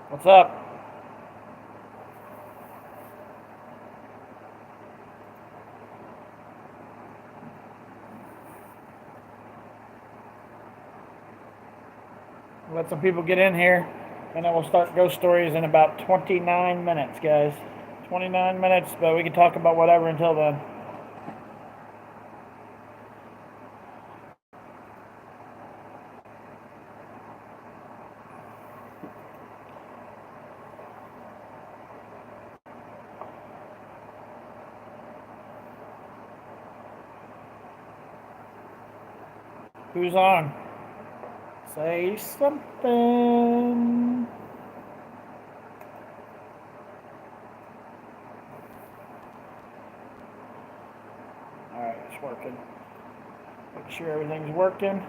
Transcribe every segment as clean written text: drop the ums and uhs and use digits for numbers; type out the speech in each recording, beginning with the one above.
What's up? Let some people get in here, and then we'll start ghost stories in about 29 minutes, guys. 29 minutes, but we can talk about whatever until then. Who's on? Say something. Alright, it's working. Make sure everything's working.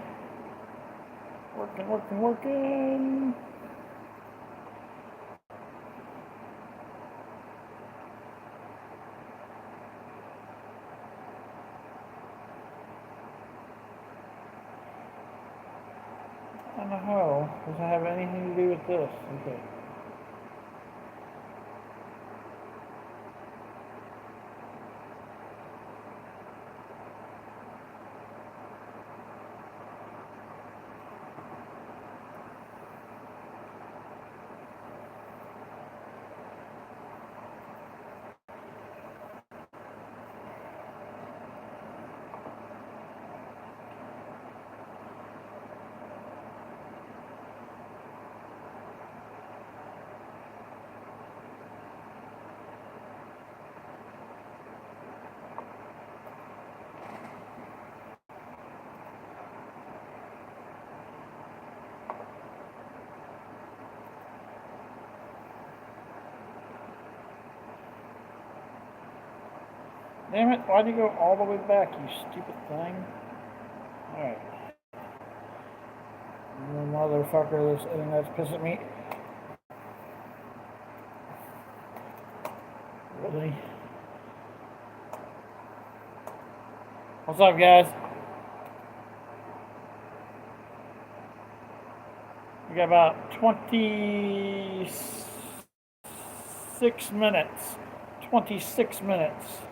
Working. I don't know how. Does it have anything to do with this? Okay. Damn it, why'd you go all the way back, you stupid thing? Alright. Motherfucker, this internet's pissing me. Really? What's up, guys? We got about 26 minutes. 26 minutes.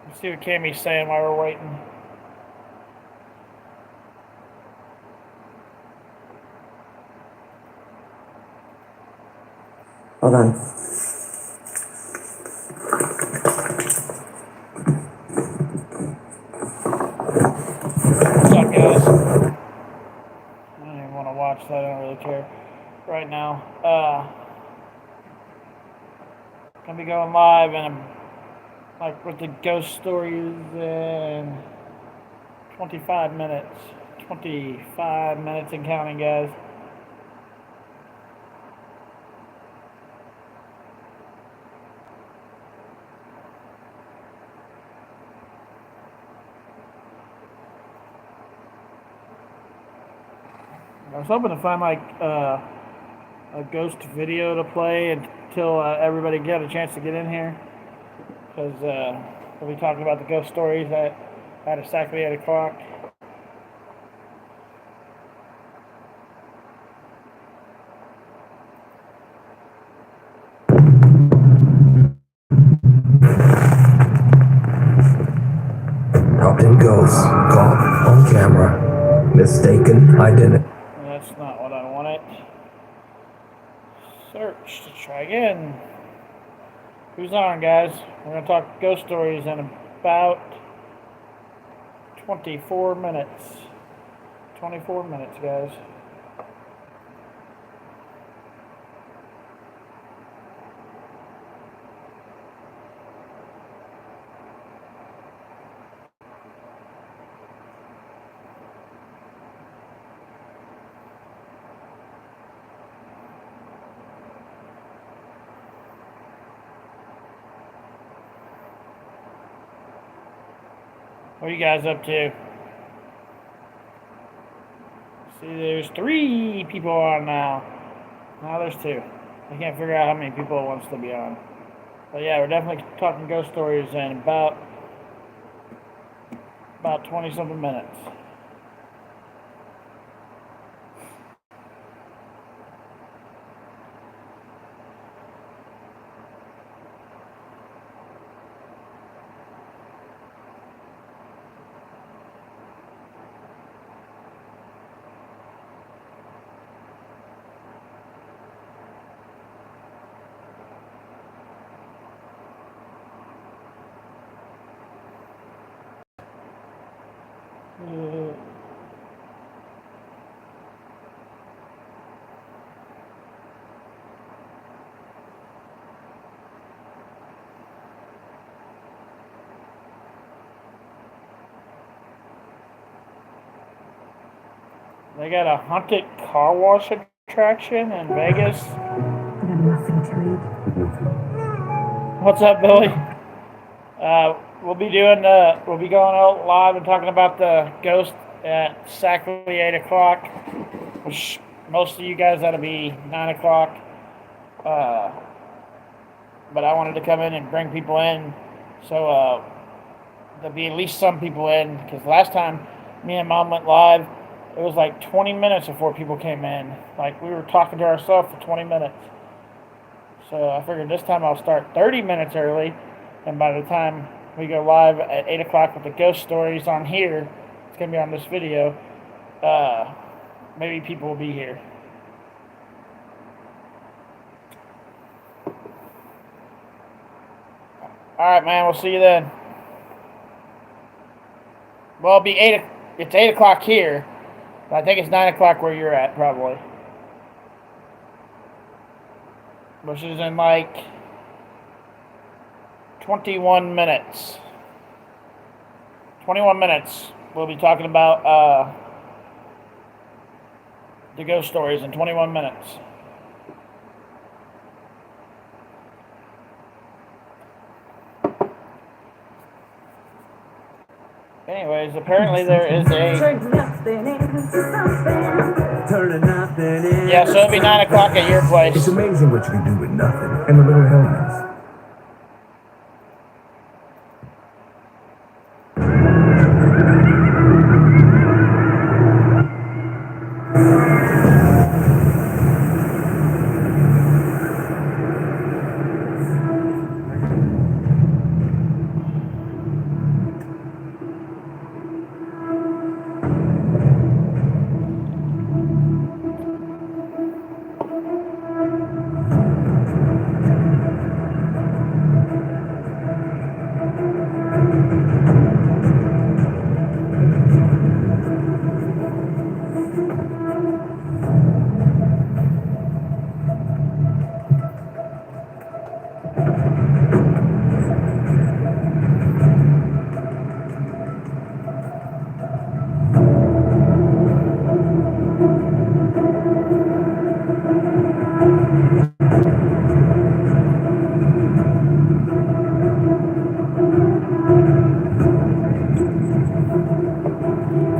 Let's see what Cammy's saying while we're waiting. Hold on. What's up, guys? I don't even want to watch that. I don't really care right now. Gonna be going live and like with the ghost stories in 25 minutes. 25 minutes and counting, guys. I was hoping to find like a ghost video to play until everybody get a chance to get in here, because we'll be talking about the ghost stories at exactly 8 o'clock. Captain Ghost caught on camera. Mistaken identity. That's not what I wanted. Search to try again. Who's on, guys? We're going to talk ghost stories in about 24 minutes. 24 minutes, guys. What are you guys up to? See, there's 3 people on now. Now there's 2. I can't figure out how many people wants to be on. But yeah, we're definitely talking ghost stories in about 20-something minutes. Uh, They got a haunted car wash attraction in Vegas. I got nothing to eat. What's up, Billy? We'll be going out live and talking about the ghost at exactly 8 o'clock. Which most of you guys that'll be 9 o'clock. But I wanted to come in and bring people in, so there'll be at least some people in. Because last time me and Mom went live, it was like 20 minutes before people came in. Like we were talking to ourselves for 20 minutes. So I figured this time I'll start 30 minutes early, and by the time we go live at 8 o'clock with the ghost stories on here, it's going to be on this video, maybe people will be here. Alright, man, we'll see you then. Well, it'll be it's 8 o'clock here, but I think it's 9 o'clock where you're at, probably. Which is in like 21 minutes. 21 minutes. We'll be talking about the ghost stories in 21 minutes. Anyways, apparently there is yeah, so it'll be 9 o'clock at your place. It's amazing what you can do with nothing and a little elements.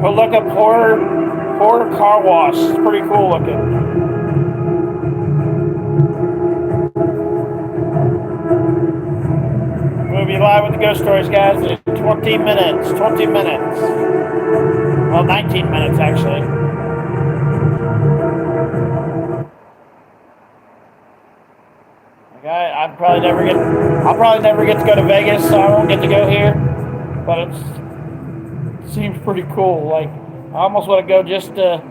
Go look up horror car wash. It's pretty cool looking. We'll be live with the ghost stories, guys, in 20 minutes. 20 minutes. Well, 19 minutes, actually. Okay, I'll probably never get to go to Vegas, so I won't get to go here. But it seems pretty cool. Like, I almost want to go just to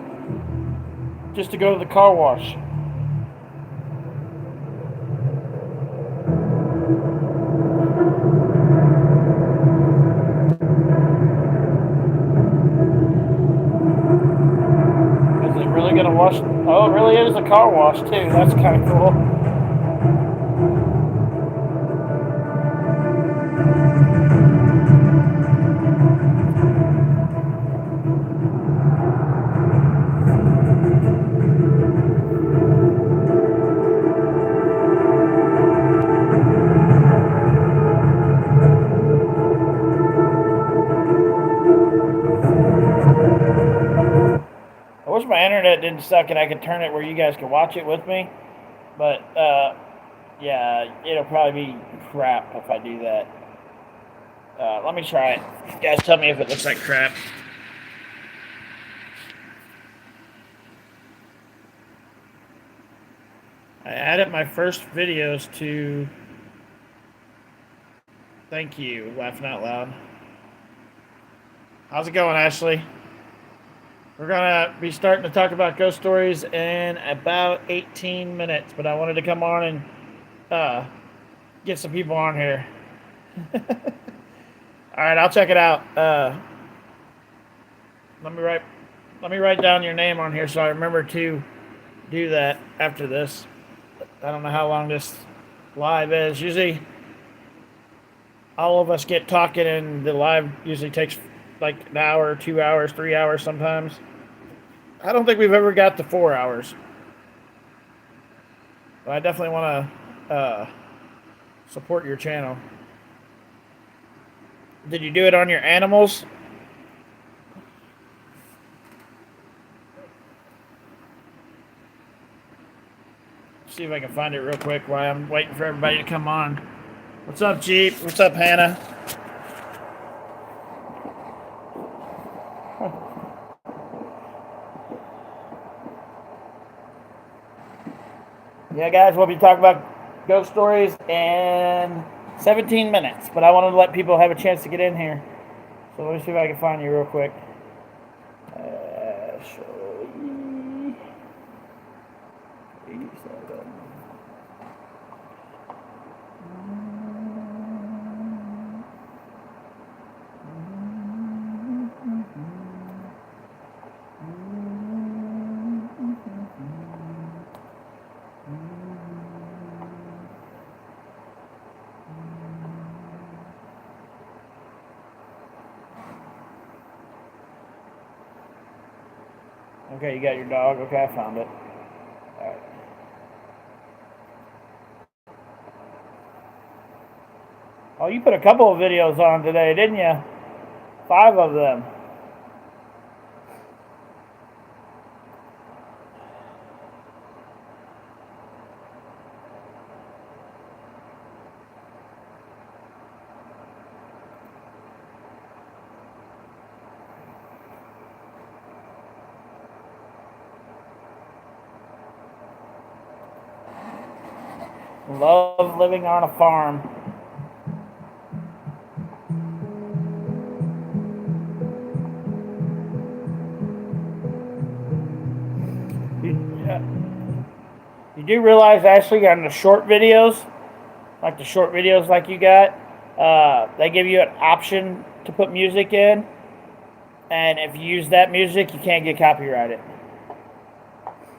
go to the car wash. Is it really gonna wash? Oh, it really is a car wash too. That's kind of cool. I wish my internet didn't suck and I could turn it where you guys could watch it with me. But, yeah, it'll probably be crap if I do that. Let me try it. You guys tell me if it looks like crap. I added my first videos to... Thank you, laughing out loud. How's it going, Ashley? We're going to be starting to talk about ghost stories in about 18 minutes, but I wanted to come on and get some people on here. All right, I'll check it out. Let me write down your name on here so I remember to do that after this. I don't know how long this live is. Usually, all of us get talking, and the live usually takes like an hour, 2 hours, 3 hours sometimes. I don't think we've ever got to 4 hours, but I definitely want to support your channel. Did you do it on your animals? See if I can find it real quick while I'm waiting for everybody to come on. What's up, Jeep? What's up, Hannah? Yeah, guys, we'll be talking about ghost stories in 17 minutes, but I wanted to let people have a chance to get in here. So let me see if I can find you real quick. Ashley 87. Okay, you got your dog. Okay, I found it. All right. Oh, you put a couple of videos on today, didn't you? 5 of them. Love living on a farm. You do realize, Ashley, on the short videos, like you got, they give you an option to put music in, and if you use that music, you can't get copyrighted.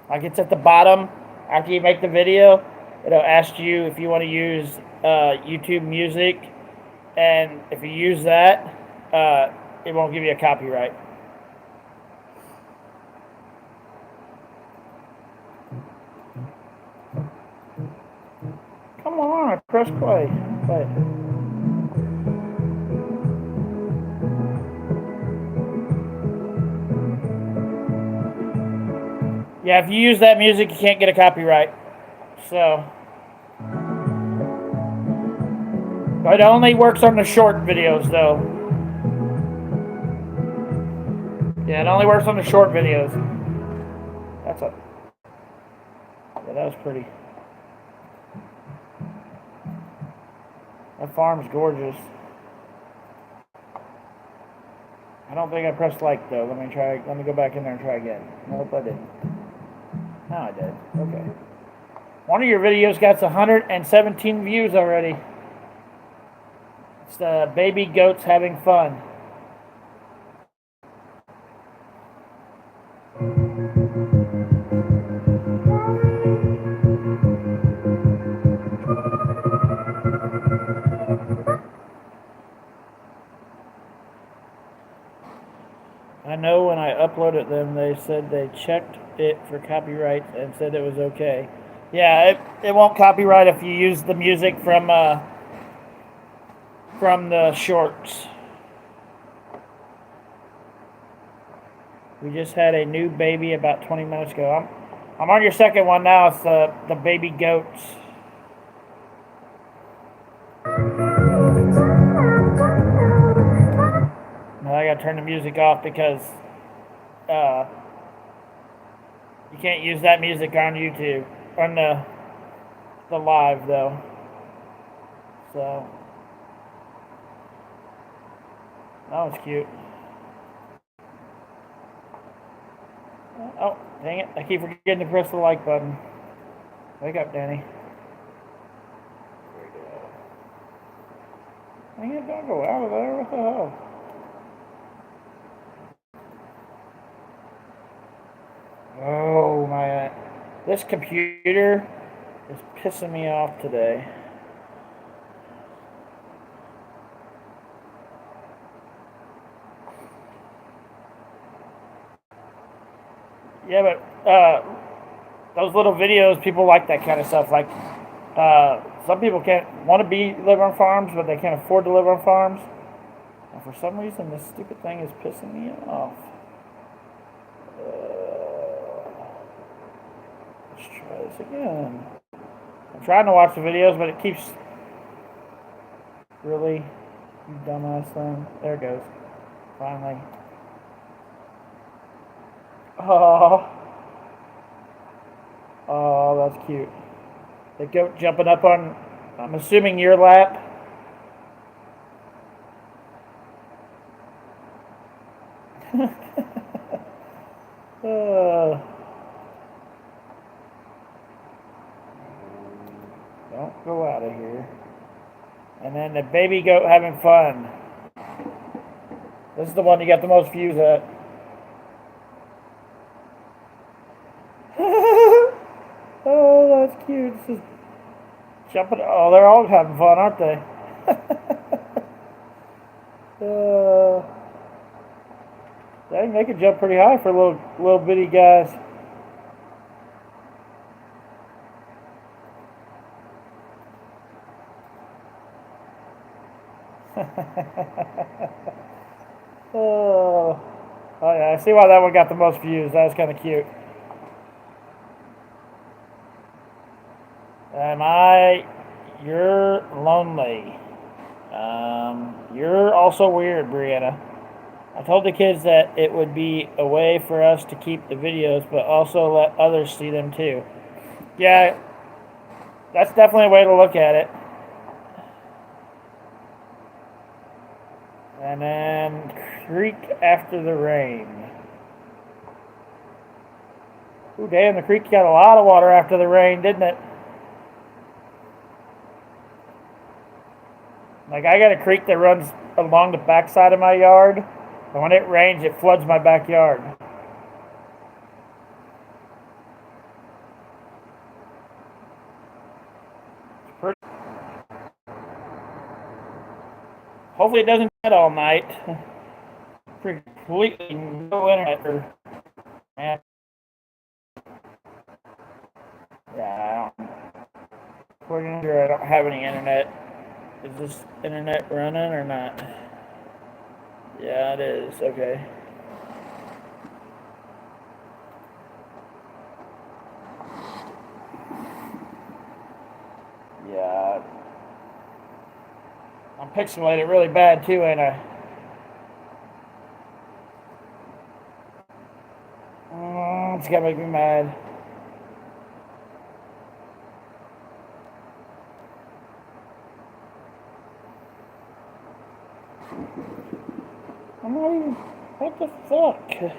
Like it's at the bottom after you make the video, it'll ask you if you want to use YouTube music, and if you use that, it won't give you a copyright. Come on, I press play. Play. Yeah, if you use that music, you can't get a copyright. So, it only works on the short videos, though. Yeah, it only works on the short videos. Yeah, that was pretty. That farm's gorgeous. I don't think I pressed like though. Let me try. Let me go back in there and try again. Nope, I didn't. No, I did. Okay. One of your videos got 117 views already. It's the baby goats having fun. I know when I uploaded them, they said they checked it for copyright and said it was okay. Yeah, it won't copyright if you use the music from the shorts. We just had a new baby about 20 minutes ago. I'm on your second one now. It's the baby goats. Now I gotta turn the music off because you can't use that music on YouTube on the live though. So that was cute. Oh, dang it. I keep forgetting to press the like button. Wake up, Danny. Dang it, don't go out of there. What the hell? Oh my! This computer is pissing me off today. Yeah, but those little videos, people like that kind of stuff. Like, some people can't want to live on farms, but they can't afford to live on farms. And for some reason, this stupid thing is pissing me off. Let's try this again. I'm trying to watch the videos, but it keeps... Really? You dumbass thing. There it goes. Finally. Oh. Oh, that's cute. The goat jumping up on, I'm assuming, your lap. uh, don't go out of here. And then the baby goat having fun. This is the one you got the most views at. Oh, that's cute. This is jumping. Oh, they're all having fun, aren't they? They can jump pretty high for little bitty guys. Oh, yeah, I see why that one got the most views. That was kind of cute. You're lonely. You're also weird, Brianna. I told the kids that it would be a way for us to keep the videos, but also let others see them too. Yeah, that's definitely a way to look at it. And then creek after the rain. Ooh, damn, the creek got a lot of water after the rain, didn't it? Like, I got a creek that runs along the backside of my yard, and when it rains, it floods my backyard. Hopefully it doesn't get all night. Completely no internet. Man. Yeah, I don't have any internet. Is this internet running or not? Yeah, it is. Okay. Yeah. I'm pixelated really bad too, ain't I? It's gonna make me mad. I'm not even... What the fuck?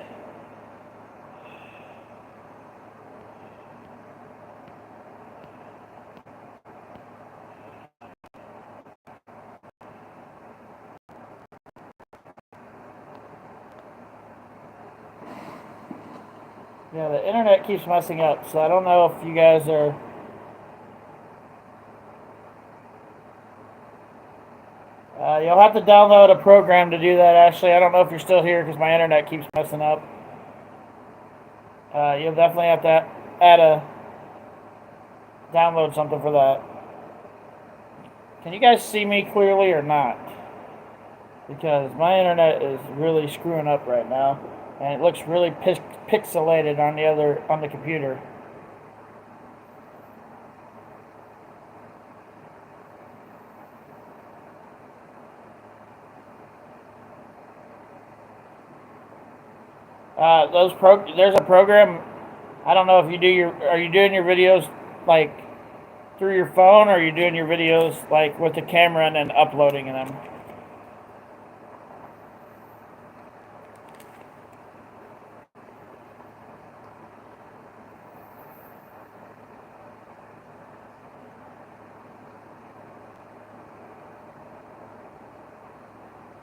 Yeah, the internet keeps messing up, so I don't know if you guys are... you'll have to download a program to do that, Ashley. I don't know if you're still here because my internet keeps messing up. You'll definitely have to download something for that. Can you guys see me clearly or not? Because my internet is really screwing up right now, and it looks really pixelated on the computer. There's a program. I don't know if are you doing your videos like through your phone, or are you doing your videos like with the camera and then uploading them?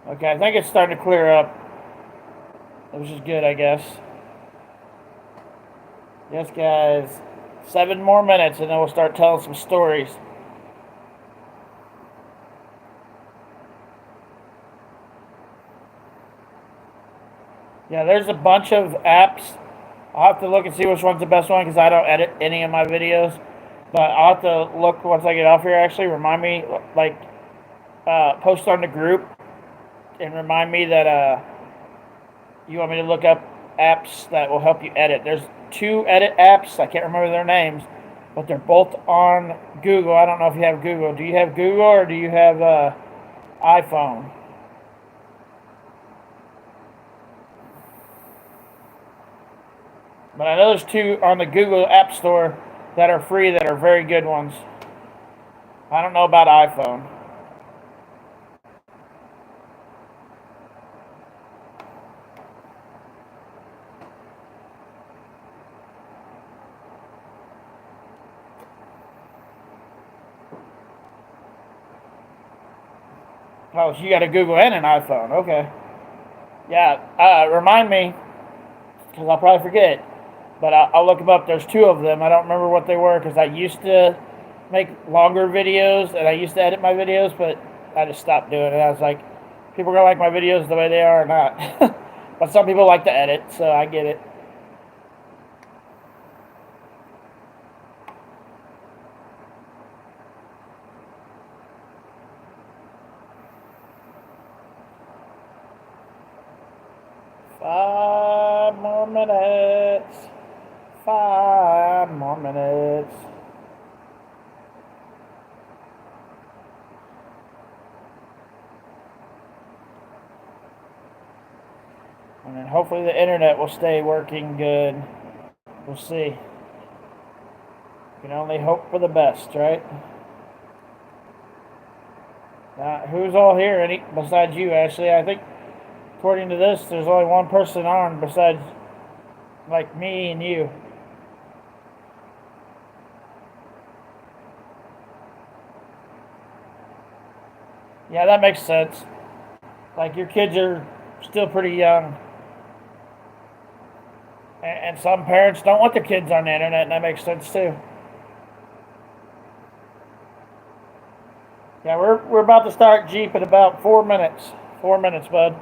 Okay, I think it's starting to clear up, which is good, I guess. Yes, guys. 7 more minutes and then we'll start telling some stories. Yeah, there's a bunch of apps. I'll have to look and see which one's the best one because I don't edit any of my videos. But I'll have to look once I get off here. Actually, remind me, like, post on the group and remind me that you want me to look up apps that will help you edit. There's 2 edit apps. I can't remember their names, but they're both on Google. I don't know if you have Google. Do you have Google or do you have iPhone? But I know there's 2 on the Google App Store that are free that are very good ones. I don't know about iPhone. Oh, so you got a Google and an iPhone. Okay. Yeah, remind me, because I'll probably forget. But I'll look them up. There's 2 of them. I don't remember what they were because I used to make longer videos and I used to edit my videos, but I just stopped doing it. I was like, people are going to like my videos the way they are or not. But some people like to edit, so I get it. Five more minutes. 5 more minutes. And then hopefully the internet will stay working good. We'll see. You can only hope for the best, right? Who's all here besides you, Ashley? I think, according to this, there's only one person on besides, like, me and you. Yeah, that makes sense. Like, your kids are still pretty young. And some parents don't want their kids on the internet, and that makes sense too. Yeah, we're about to start Jeep in about 4 minutes. 4 minutes, bud.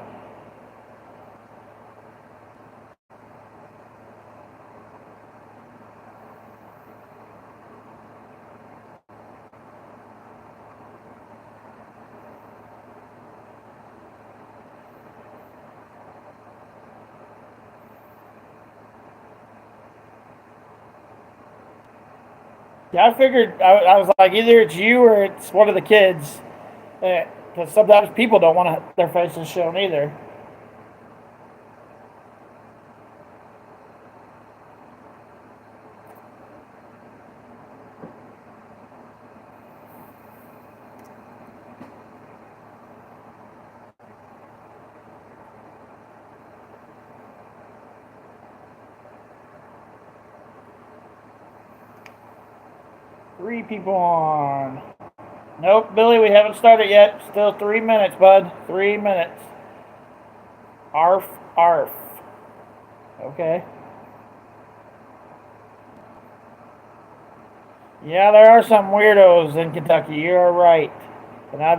Yeah, I figured, I was like, either it's you or it's one of the kids. Because sometimes people don't want their faces shown either. Three people on. Nope, Billy, we haven't started yet. Still 3 minutes, bud. 3 minutes. Arf, arf. Okay. Yeah, there are some weirdos in Kentucky. You're right. And I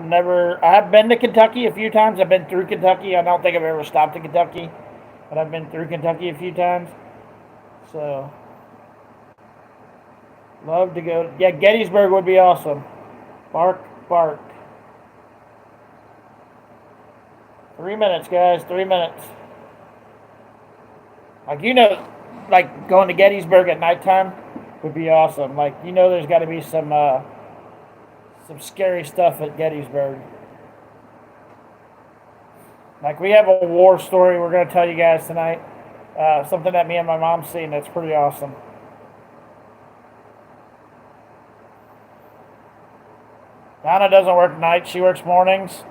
have been to Kentucky a few times. I've been through Kentucky. I don't think I've ever stopped in Kentucky, but I've been through Kentucky a few times. So, love to go. Yeah, Gettysburg would be awesome. Bark, bark. 3 minutes, guys. 3 minutes. Like going to Gettysburg at nighttime would be awesome. Like, there's got to be some scary stuff at Gettysburg. Like, we have a war story we're going to tell you guys tonight. Something that me and my mom seen that's pretty awesome. Donna doesn't work nights. She works mornings.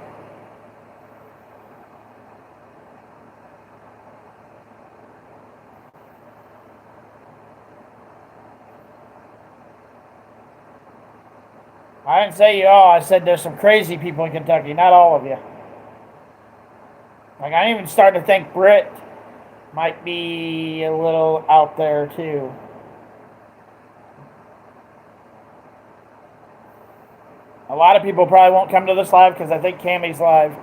I didn't say you all. I said there's some crazy people in Kentucky. Not all of you. Like, I'm even starting to think Britt might be a little out there too. A lot of people probably won't come to this live because I think Cammy's live.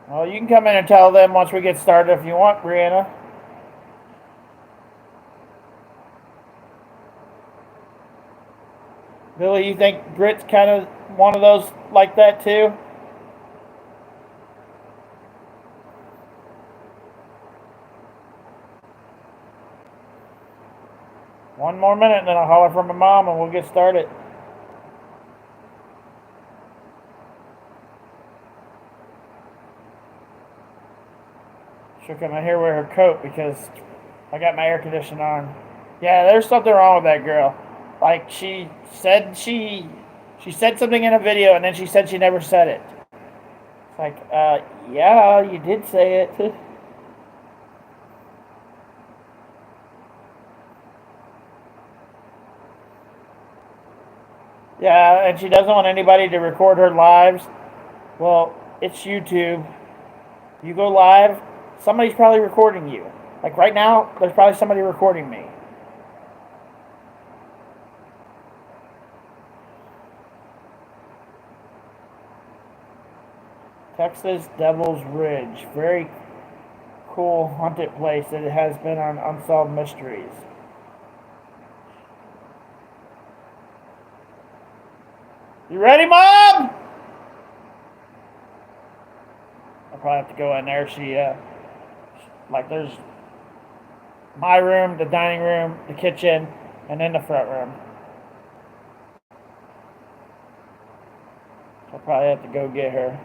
Well, you can come in and tell them once we get started if you want, Brianna. Billy, you think Brit's kind of one of those like that too? One more minute and then I'll holler from my mom and we'll get started. She'll come in here wear her coat because I got my air conditioner on. Yeah, there's something wrong with that girl. Like she said something in a video and then she said she never said it. It's like, yeah, you did say it. Yeah, and she doesn't want anybody to record her lives. Well, it's YouTube. You go live, somebody's probably recording you. Like right now, there's probably somebody recording me. Texas Devil's Ridge. Very cool haunted place that it has been on Unsolved Mysteries. You ready, Mom? I'll probably have to go in there. Like there's my room, the dining room, the kitchen, and then the front room. I'll probably have to go get her.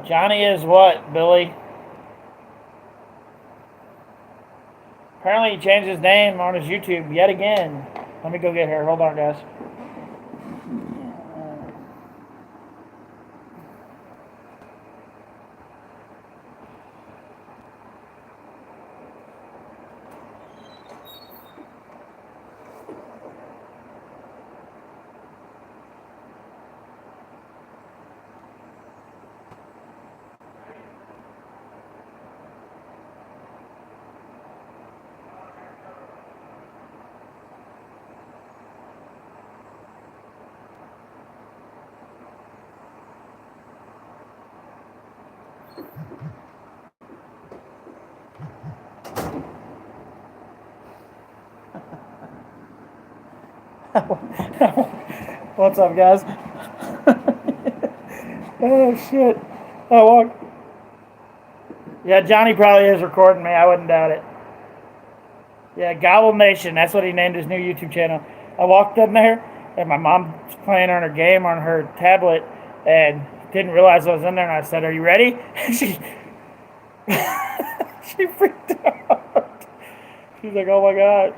Johnny is what, Billy? Apparently he changed his name on his YouTube yet again. Let me go get her. Hold on, guys. What's up, guys? Oh, shit. Yeah, Johnny probably is recording me. I wouldn't doubt it. Yeah, Gobble Nation. That's what he named his new YouTube channel. I walked in there, and my mom's playing on her game on her tablet, and didn't realize I was in there, and I said, "Are you ready?" she freaked out. She's like, "Oh, my God."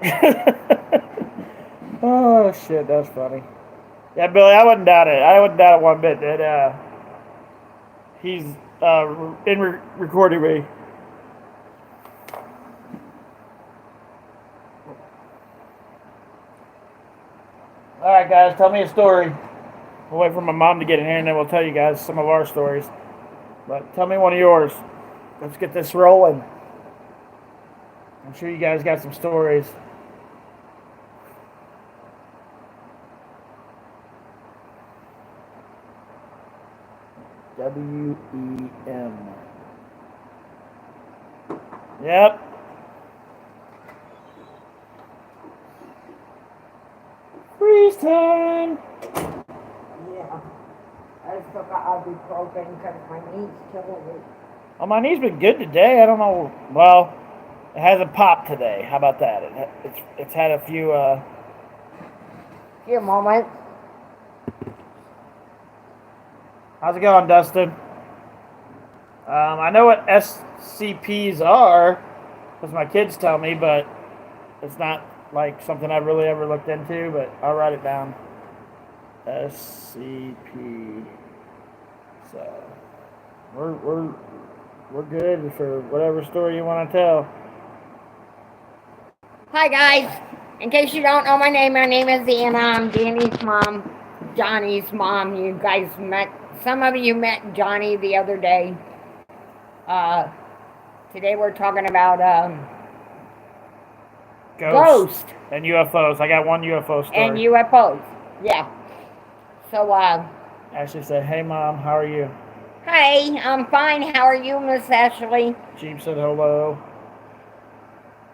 Oh, shit, that's funny. Yeah, Billy, I wouldn't doubt it. I wouldn't doubt it one bit that he's recording me. All right, guys, tell me a story. We'll wait for my mom to get in here, and then we'll tell you guys some of our stories. But tell me one of yours. Let's get this rolling. I'm sure you guys got some stories. WEM. Yep. Freeze time. Yeah. I just took out ibuprofen because my knee's killing me. Oh, my knee's been good today. I don't know. Well, it hasn't popped today. How about that? It's had a few Few moments. How's it going, Dustin? I know what SCPs are, because my kids tell me, but it's not like something I've really ever looked into, but I'll write it down. SCP. So we're good for whatever story you want to tell. Hi guys. In case you don't know my name is Anna. I'm Danny's mom, Johnny's mom. You guys met, some of you met Johnny the other day. Today we're talking about ghost and UFOs. I got one UFO story. and UFOs. Yeah. So, Ashley said, "Hey, Mom, how are you?" hi, I'm fine. How are you, Miss Ashley? Jeep said hello.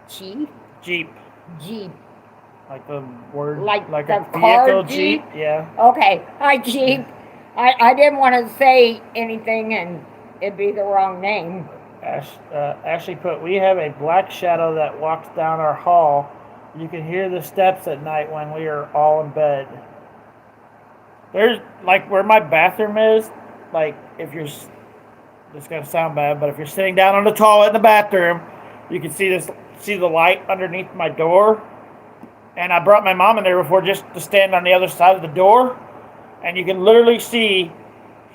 Chief? Jeep. Jeep. Like the word, Like the a car vehicle, Jeep? Yeah. Okay. Hi, Jeep. I didn't want to say anything and it'd be the wrong name. Ashley put, we have a black shadow that walks down our hall. You can hear the steps at night when we are all in bed. There's, like, where my bathroom is, like, if you're, it's going to sound bad, but if you're sitting down on the toilet in the bathroom, you can see the light underneath my door. And I brought my mom in there before just to stand on the other side of the door. And you can literally see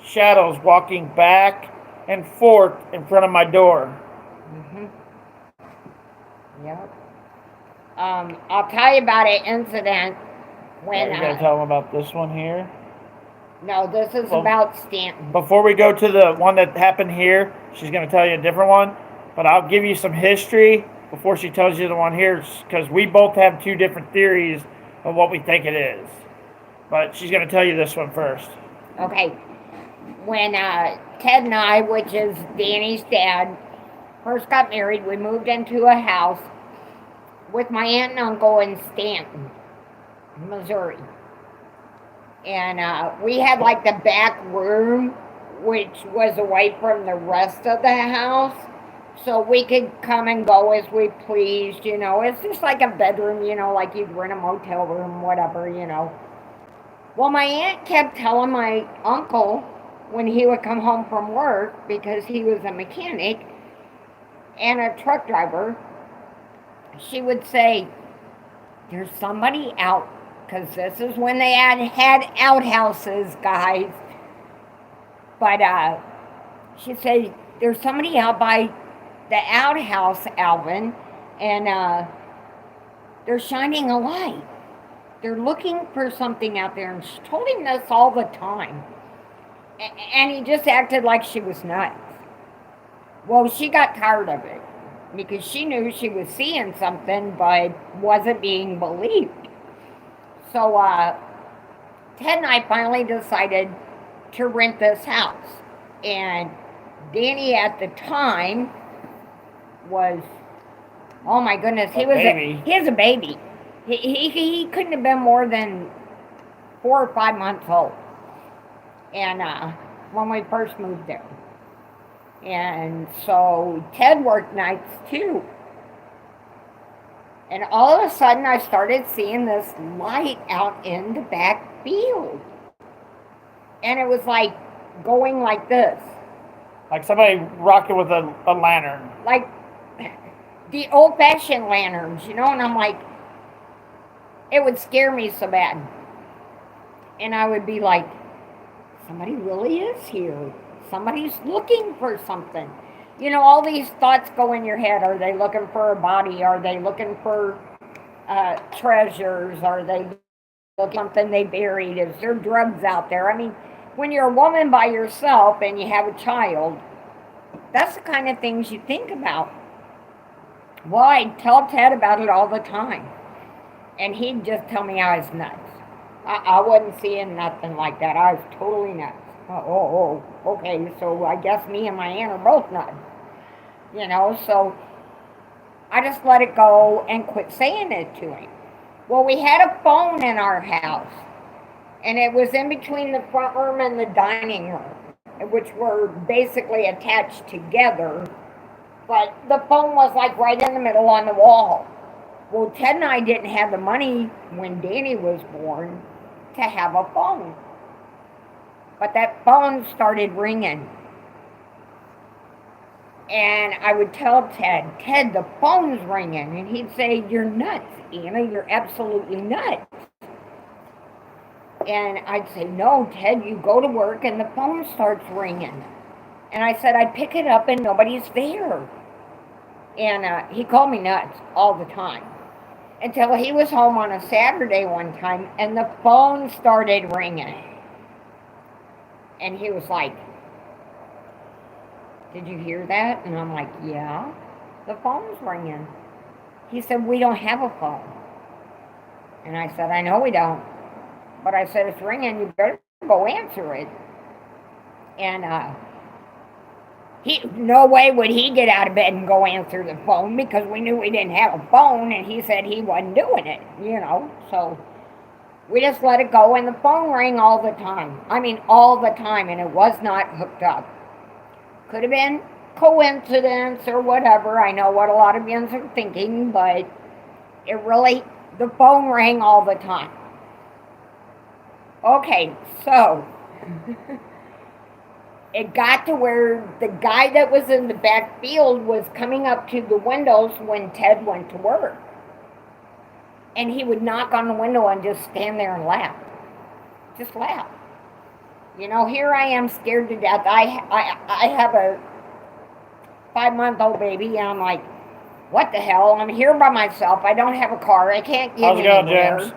shadows walking back and forth in front of my door. Yep. I'll tell you about an incident when. You're going to tell them about this one here? No, this is about Stanton. Before we go to the one that happened here, she's going to tell you a different one. But I'll give you some history before she tells you the one here, because we both have two different theories of what we think it is. But she's going to tell you this one first. Okay. When Ted and I, which is Danny's dad, first got married, we moved into a house with my aunt and uncle in Stanton, Missouri. And we had like the back room, which was away from the rest of the house. So we could come and go as we pleased, you know. It's just like a bedroom, you know, like you'd rent a motel room, whatever, you know. Well, my aunt kept telling my uncle when he would come home from work, because he was a mechanic and a truck driver, she would say, there's somebody out, because this is when they had outhouses, guys. But she'd say, there's somebody out by the outhouse, Alvin, and they're shining a light. They're looking for something out there. And she told him this all the time. And he just acted like she was nuts. Well, she got tired of it because she knew she was seeing something but wasn't being believed. So Ted and I finally decided to rent this house. And Danny at the time was, oh my goodness, he was a baby. He couldn't have been more than 4 or 5 months old. And when we first moved there. And so Ted worked nights too. And all of a sudden I started seeing this light out in the back field. And it was like going like this. Like somebody rocking with a lantern. Like the old-fashioned lanterns, you know, and I'm like, it would scare me so bad. And I would be like, somebody really is here. Somebody's looking for something. You know, all these thoughts go in your head. Are they looking for a body? Are they looking for treasures? Are they looking for something they buried? Is there drugs out there? I mean, when you're a woman by yourself and you have a child, that's the kind of things you think about. Well, I'd tell Ted about it all the time. And he'd just tell me I was nuts. I wasn't seeing nothing like that. I was totally nuts. Okay, so I guess me and my aunt are both nuts. You know, so I just let it go and quit saying it to him. Well, we had a phone in our house, and it was in between the front room and the dining room, which were basically attached together, but the phone was like right in the middle on the wall. Well, Ted and I didn't have the money when Danny was born to have a phone. But that phone started ringing. And I would tell Ted, the phone's ringing. And he'd say, you're nuts, Anna, you're absolutely nuts. And I'd say, no, Ted, you go to work and the phone starts ringing. And I said, I'd pick it up and nobody's there. And he called me nuts all the time. until he was home on a Saturday one time and the phone started ringing. And he was like, "Did you hear that?" And I'm like, "Yeah, the phone's ringing." He said, "We don't have a phone." And I said, "I know we don't. But I said, it's ringing, you better go answer it." And no way would he get out of bed and go answer the phone because we knew we didn't have a phone, and he said he wasn't doing it, So we just let it go, and the phone rang all the time. I mean, all the time, and it was not hooked up. Could have been coincidence or whatever. I know what a lot of yins are thinking, but the phone rang all the time. Okay, so it got to where the guy that was in the back field was coming up to the windows when Ted went to work. And he would knock on the window and just stand there and laugh. Just laugh. Here I am scared to death. I have a 5-month-old baby, and I'm like, what the hell? I'm here by myself. I don't have a car. I can't get anywhere. How's it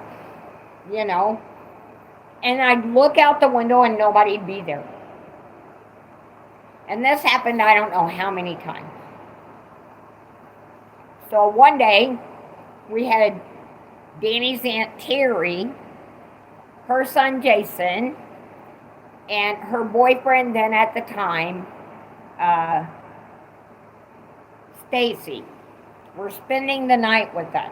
going, James? And I'd look out the window and nobody'd be there. And this happened I don't know how many times. So one day, we had Danny's Aunt Terry, her son Jason, and her boyfriend then at the time, Stacy, were spending the night with us.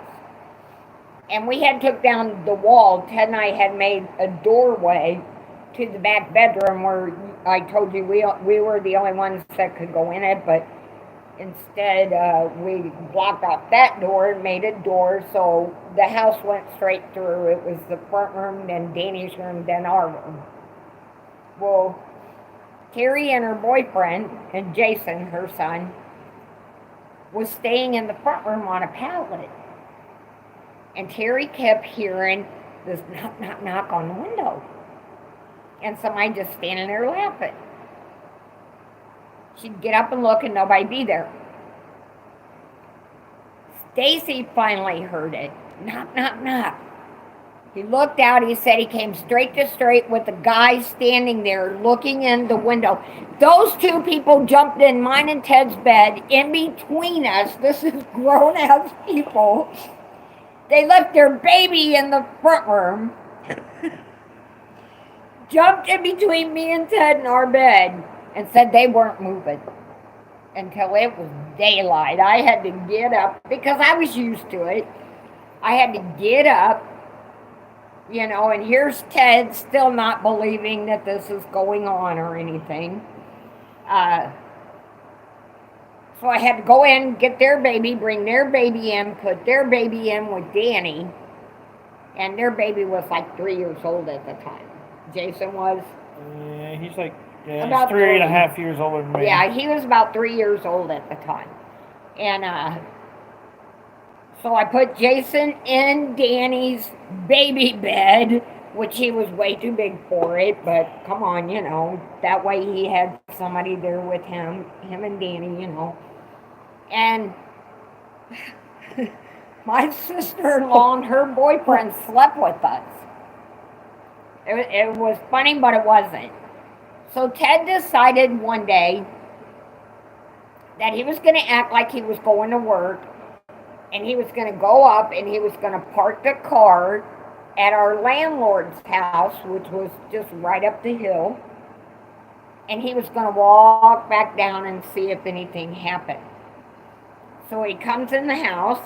And we had took down the wall. Ted and I had made a doorway to the back bedroom where I told you we were the only ones that could go in it, but instead we blocked off that door and made a door so the house went straight through. It was the front room, then Danny's room, then our room. Well, Terry and her boyfriend, and Jason, her son, was staying in the front room on a pallet. And Terry kept hearing this knock, knock, knock on the window. And somebody just standing there laughing. She'd get up and look and nobody be there. Stacy finally heard it. Knock, knock, knock. He looked out, he said he came straight to straight with the guy standing there looking in the window. Those two people jumped in mine and Ted's bed in between us. This is grown-ass people. They left their baby in the front room, jumped in between me and Ted in our bed, and said they weren't moving until it was daylight. I had to get up because I was used to it. I had to get up, and here's Ted still not believing that this is going on or anything. So I had to go in, get their baby, bring their baby in, put their baby in with Danny. And their baby was like 3 years old at the time. Jason was? Yeah, he's about 3.5 years older than me. Yeah, he was about 3 years old at the time. And so I put Jason in Danny's baby bed, which he was way too big for it, but come on, that way he had somebody there with him and Danny, And my sister-in-law and her boyfriend slept with us. It was funny, but it wasn't. So Ted decided one day that he was going to act like he was going to work, and he was going to go up and he was going to park the car at our landlord's house, which was just right up the hill, and he was going to walk back down and see if anything happened. So he comes in the house,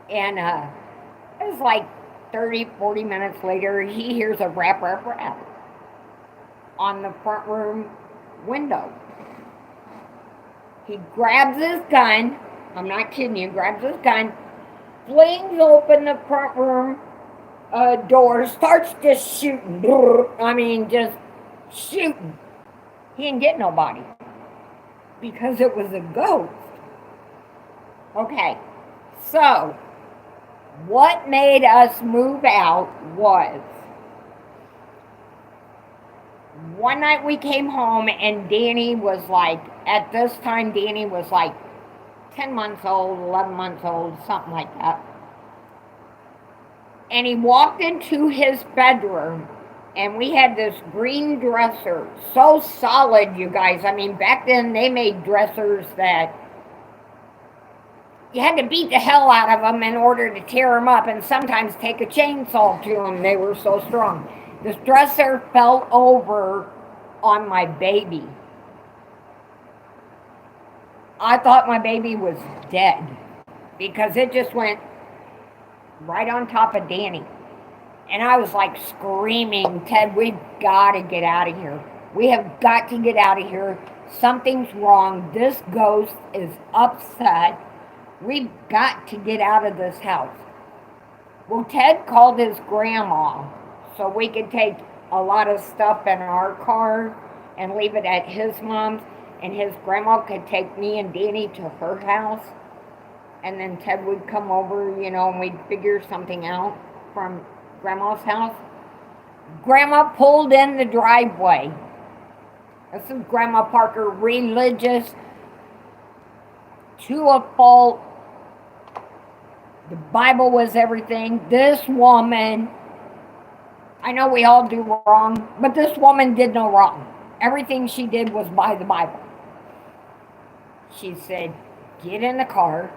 and it was like 30, 40 minutes later, he hears a rap, rap, rap on the front room window. He grabs his gun, I'm not kidding you, grabs his gun, flings open the front room door, starts just shooting. I mean, just shooting. He didn't get nobody because it was a ghost. Okay, so what made us move out was one night we came home and Danny was like, at this time Danny was like 10 months old, 11 months old, something like that. And he walked into his bedroom, and we had this green dresser, so solid, you guys. I mean, back then they made dressers that you had to beat the hell out of them in order to tear them up, and sometimes take a chainsaw to them. They were so strong. This dresser fell over on my baby. I thought my baby was dead because it just went right on top of Danny. And I was like screaming, Ted, we've got to get out of here. We have got to get out of here. Something's wrong. This ghost is upset. We've got to get out of this house. Well, Ted called his grandma so we could take a lot of stuff in our car and leave it at his mom's, and his grandma could take me and Danny to her house. And then Ted would come over, and we'd figure something out from Grandma's house. Grandma pulled in the driveway. This is Grandma Parker, religious to a fault. The Bible was everything. This woman, I know we all do wrong, but this woman did no wrong. Everything she did was by the Bible. She said, get in the car.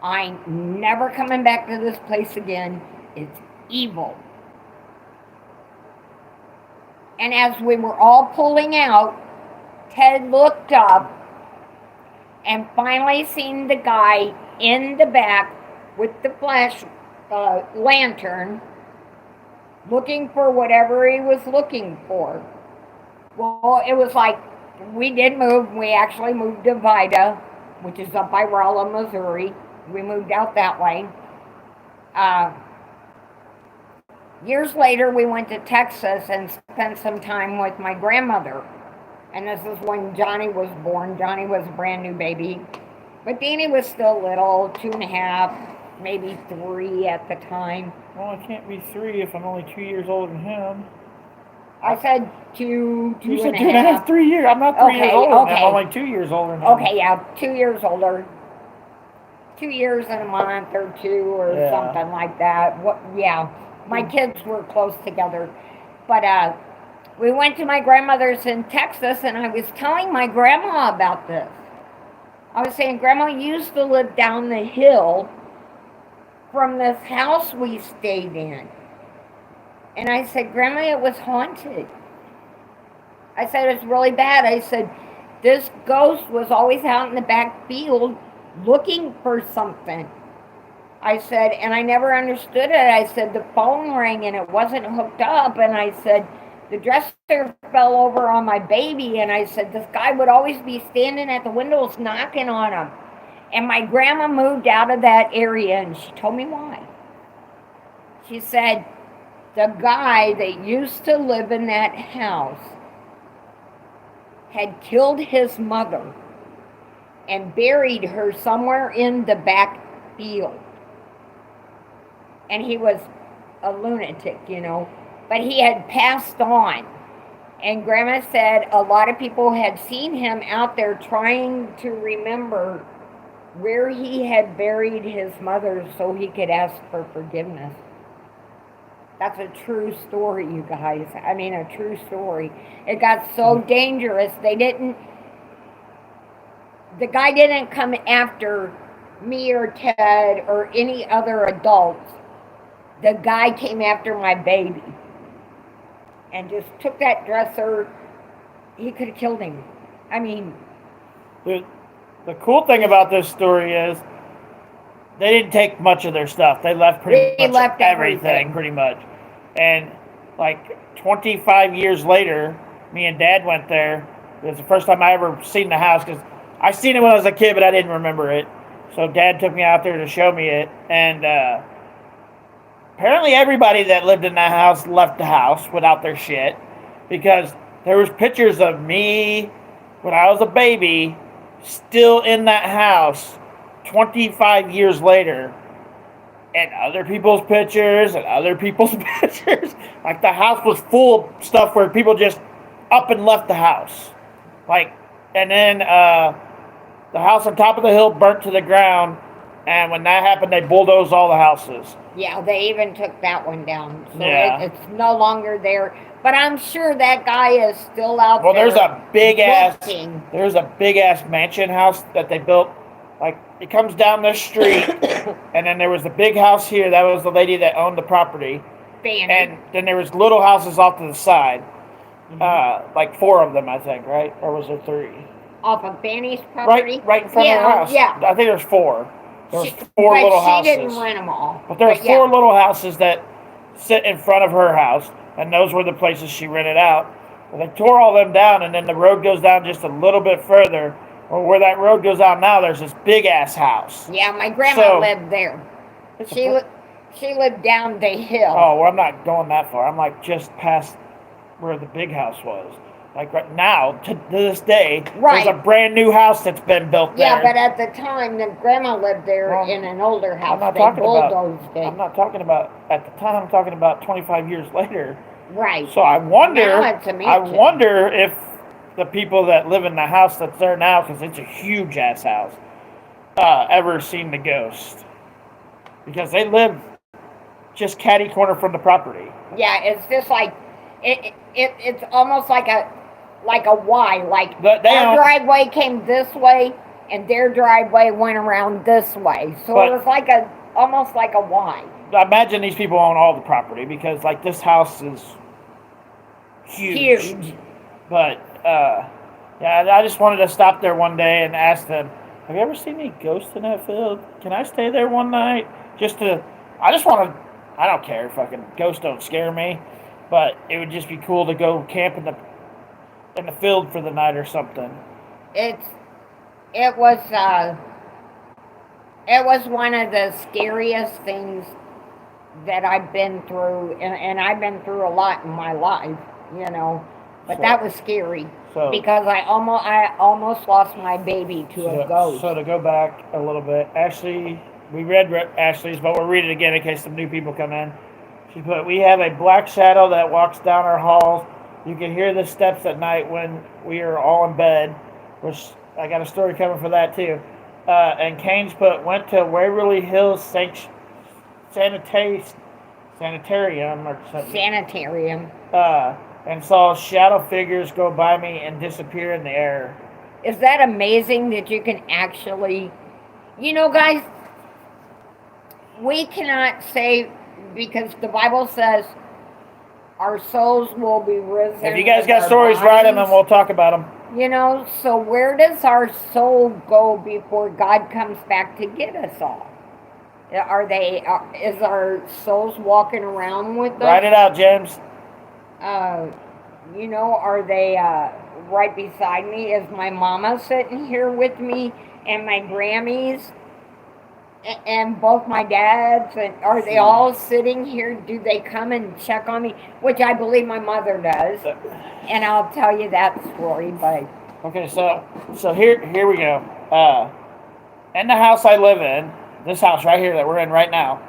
I ain't never coming back to this place again. It's evil. And as we were all pulling out, Ted looked up and finally seen the guy in the back with the flash lantern looking for whatever he was looking for. Well, it was like we did move. We actually moved to Vida, which is up by Rolla, Missouri. We moved out that way. Years later, we went to Texas and spent some time with my grandmother. And this is when Johnny was born. Johnny was a brand new baby. But Danny was still little, 2.5, maybe 3 at the time. Well, I can't be 3 if I'm only 2 years older than him. I said 2, 2 You said and a half. 3 years. I'm not 3 years older than him. I'm only 2 years older than him. Okay, yeah, 2 years older. 2 years and a month or 2 or something like that. Yeah, my kids were close together. But we went to my grandmother's in Texas, and I was telling my grandma about this. I was saying, Grandma used to live down the hill from this house we stayed in. And I said, Grandma, it was haunted. I said, it's really bad. I said, this ghost was always out in the back field looking for something. I said, and I never understood it. I said, the phone rang and it wasn't hooked up. And I said, the dresser fell over on my baby. And I said, this guy would always be standing at the windows knocking on him. And my grandma moved out of that area, and she told me why. She said, the guy that used to live in that house had killed his mother and buried her somewhere in the back field. And he was a lunatic, but he had passed on. And Grandma said a lot of people had seen him out there trying to remember where he had buried his mother so he could ask for forgiveness. That's a true story, you guys. I mean, a true story. It got so dangerous, the guy didn't come after me or Ted or any other adults. The guy came after my baby and just took that dresser. He could have killed him. I mean, the cool thing about this story is they didn't take much of their stuff. They left everything, pretty much. And like 25 years later, me and Dad went there. It was the first time I ever seen the house, because I seen it when I was a kid, but I didn't remember it. So Dad took me out there to show me it. And apparently everybody that lived in that house left the house without their shit, because there was pictures of me when I was a baby still in that house 25 years later, and other people's pictures and other people's pictures. Like, the house was full of stuff where people just up and left the house. Like, and then the house on top of the hill burnt to the ground, and when that happened, they bulldozed all the houses. Yeah, they even took that one down. So Yeah. it's no longer there. But I'm sure that guy is still out Well, there. there's a big looking. ass mansion house that they built. Like, it comes down this street, and then there was the big house here. That was the lady that owned the property. Fanny. And then there was little houses off to the side. Like 4 of them, I think, right? Or was there 3? Off of Fanny's property? Right in front of her house. Yeah. I think there's 4. There was 4 but little she houses. didn't rent them all. But there were 4 little houses that sit in front of her house, and those were the places she rented out. Well, they tore all them down, and then the road goes down just a little bit further. Well, where that road goes out now, there's this big ass house. Yeah, my grandma lived there. She lived down the hill. Oh, well, I'm not going that far. I'm like just past where the big house was. Like right now, to this day, Right. there's a brand new house that's been built there. Yeah, but at the time, the grandma lived there Well, in an older house. I'm not They talking about. bulldozed it. I'm not talking about at the time. I'm talking about 25 years later. Right. So I wonder. Now it's a I mansion. wonder if the people that live in the house that's there now, because it's a huge ass house, ever seen the ghost? Because they live just catty corner from the property. Yeah, it's just like it's almost like a Y. Like our driveway came this way, and their driveway went around this way. So it was like almost like a Y. I imagine these people own all the property because like this house is huge. But yeah, I just wanted to stop there one day and ask them, have you ever seen any ghosts in that field? Can I stay there one night? I don't care, fucking ghosts don't scare me, but it would just be cool to go camp in the field for the night or something. It was one of the scariest things that I've been through, and I've been through a lot in my life, but that was scary because I almost lost my baby to a ghost. So to go back a little bit, Ashley, we read Ashley's, but we'll read it again in case some new people come in. She put, we have a black shadow that walks down our halls. You can hear the steps at night when we are all in bed, which I got a story coming for that too. And Kane's put, went to Waverly Hills Sanitarium or something. Sanitarium. And saw shadow figures go by me and disappear in the air. Is that amazing that you can actually, guys, we cannot say, because the Bible says our souls will be risen. If you guys got stories, write them and we'll talk about them. So where does our soul go before God comes back to get us all? Is our souls walking around with us? Write it out, James. Are they right beside me? Is my mama sitting here with me and my Grammys and both my dads? And are they all sitting here? Do they come and check on me? Which I believe my mother does. And I'll tell you that story, but... Okay, so here we go. In the house I live in, this house right here that we're in right now,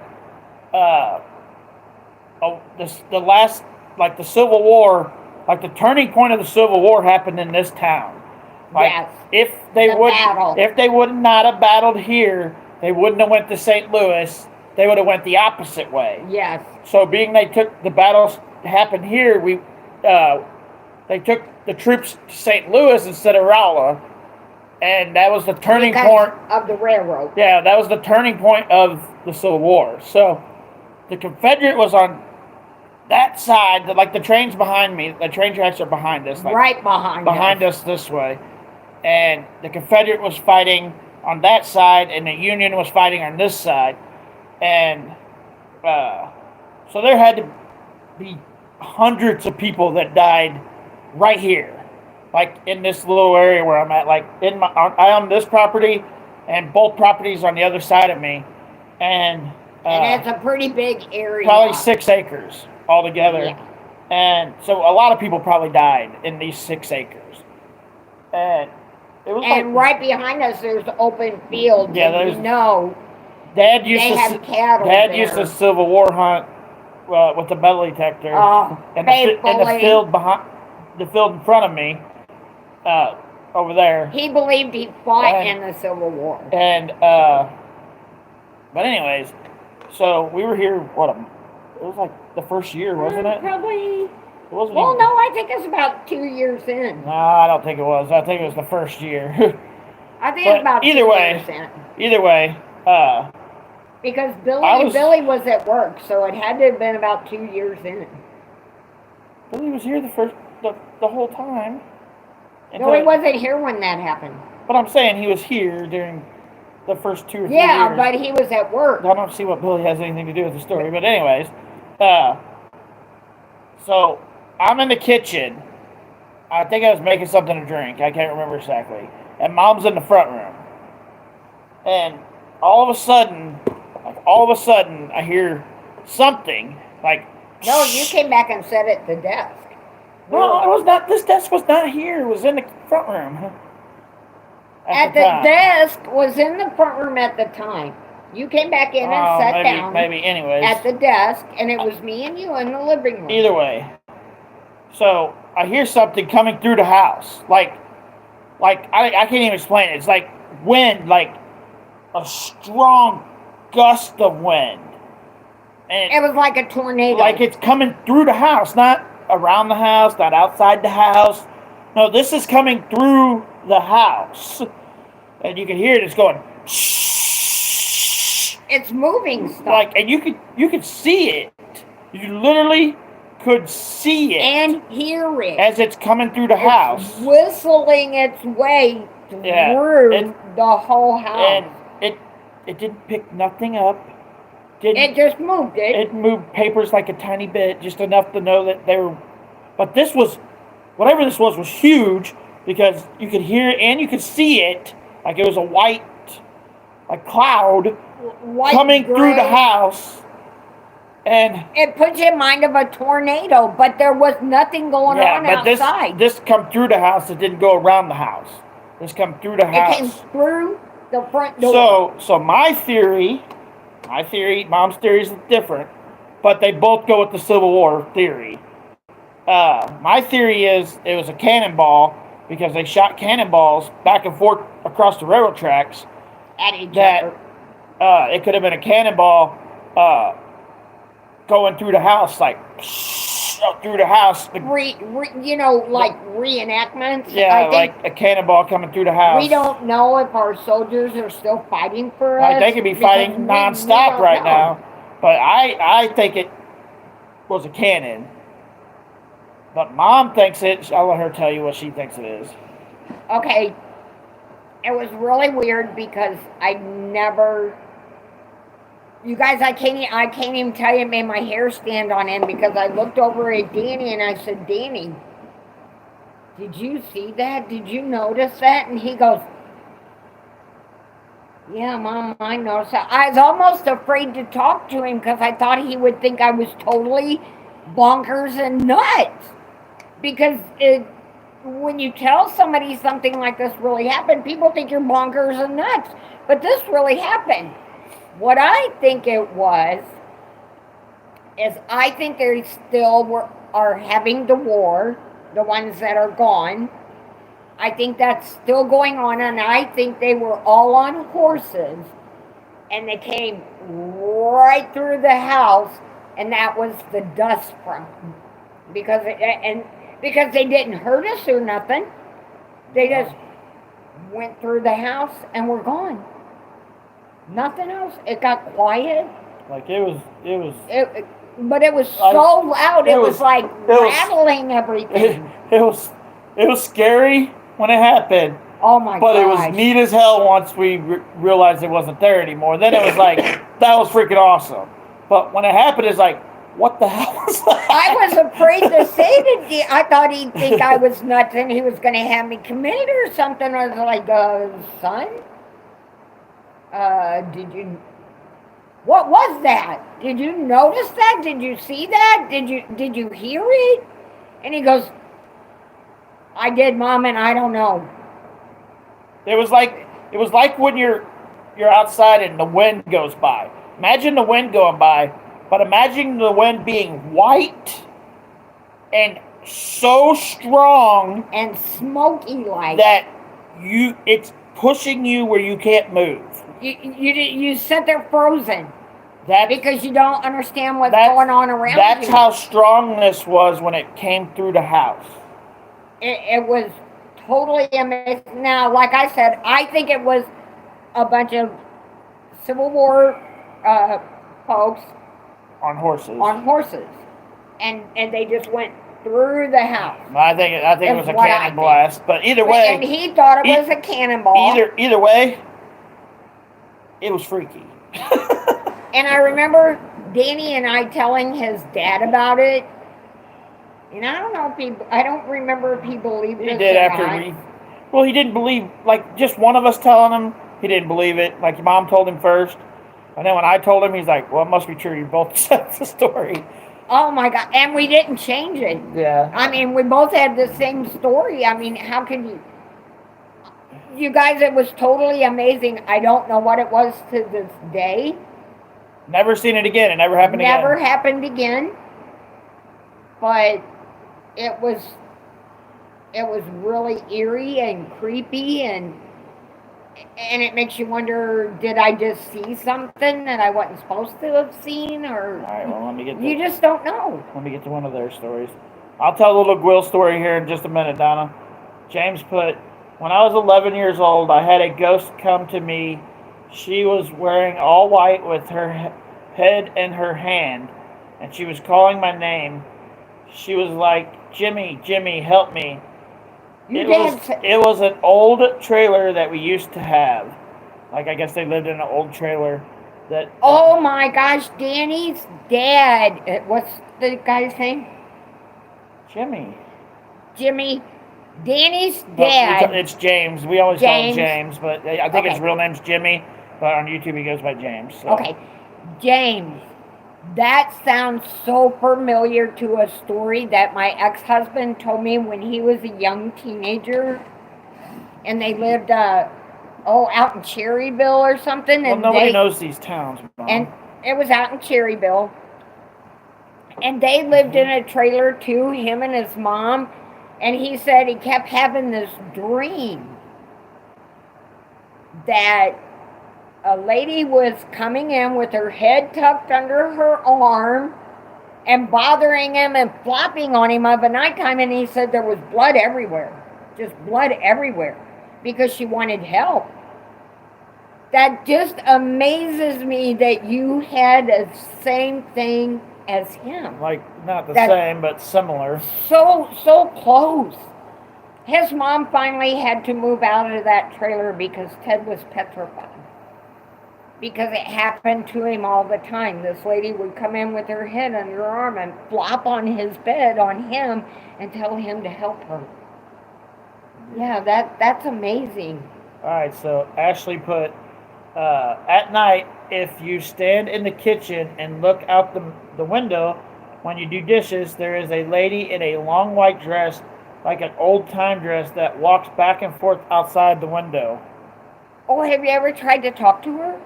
the Civil War, like the turning point of the Civil War happened in this town. Like, yes. If they would not have battled here, they wouldn't have went to St. Louis. They would have went the opposite way. Yes. So being they took the battles happened here, they took the troops to St. Louis instead of Rolla, and that was the turning point of the railroad. Yeah, that was the turning point of the Civil War. So the Confederate was on that side, like the train's behind me. The train tracks are behind us, like right behind us this way, and the Confederate was fighting on that side, and the Union was fighting on this side, and so there had to be hundreds of people that died right here, like in this little area where I'm at. Like I own this property, and both properties on the other side of me, and it's a pretty big area. Probably 6 acres altogether, and so a lot of people probably died in these 6 acres, and it was. And right behind us, there's open fields. Yeah, there's Dad used to Civil War hunt with the metal detector. In the field behind, the field in front of me. over there. He believed he fought in the Civil War. And, but anyways, so we were here, it was like the first year, wasn't it? Probably. It wasn't Well, even, no, I think it's about 2 years in. No, I don't think it was. I think it was the first year. I think it's about 2 years in. Either way, because Billy was at work, so it had to have been about 2 years in. Billy was here the whole time. No, he wasn't here when that happened. But I'm saying he was here during the first 2 or 3 years. Yeah, but he was at work. I don't see what Billy has anything to do with the story. But anyways, so I'm in the kitchen. I think I was making something to drink. I can't remember exactly. And Mom's in the front room. And all of a sudden, I hear something like... No, you came back and sat at the desk. No, it was not. This desk was not here. It was in the front room. At the desk was in the front room at the time. You came back in and sat down. Maybe, anyways. At the desk, and it was me and you in the living room. Either way. So, I hear something coming through the house. Like I can't even explain it. It's like wind, like a strong gust of wind. And it was like a tornado. Like it's coming through the house, not around the house, not outside the house. No, this is coming through the house. And you can hear it. It's going... It's moving stuff. Like, and you could see it. You literally could see it. And hear it. As it's coming through the house. Whistling its way through the whole house. And it didn't pick nothing up. It just moved it. It moved papers like a tiny bit, just enough to know that they were... But this was... Whatever this was huge, because you could hear it and you could see it. Like it was a white... Like cloud... coming through the house, and it puts you in mind of a tornado, but there was nothing going on outside. This come through the house. It didn't go around the house. This come through the house. It came through the front door. So my theory, Mom's theory is different, but they both go with the Civil War theory. My theory is it was a cannonball because they shot cannonballs back and forth across the railroad tracks. At each other. It could have been a cannonball going through the house, like through the house. Like reenactments. Yeah, like a cannonball coming through the house. We don't know if our soldiers are still fighting for us. They could be fighting nonstop right now, but I think it was a cannon. But Mom thinks it. I'll let her tell you what she thinks it is. Okay. It was really weird because I never... You guys, I can't even tell you, it made my hair stand on end because I looked over at Danny and I said, Danny, did you see that? Did you notice that? And he goes, yeah, Mom, I noticed that. I was almost afraid to talk to him because I thought he would think I was totally bonkers and nuts. Because when you tell somebody something like this really happened, people think you're bonkers and nuts. But this really happened. What I think it was is I think they still are having the war, the ones that are gone. I think that's still going on, and I think they were all on horses, and they came right through the house, and that was the dust from them. Because they didn't hurt us or nothing. They just went through the house and were gone. Nothing else. It got quiet. Like it was. But it was so loud. It was like rattling everything. It was scary when it happened. Oh my god! But it was neat as hell once we realized it wasn't there anymore. Then it was like that was freaking awesome. But when it happened, it's like, what the hell was that? I was afraid to say to Dee. I thought he'd think I was nuts and he was going to have me committed or something. I was like, son, what was that? Did you notice that? Did you see that? Did you hear it? And he goes, I did, Mom, and I don't know. It was like when you're outside and the wind goes by. Imagine the wind going by. But imagine the wind being white and so strong and smoky like that it's pushing you where you can't move. You sit there frozen That because you don't understand what's going on around you. That's how strong this was when it came through the house. It was totally amazing. Now, like I said, I think it was a bunch of Civil War folks on horses, and they just went through the house. I think it was a cannon blast, but either way, and he thought it was a cannonball. Either way, it was freaky. And I remember Danny and I telling his dad about it, and I don't know if I don't remember if he believed it. He did after well, he didn't believe, like, just one of us telling him, he didn't believe it. Like, your mom told him first, and then when I told him, he's like, well, it must be true. You both said the story. Oh my God! And we didn't change it. Yeah. I mean, we both had the same story. I mean, how can you? You guys, it was totally amazing. I don't know what it was to this day. Never seen it again. It never happened again. Never happened again. But it was really eerie and creepy, and it makes you wonder, did I just see something that I wasn't supposed to have seen? Or all right, well, let me get to, you just don't know. Let me get to one of their stories. I'll tell a little Gwill story here in just a minute, Donna. James put, when I was 11 years old, I had a ghost come to me. She was wearing all white with her head in her hand, and she was calling my name. She was like, Jimmy, Jimmy, help me. It was an old trailer that we used to have. Like, I guess they lived in an old trailer that... Oh my gosh, Danny's dad. What's the guy's name? Jimmy. Danny's dad. Well, it's James. We always call him James, but I think his real name's Jimmy. But on YouTube, he goes by James. So. Okay. James. That sounds so familiar to a story that my ex-husband told me when he was a young teenager, and they lived, out in Cherryville or something. Well, and nobody knows these towns, Mom. And it was out in Cherryville, and they lived in a trailer too, him and his mom, and he said he kept having this dream that a lady was coming in with her head tucked under her arm and bothering him and flopping on him of a nighttime, and he said there was blood everywhere, just blood everywhere, because she wanted help. That just amazes me that you had the same thing as him. Like, not the same, but similar. So close. His mom finally had to move out of that trailer because Ted was petrified. Because it happened to him all the time. This lady would come in with her head under her arm and flop on his bed on him and tell him to help her. Yeah, that's amazing. All right, so Ashley put, at night, if you stand in the kitchen and look out the window when you do dishes, there is a lady in a long white dress, like an old-time dress, that walks back and forth outside the window. Oh, have you ever tried to talk to her?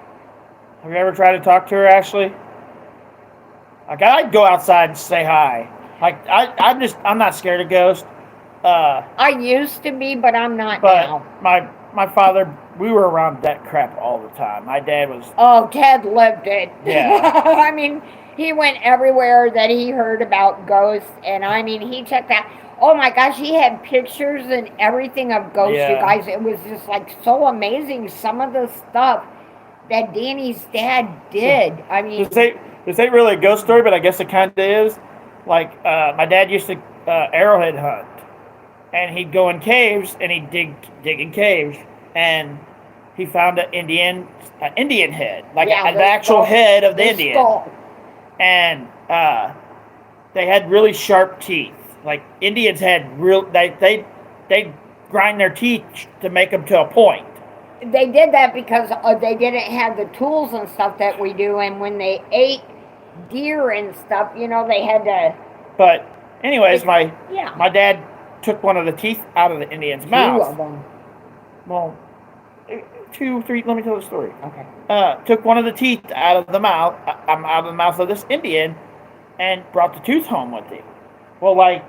Have you ever tried to talk to her, Ashley? Like, I'd go outside and say hi. Like, I'm not scared of ghosts. I used to be, but I'm not now. My father, we were around that crap all the time. My dad was... Oh, Ted lived it. Yeah. I mean, he went everywhere that he heard about ghosts, and I mean, he checked out... Oh my gosh, he had pictures and everything of ghosts, you guys. It was just like so amazing, some of the stuff that Danny's dad did. I mean... This ain't really a ghost story, but I guess it kind of is. Like, my dad used to arrowhead hunt. And he'd go in caves, and he'd dig in caves. And he found an Indian head. Like, the actual head of the Indian. Skull. And they had really sharp teeth. Like, Indians had they grind their teeth to make them to a point. They did that because they didn't have the tools and stuff that we do, and when they ate deer and stuff, you know, they had to... But anyways, my dad took one of the teeth out of the Indian's mouth. 2 of them. Well, 2, 3, let me tell the story. Okay. Took one of the teeth out of the mouth of this Indian and brought the tooth home with him. Well, like,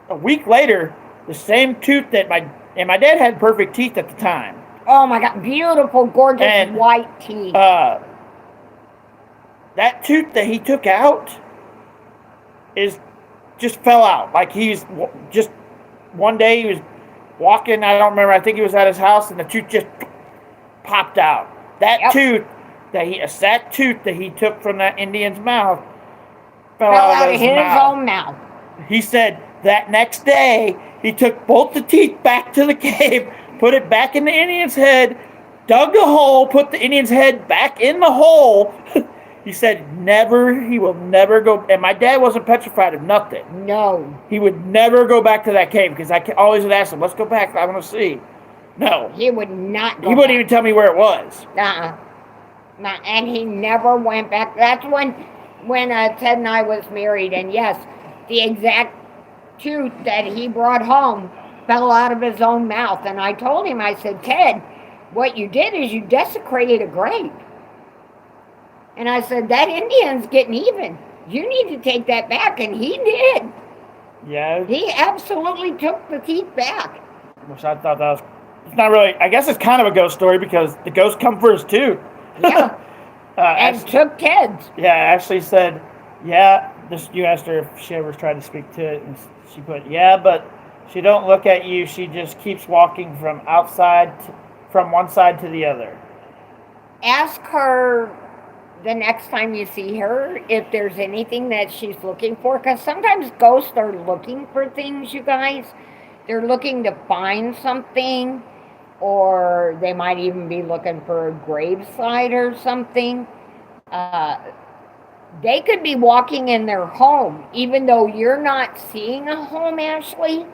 a week later, the same tooth that my dad had perfect teeth at the time. Oh my God, beautiful, gorgeous And, white teeth. That tooth that he took out just fell out. Like he's just one day he was walking. I don't remember. I think he was at his house, and the tooth just popped out. That tooth that he took from that Indian's mouth fell out of his own mouth. He said that next day he took both the teeth back to the cave, put it back in the Indian's head, dug a hole, put the Indian's head back in the hole. He said he will never go. And my dad wasn't petrified of nothing. No. He would never go back to that cave because I always would ask him, let's go back. I want to see. No. He would not go He wouldn't even tell me where it was. And he never went back. That's when Ted and I was married. And yes, the exact tooth that he brought home fell out of his own mouth. And I told him, I said, Ted, what you did is you desecrated a grave. And I said, that Indian's getting even. You need to take that back. And he did. Yeah. He absolutely took the teeth back. Which I thought that was, it's not really, I guess it's kind of a ghost story because the ghost come for his tooth. Yeah. And took Ted's. Yeah, Ashley said, you asked her if she ever tried to speak to it, and she put, but she don't look at you. She just keeps walking from one side to the other. Ask her the next time you see her if there's anything that she's looking for, because sometimes ghosts are looking for things, you guys. They're looking to find something, or they might even be looking for a gravesite or something. They could be walking in their home, even though you're not seeing a home, Ashley.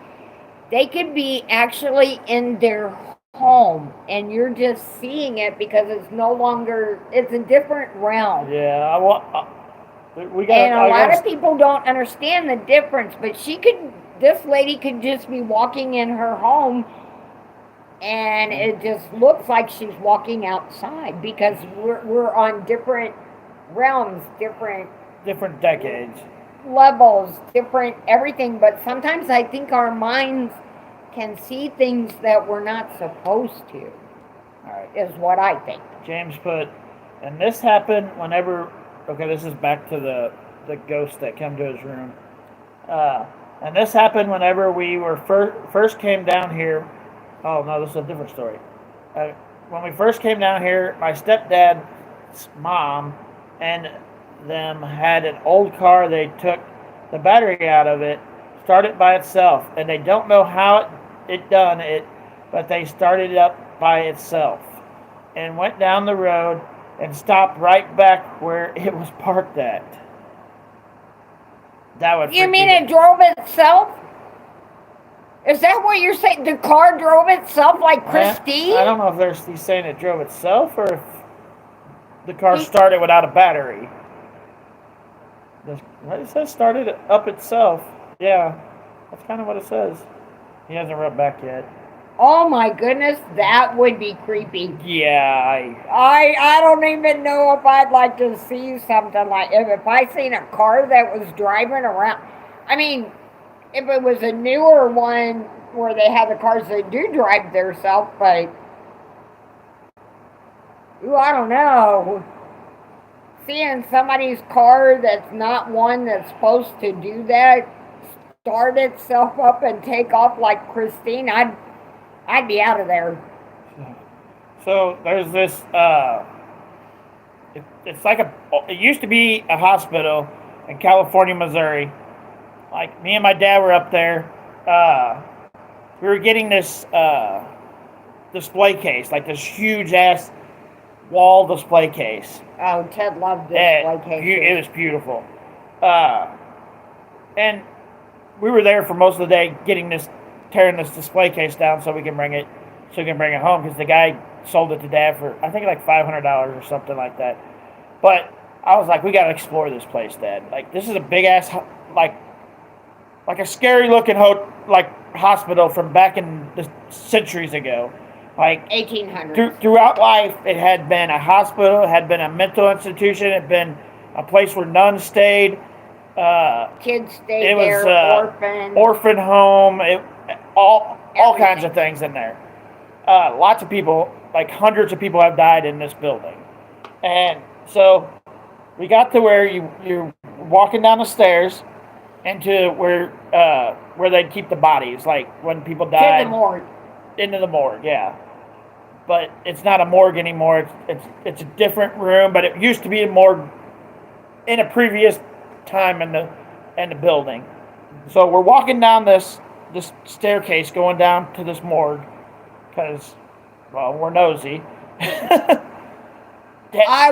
They could be actually in their home, and you're just seeing it because it's a different realm. Yeah, a lot of people don't understand the difference, but this lady could just be walking in her home, and it just looks like she's walking outside because we're on different realms, different decades, levels, different everything. But sometimes I think our minds can see things that we're not supposed to. All right, is what I think. James put, and this happened whenever. Okay, this is back to the ghost that came to his room. And this happened whenever we were first came down here. Oh, no, this is a different story. When we first came down here, my stepdad's mom and them had an old car. They took the battery out of it, started by itself, and they don't know how it done it, but they started it up by itself and went down the road and stopped right back where it was parked at. That would. You mean it drove itself? Is that what you're saying? The car drove itself like Christine? I don't know if he's saying it drove itself or if the car started without a battery. It says started up itself. Yeah, that's kind of what it says. He hasn't rubbed back yet. Oh my goodness, that would be creepy. Yeah, I don't even know if I'd like to see something like if I seen a car that was driving around. I mean, if it was a newer one where they have the cars that do drive themselves, but I don't know. Seeing somebody's car that's not one that's supposed to do that start itself up and take off like Christine, I'd be out of there. So there's this. It's like it used to be a hospital in California, Missouri. Like me and my dad were up there. We were getting this display case, like this huge ass wall display case. Oh, Ted loved display cases. It was beautiful. And we were there for most of the day tearing this display case down so we can bring it home because the guy sold it to Dad for I think like $500 or something like that. But I was like, we got to explore this place, Dad. Like this is a big ass like a scary looking hospital from back in the centuries ago. Like 1800s. Throughout life, it had been a hospital, it had been a mental institution, it had been a place where nuns stayed. Kids stayed there, orphan home. all kinds of things in there. Lots of people, like hundreds of people, have died in this building. And so we got to where you're walking down the stairs into where they'd keep the bodies, like when people died. To the morgue. Into the morgue, yeah. But it's not a morgue anymore. It's a different room, but it used to be a morgue in a previous time in the building. So we're walking down this staircase going down to this morgue because, well, we're nosy. I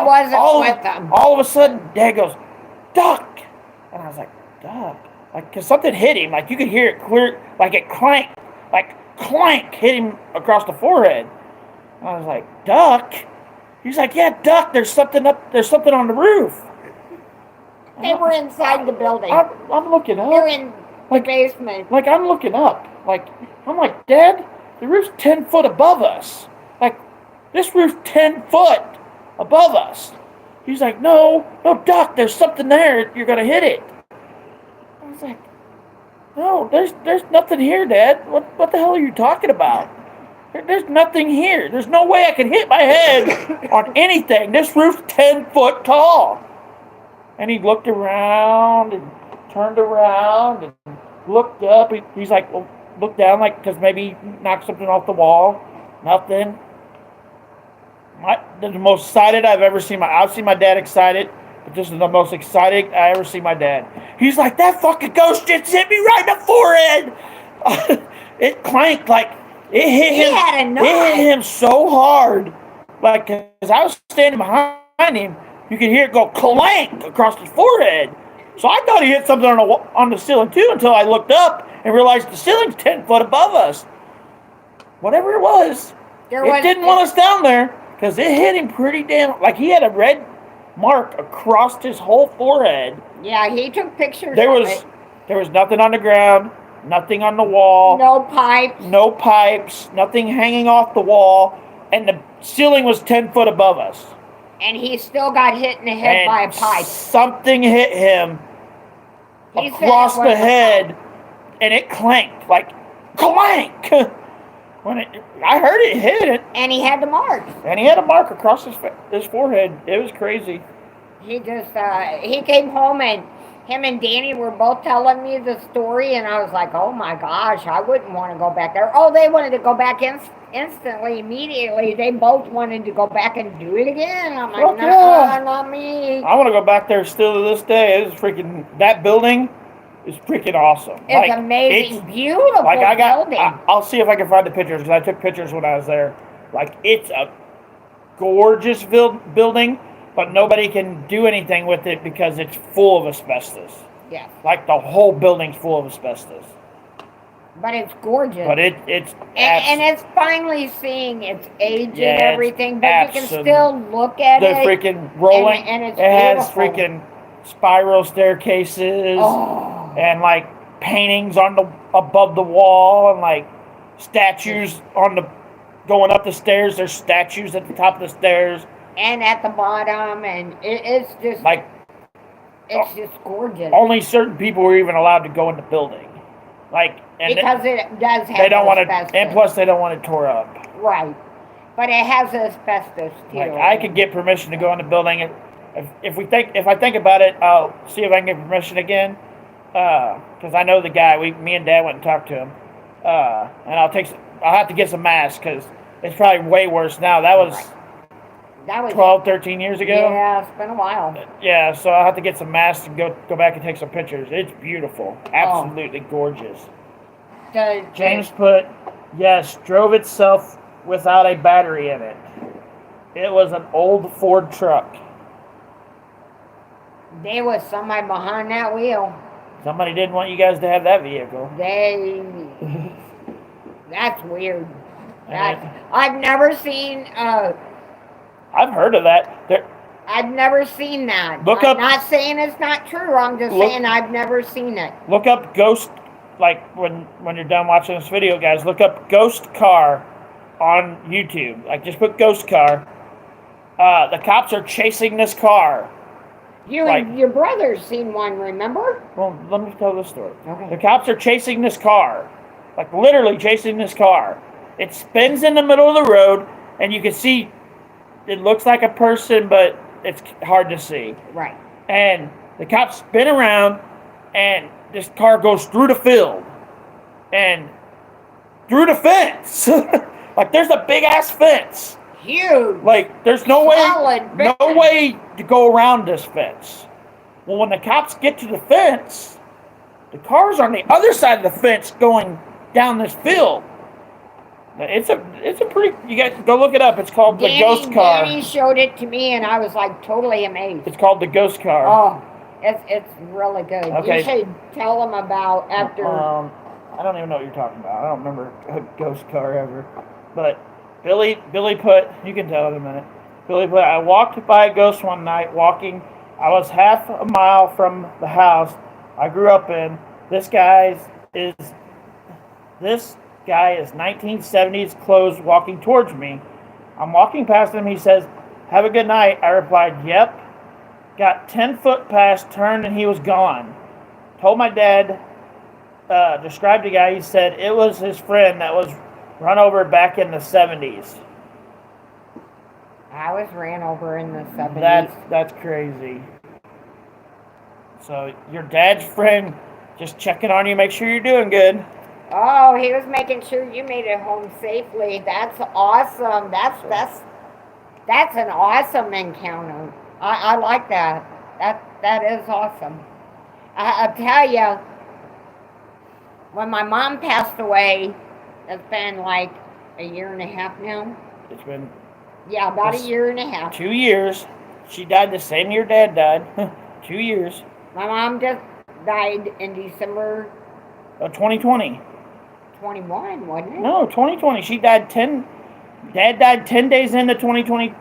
wasn't with them. All of a sudden, Dad goes, "Duck!" And I was like, "Duck?" Like, because something hit him. Like, you could hear it clear, like it clanked. Like, clank hit him across the forehead. And I was like, "Duck?" He's like, "Yeah, Duck, there's something on the roof." They were inside the building. I'm looking up. They're in the basement. Like, I'm looking up. Like, I'm like, "Dad, the roof's 10 foot above us. Like, this roof's 10 foot above us." He's like, no, Duck, there's something there. You're going to hit it. I was like, "No, there's nothing here, Dad. What the hell are you talking about? There's nothing here. There's no way I can hit my head on anything. This roof's 10 foot tall." And he looked around and turned around and looked up. He's like, "Well, look down, like, because maybe he knocked something off the wall." Nothing. The most excited I've ever seen I've seen my dad excited, but this is the most excited I ever see my dad. He's like, "That fucking ghost just hit me right in the forehead." It clanked, like, it hit him. Had a knife. It hit him so hard. Like, as I was standing behind him, you could hear it go clank across his forehead. So I thought he hit something on the ceiling too until I looked up and realized the ceiling's 10 foot above us. Whatever it was, it didn't want us down there because it hit him pretty damn. Like, he had a red mark across his whole forehead. Yeah, he took pictures There of it. was nothing on the ground, nothing on the wall. No pipes. No pipes, nothing hanging off the wall, and the ceiling was 10 foot above us. And he still got hit in the head by a pipe. Something hit him He said across it was the a head, pipe. and it clanked, like, clank! I heard it hit it, And he had the marks. and he had a mark across his forehead. It was crazy. He just, he came home and him and Danny were both telling me the story, and I was like, oh my gosh, I wouldn't want to go back there. Oh, they wanted to go back instantly, immediately. They both wanted to go back and do it again. I'm like, no, not me. I want to go back there still to this day. It's freaking, that building is freaking awesome. It's amazing, beautiful building. I'll see if I can find the pictures, because I took pictures when I was there. Like, it's a gorgeous building, but nobody can do anything with it because it's full of asbestos. Yes. Like, the whole building's full of asbestos. But it's gorgeous. But it's and it's finally seeing its age and everything, but you can absolute- still look at the it. freaking rolling. and it's it has beautiful. freaking spiral staircases and like paintings on above the wall, and like statues going up the stairs. There's statues at the top of the stairs And at the bottom, and it's just like. It's just gorgeous. Only certain people were even allowed to go in the building, like, and because it does have they don't want it, asbestos. and plus they don't want it tore up. Right. But it has asbestos too. Like, I could get permission to go in the building. If I think about it, I'll see if I can get permission again. Because I know the guy. Me and Dad went and talked to him. And I'll have to get some masks because it's probably way worse now. That was 12, 13 years ago. Yeah, it's been a while. Yeah, so I'll have to get some masks and go back and take some pictures. It's beautiful. Absolutely gorgeous. James put, yes, drove itself without a battery in it. It was an old Ford truck. There was somebody behind that wheel. Somebody didn't want you guys to have that vehicle. That's weird. I've never seen, I've heard of that. I've never seen that. I'm not saying it's not true. I'm just saying I've never seen it. Look up ghost, like when you're done watching this video, guys, look up ghost car on YouTube. Like, just put ghost car. The cops are chasing this car. Your brother's seen one, remember? Well, let me tell this story. Okay. The cops are chasing this car, like literally chasing this car. It spins in the middle of the road, and you can see it looks like a person, but it's hard to see. Right. And the cops spin around, and this car goes through the field and through the fence. Like there's a big ass fence. Huge. Like there's no way to go around this fence. Well, when the cops get to the fence, the car's on the other side of the fence going down this field. It's a pretty. You got to go look it up. It's called the ghost car. Danny showed it to me, and I was like totally amazed. It's called the ghost car. Oh, it's really good. Okay. You should tell them about after. I don't even know what you're talking about. I don't remember a ghost car ever. But Billy put. You can tell in a minute. Billy put. I walked by a ghost one night. Walking. I was half a mile from the house I grew up in. This guy is 1970s clothes walking towards me. I'm walking past him. He says, "Have a good night." I replied, "Yep." Got 10 foot past, turned, and he was gone. Told my dad, described the guy. He said it was his friend that was run over back in the 70s. I was ran over in the 70s. That's crazy. So your dad's friend just checking on you, make sure you're doing good. Oh, he was making sure you made it home safely. That's awesome. That's an awesome encounter. I like that. That is awesome. I'll tell you, when my mom passed away, it's been like a year and a half now. It's been about a year and a half. 2 years. She died the same year Dad died. 2 years. My mom just died in December 2020. 21, wasn't it? No, 2020. She died Dad died 10 days into 2020.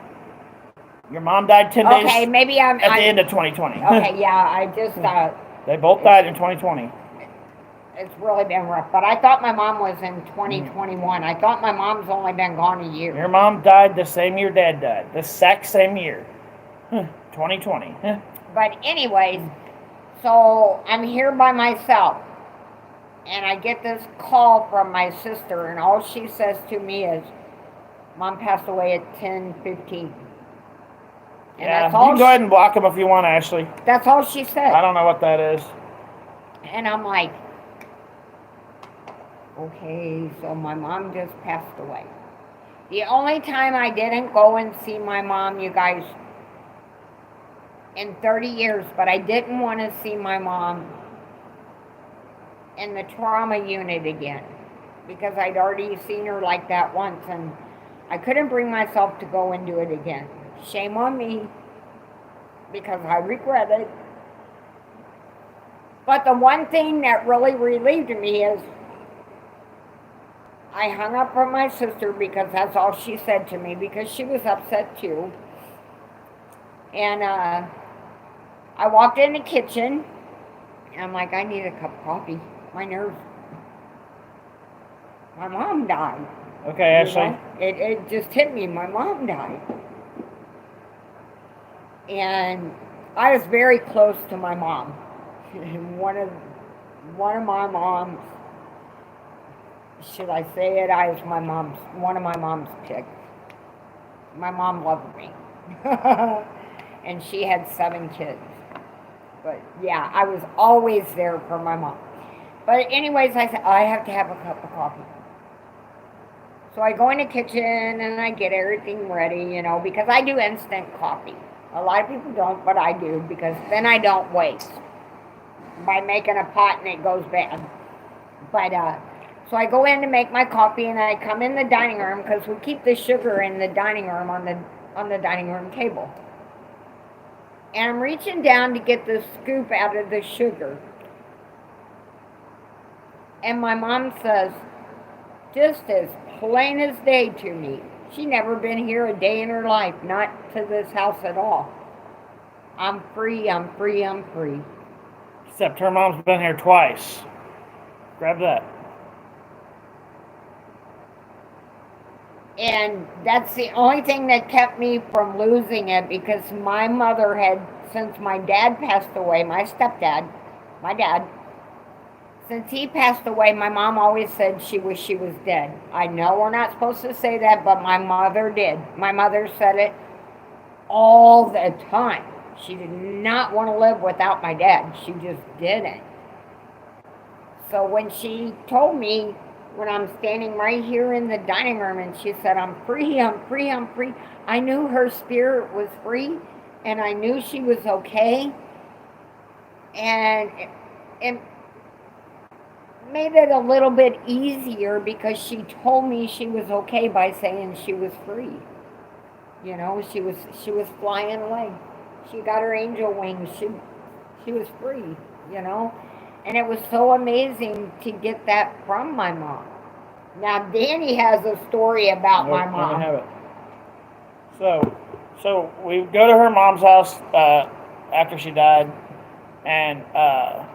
Your mom died 10 days. Okay, maybe at the end of 2020. Okay, yeah, I just they both died in 2020. It's really been rough, but I thought my mom was in 2021. I thought my mom's only been gone a year. Your mom died the same year Dad died. The exact same year. 2020. But anyways, so I'm here by myself, and I get this call from my sister, and all she says to me is, "Mom passed away at 10:15." And Yeah, that's you all can go ahead and block them if you want, Ashley. That's all she said. I don't know what that is. And I'm like, okay, so my mom just passed away. The only time I didn't go and see my mom, you guys, in 30 years, but I didn't want to see my mom in the trauma unit again, because I'd already seen her like that once, and I couldn't bring myself to go and do it again. Shame on me, because I regret it. But the one thing that really relieved me is I hung up from my sister, because that's all she said to me, because she was upset too. And I walked in the kitchen, and I'm like, I need a cup of coffee. My nerves. My mom died. Okay, Ashley. It just hit me. My mom died. And I was very close to my mom. One of my moms, should I say it? I was one of my mom's pick. My mom loved me. And she had 7 kids. But yeah, I was always there for my mom. But anyways, I said, I have to have a cup of coffee. So I go in the kitchen and I get everything ready, because I do instant coffee. A lot of people don't, but I do, because then I don't waste by making a pot and it goes bad. But so I go in to make my coffee, and I come in the dining room, because we keep the sugar in the dining room on the dining room table. And I'm reaching down to get the scoop out of the sugar. And my mom says, just as plain as day to me, she never been here a day in her life, not to this house at all. I'm free, I'm free, I'm free. Except her mom's been here twice. Grab that. And that's the only thing that kept me from losing it, because my mother had, since my dad passed away, my stepdad, my dad, Since he passed away, my mom always said she wished she was dead. I know we're not supposed to say that, but my mother did. My mother said it all the time. She did not want to live without my dad. She just didn't. So when she told me, when I'm standing right here in the dining room, and she said, I'm free, I'm free, I'm free, I knew her spirit was free, and I knew she was okay. And it made it a little bit easier because she told me she was okay by saying she was free. You know, she was flying away. She got her angel wings. She was free, you know. And it was so amazing to get that from my mom. Now Danny has a story about my mom. Let me have it. So we go to her mom's house after she died, and her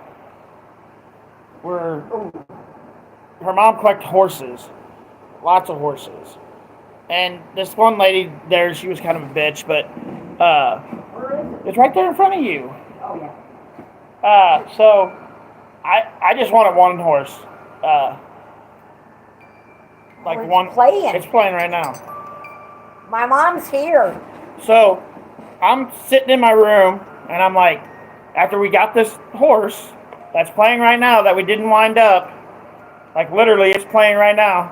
mom collected horses, lots of horses. And this one lady there, she was kind of a bitch, but it's right there in front of you. Oh yeah. So I just wanted one horse. Like it's one. Playing. It's playing right now. My mom's here. So I'm sitting in my room, and I'm like, after we got this horse that's playing right now that we didn't wind up, like literally it's playing right now.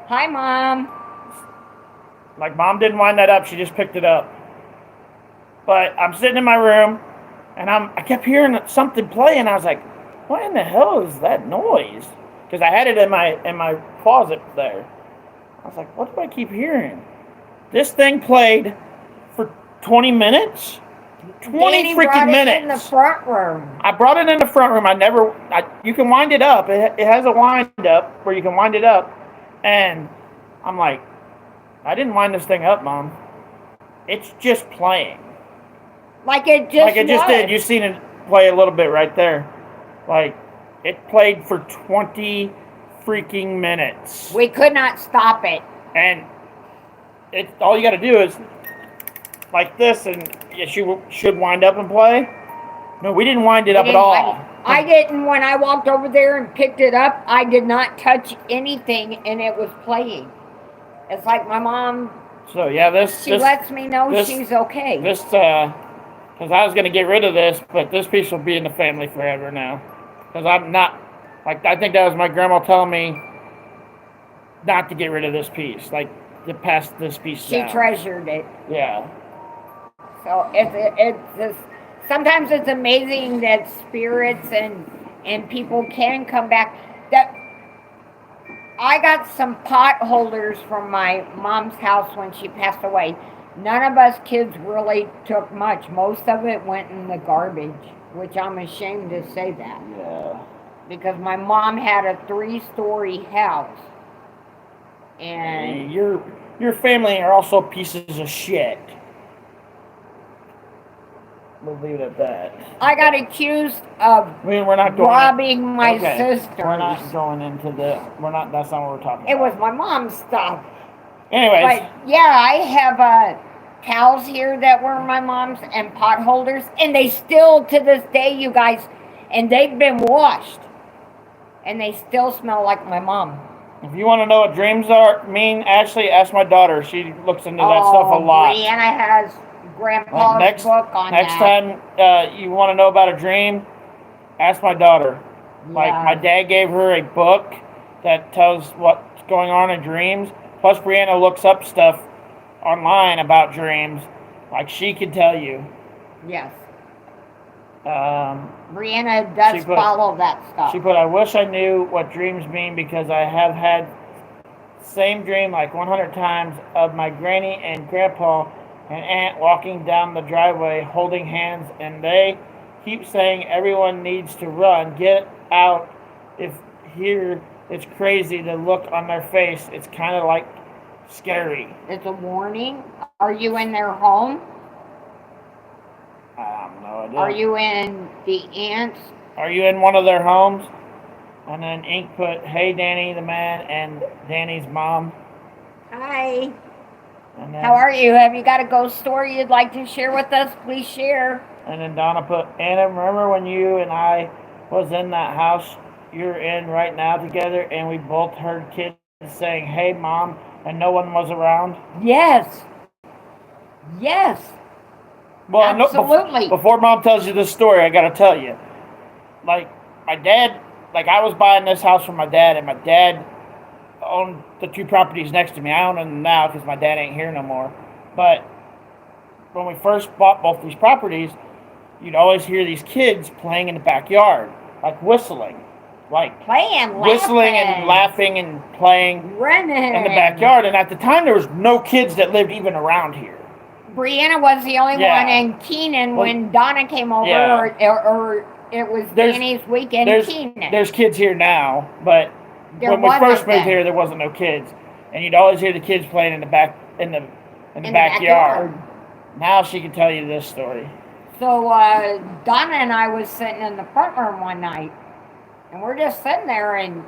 Hi, Mom. Like Mom didn't wind that up, she just picked it up. But I'm sitting in my room, and I kept hearing something play, and I was like, what in the hell is that noise? Because I had it in my closet there. I was like, what do I keep hearing? This thing played for 20 minutes? 20 Danny freaking brought minutes. it in the front room. I brought it in the front room. You can wind it up. It has a wind up where you can wind it up. And I'm like, I didn't wind this thing up, Mom. It's just playing. Like it just did. You've seen it play a little bit right there. Like, it played for 20 freaking minutes. We could not stop it. And all you got to do is like this, and it should wind up and play. No, we didn't wind it up at all. I didn't. When I walked over there and picked it up, I did not touch anything, and it was playing. It's like my mom. So yeah, she lets me know she's okay. Because I was gonna get rid of this, but this piece will be in the family forever now. Because I'm not, like, I think that was my grandma telling me not to get rid of this piece, like to pass this piece down. She treasured it. Yeah. So it's just, sometimes it's amazing that spirits and people can come back. That I got some pot holders from my mom's house when she passed away. None of us kids really took much. Most of it went in the garbage, which I'm ashamed to say that. Yeah. Because my mom had a 3-story house. And your family are also pieces of shit. We'll leave it at that. I got accused of we're not going robbing my sisters. We're not going into that's not what we're talking about. It was my mom's stuff. Anyways. But yeah, I have towels here that were my mom's and pot holders, and they still, to this day, you guys, and they've been washed, and they still smell like my mom. If you want to know what dreams mean, Ashley, ask my daughter. She looks into that stuff a lot. Brianna has Grandpa's book on next that. time you want to know about a dream, ask my daughter. Yeah. Like, my dad gave her a book that tells what's going on in dreams. Plus, Brianna looks up stuff online about dreams. Like, she could tell you. Yes. Brianna does follow that stuff. She put, I wish I knew what dreams mean because I have had same dream like 100 times of my granny and grandpa and aunt walking down the driveway holding hands, and they keep saying everyone needs to run, get out. If here it's crazy, the look on their face, it's kind of like scary. It's a warning. Are you in their home? I have no idea. Are you in the aunt's? Are you in one of their homes? And then Ink put, hey, Danny the man and Danny's mom. Hi. And then, how are you? Have you got a ghost story you'd like to share with us? Please share. And then Donna put, Anna, remember when you and I was in that house you're in right now together, and we both heard kids saying, "Hey, Mom," and no one was around? Yes. Yes. Well, Absolutely. before Mom tells you this story, I gotta tell you. Like, my dad, like, I was buying this house from my dad, and my dad owned the 2 properties next to me. I own them now because my dad ain't here no more. But when we first bought both these properties, you'd always hear these kids playing in the backyard, like whistling. Like, Playing, whistling and laughing and playing running in the backyard. And at the time, there was no kids that lived even around here. Brianna was the only Yeah. one, and Keenan, Well, when Donna came over, yeah. or it was Danny's weekend, Keenan. There's kids here now, but when we first moved here, there wasn't no kids, and you'd always hear the kids playing in the backyard. Now she can tell you this story. So Donna and I was sitting in the front room one night, and we're just sitting there, and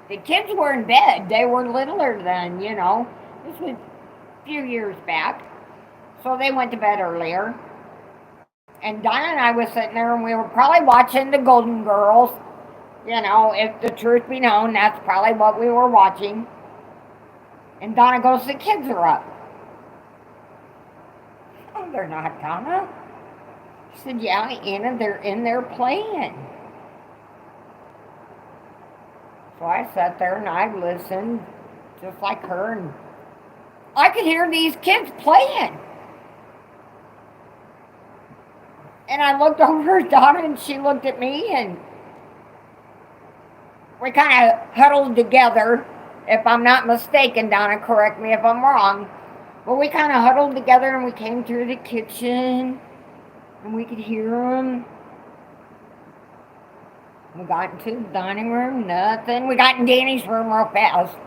the kids were in bed. They were littler then, you know. This was a few years back. So they went to bed earlier. And Donna and I was sitting there, and we were probably watching the Golden Girls. You know, if the truth be known, that's probably what we were watching. And Donna goes, "The kids are up." "Oh, they're not, Donna." She said, "Yeah, Anna, they're in there playing." So I sat there and I listened, just like her, and I could hear these kids playing. And I looked over at Donna, and she looked at me, and we kind of huddled together. If I'm not mistaken, Donna, correct me if I'm wrong. But we kind of huddled together, and we came through the kitchen, and we could hear them. We got into the dining room, nothing. We got in Danny's room real fast,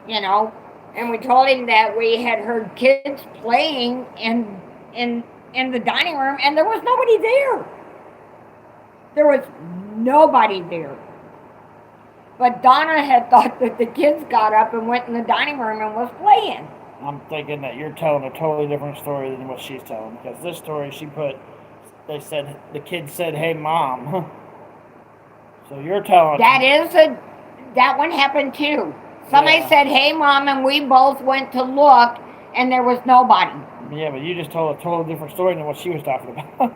you know. And we told him that we had heard kids playing in the dining room, and there was nobody there. There was nobody there. But Donna had thought that the kids got up and went in the dining room and was playing. I'm thinking that you're telling a totally different story than what she's telling, because this story they said, the kids said, "Hey, Mom." So you're telling... That one happened too. Somebody said, "Hey, Mom," and we both went to look, and there was nobody. Yeah, but you just told a totally different story than what she was talking about.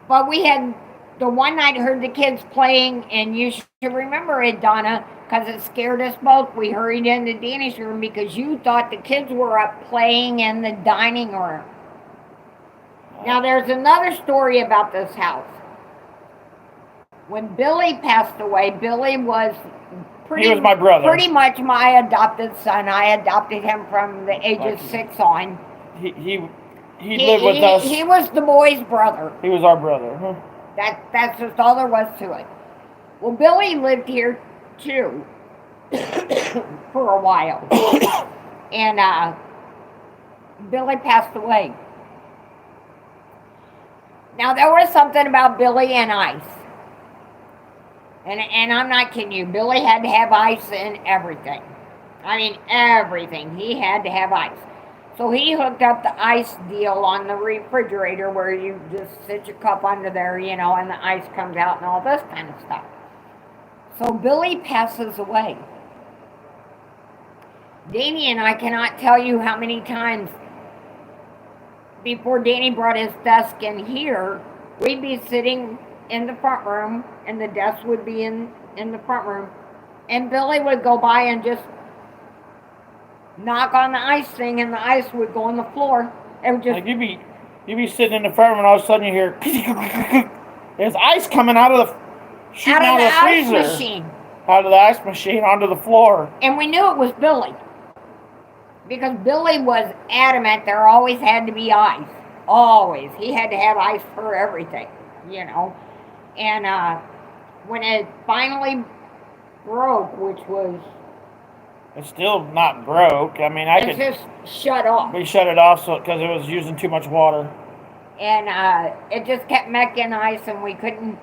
But we had, the one night, heard the kids playing, and you should remember it, Donna, because it scared us both. We hurried into Danny's room because you thought the kids were up playing in the dining room. Now, there's another story about this house. When Billy passed away, Billy was He was my brother. Pretty much my adopted son. I adopted him from the age of 6 on. He lived with us. He was the boy's brother. He was our brother. Huh? That's just all there was to it. Well, Billy lived here too for a while, and Billy passed away. Now there was something about Billy and ice, and I'm not kidding you. Billy had to have ice in everything. I mean everything. He had to have ice. So he hooked up the ice deal on the refrigerator where you just sit your cup under there, you know, and the ice comes out and all this kind of stuff. So Billy passes away. Danny and I cannot tell you how many times before Danny brought his desk in here, we'd be sitting in the front room and the desk would be in the front room, and Billy would go by and just knock on the ice thing, and the ice would go on the floor. It would just... Like you'd be sitting in the front room, and all of a sudden you hear there's ice coming out of the freezer, ice machine. Out of the ice machine onto the floor. And we knew it was Billy, because Billy was adamant there always had to be ice. Always. He had to have ice for everything, you know. And when it finally broke, which was... It's still not broke. I mean, It just shut off. We shut it off because it was using too much water. And it just kept making ice, and we couldn't...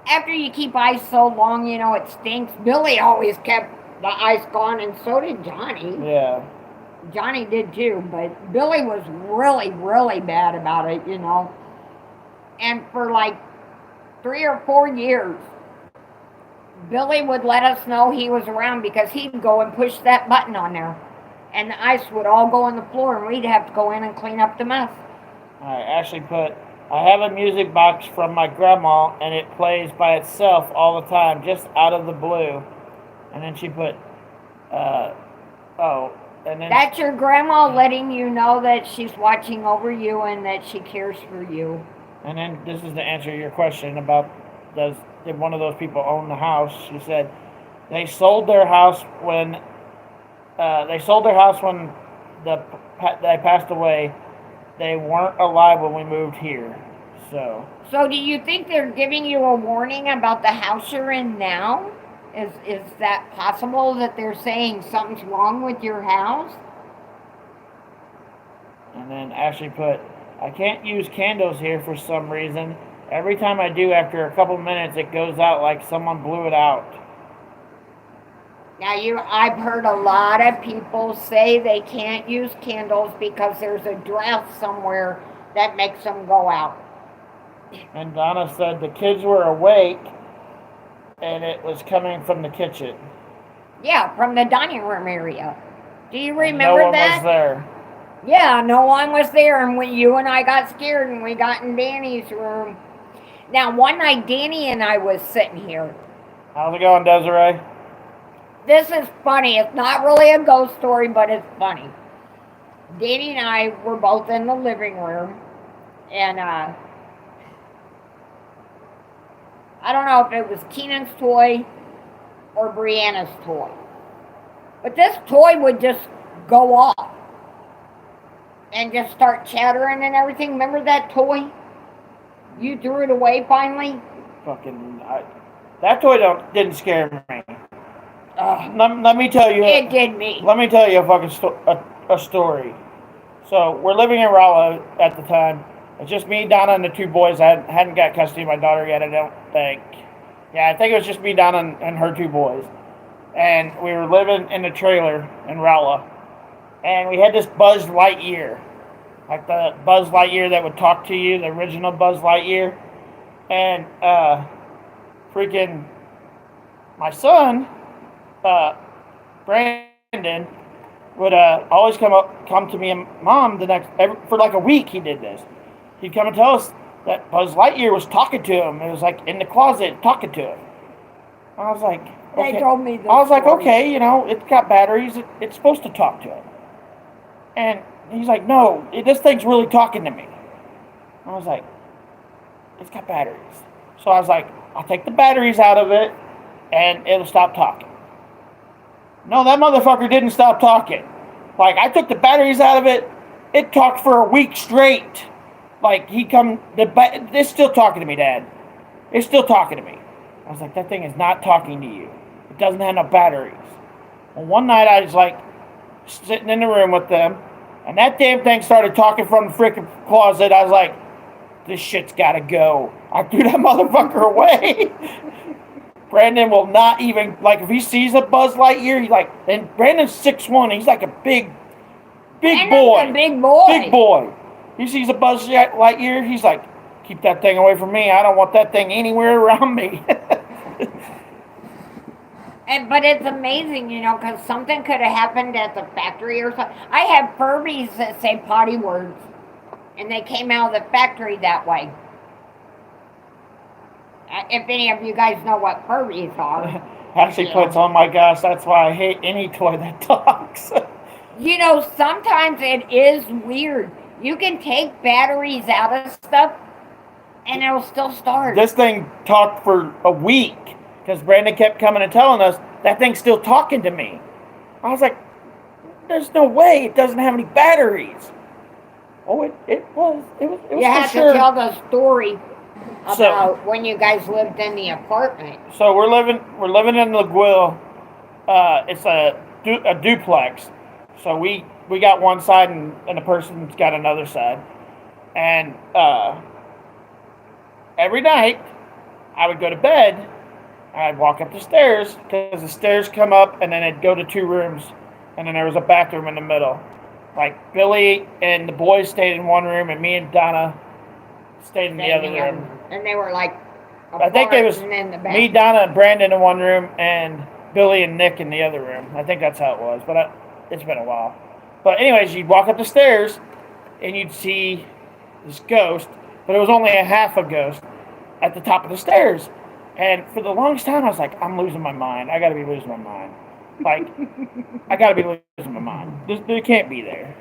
After you keep ice so long, you know, it stinks. Billy always kept the ice gone, and so did Johnny. Yeah. Johnny did too, but Billy was really, really bad about it, you know. And for like 3 or 4 years, Billy would let us know he was around because he'd go and push that button on there. And the ice would all go on the floor and we'd have to go in and clean up the mess. I actually put, I have a music box from my grandma and it plays by itself all the time, just out of the blue. And then she put, and then... That's your grandma letting you know that she's watching over you and that she cares for you. And then this is to answer your question about did one of those people own the house. She said they sold their house when they passed away. They weren't alive when we moved here. So do you think they're giving you a warning about the house you're in now? Is that possible that they're saying something's wrong with your house? And then Ashley put, I can't use candles here for some reason. Every time I do, after a couple minutes, it goes out like someone blew it out. Now, I've heard a lot of people say they can't use candles because there's a draft somewhere that makes them go out. And Donna said the kids were awake and it was coming from the kitchen. Yeah, from the dining room area. Do you remember no one that? Was there. Yeah, no one was there, and you and I got scared and we got in Danny's room. Now, one night, Danny and I was sitting here. How's it going, Desiree? This is funny. It's not really a ghost story, but it's funny. Danny and I were both in the living room, and I don't know if it was Keenan's toy or Brianna's toy. But this toy would just go off and just start chattering and everything. Remember that toy? You threw it away finally? That toy didn't scare me. Let me tell you. It did me. Let me tell you a story. So we're living in Rolla at the time. It's just me, Donna, and the two boys. I hadn't got custody of my daughter yet, I don't think. Yeah, I think it was just me, Donna, and her two boys. And we were living in a trailer in Rolla. And we had this Buzz Lightyear. Like the Buzz Lightyear that would talk to you, the original Buzz Lightyear. And freaking my son, Brandon, would always come to me and Mom for like a week. He did this. He'd come and tell us that Buzz Lightyear was talking to him. It was like in the closet talking to him. I was like, okay. They told me this. I was like, okay, it's got batteries. It's supposed to talk to him. And he's like, no, this thing's really talking to me. I was like, it's got batteries. So I was like, I'll take the batteries out of it and it'll stop talking. No, that motherfucker didn't stop talking. Like, I took the batteries out of it. It talked for a week straight. Like, it's still talking to me, Dad. It's still talking to me. I was like, that thing is not talking to you. It doesn't have no batteries. Well, one night I was like sitting in the room with them, and that damn thing started talking from the freaking closet. I was like, this shit's gotta go. I threw that motherfucker away. Brandon will not even, like, if he sees a Buzz Lightyear, he's like, and Brandon's 6'1", he's like a big boy. A big boy. Big boy. He sees a Buzz Lightyear, he's like, keep that thing away from me. I don't want that thing anywhere around me. But it's amazing, because something could have happened at the factory or something. I have Furbies that say potty words, and they came out of the factory that way. If any of you guys know what Furbies are. Actually puts, oh my gosh, that's why I hate any toy that talks. Sometimes it is weird. You can take batteries out of stuff, and it'll still start. This thing talked for a week, because Brandon kept coming and telling us, that thing's still talking to me. I was like, there's no way it doesn't have any batteries. Oh, it was you have sure. to tell the story about when you guys lived in the apartment. So we're living in LaGuille. It's a duplex. So we got one side and the person's got another side. And every night I would go to bed. I'd walk up the stairs because the stairs come up and then it'd go to two rooms, and then there was a bathroom in the middle. Like Billy and the boys stayed in one room, and me and Donna stayed in the other room. And they were like I think it was farting in the me, bathroom. Donna, and Brandon in one room, and Billy and Nick in the other room. I think that's how it was, but it's been a while. But anyways, you'd walk up the stairs, and you'd see this ghost, but it was only a half a ghost at the top of the stairs. And for the longest time, I was like, I'm losing my mind. I got to be losing my mind. Like, I got to be losing my mind. They can't be there.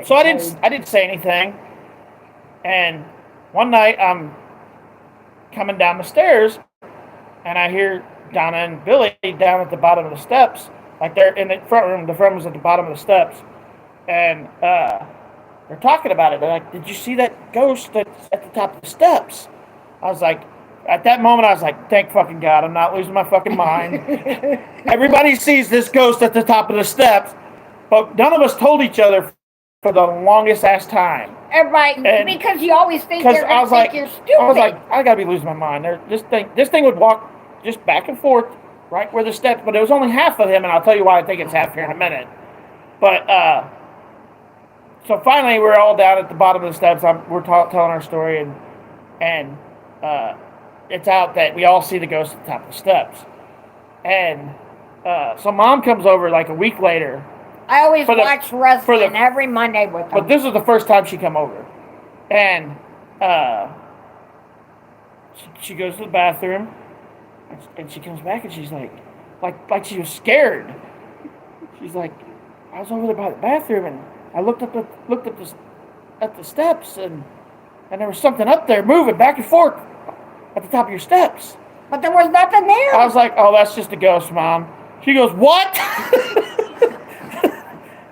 So I didn't say anything. And one night, I'm coming down the stairs, and I hear Donna and Billy down at the bottom of the steps. Like, they're in the front room. The front was at the bottom of the steps. And they're talking about it. They're like, did you see that ghost that's at the top of the steps? I was like, at that moment, I was like, thank fucking God, I'm not losing my fucking mind. Everybody sees this ghost at the top of the steps, but none of us told each other for the longest ass time. Everybody, because you always think they're going to think you're stupid. I was like, I gotta be losing my mind. This thing would walk just back and forth right where the steps, but it was only half of him, and I'll tell you why I think it's half here in a minute. But, so finally, we're all down at the bottom of the steps. We're telling our story, and it's out that we all see the ghost at the top of the steps. And so Mom comes over like a week later. I always watch wrestling every Monday with them. But this was the first time she come over. And she goes to the bathroom, and she comes back, and she's like she was scared. She's like, I was over there by the bathroom, and I looked at the steps, and there was something up there moving back and forth at the top of your steps. But there was nothing there. I was like, oh, that's just a ghost, Mom. She goes, what?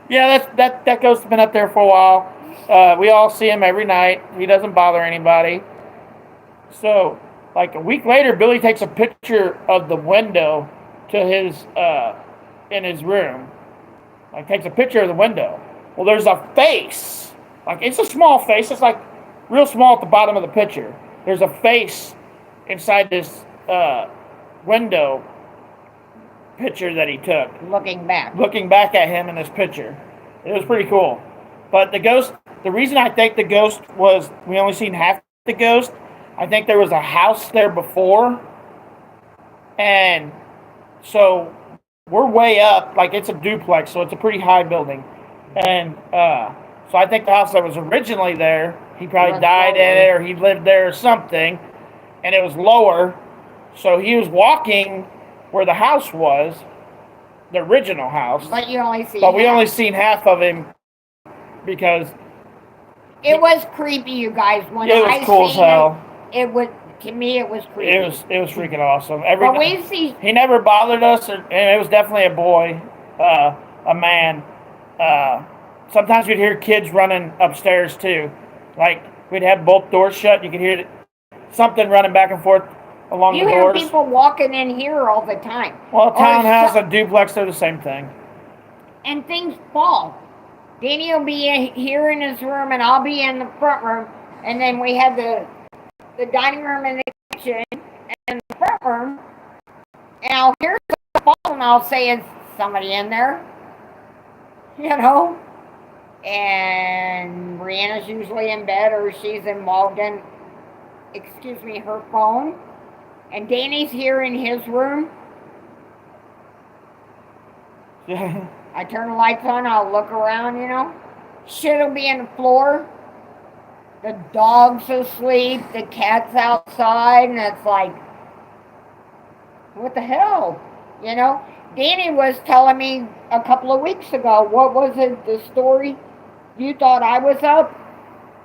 Yeah, that ghost's been up there for a while. We all see him every night. He doesn't bother anybody. So, like a week later, Billy takes a picture of the window to his in his room. Like, takes a picture of the window. Well, there's a face. Like, it's a small face. It's like real small at the bottom of the picture. There's a face inside this window picture that he took. Looking back at him in this picture. It was pretty cool. But the ghost, the reason I think the ghost was, we only seen half the ghost, I think there was a house there before. And so we're way up, like it's a duplex, so it's a pretty high building. And so I think the house that was originally there, he probably died in it, or he lived there or something, and it was lower. So he was walking where the house was, the original house. But you only see But we only seen half of him because it was creepy, you guys. When it was cool as hell. It was, to me, it was creepy. It was freaking awesome. But we see, he never bothered us, and it was definitely a boy, a man. Sometimes we'd hear kids running upstairs too. Like we'd have both doors shut. You could hear something running back and forth along the doors. You hear people walking in here all the time. Well, a townhouse, a duplex, they're the same thing. And things fall. Danny will be here in his room, and I'll be in the front room. And then we have the dining room and the kitchen and the front room. And I'll hear something fall, and I'll say, is somebody in there? You know? And Brianna's usually in bed, or she's involved in, her phone. And Danny's here in his room. Yeah. I turn the lights on, I'll look around, you know. Shit'll be on the floor. The dog's asleep, the cat's outside, and it's like, what the hell? You know? Danny was telling me a couple of weeks ago, what was it, the story? You thought I was up,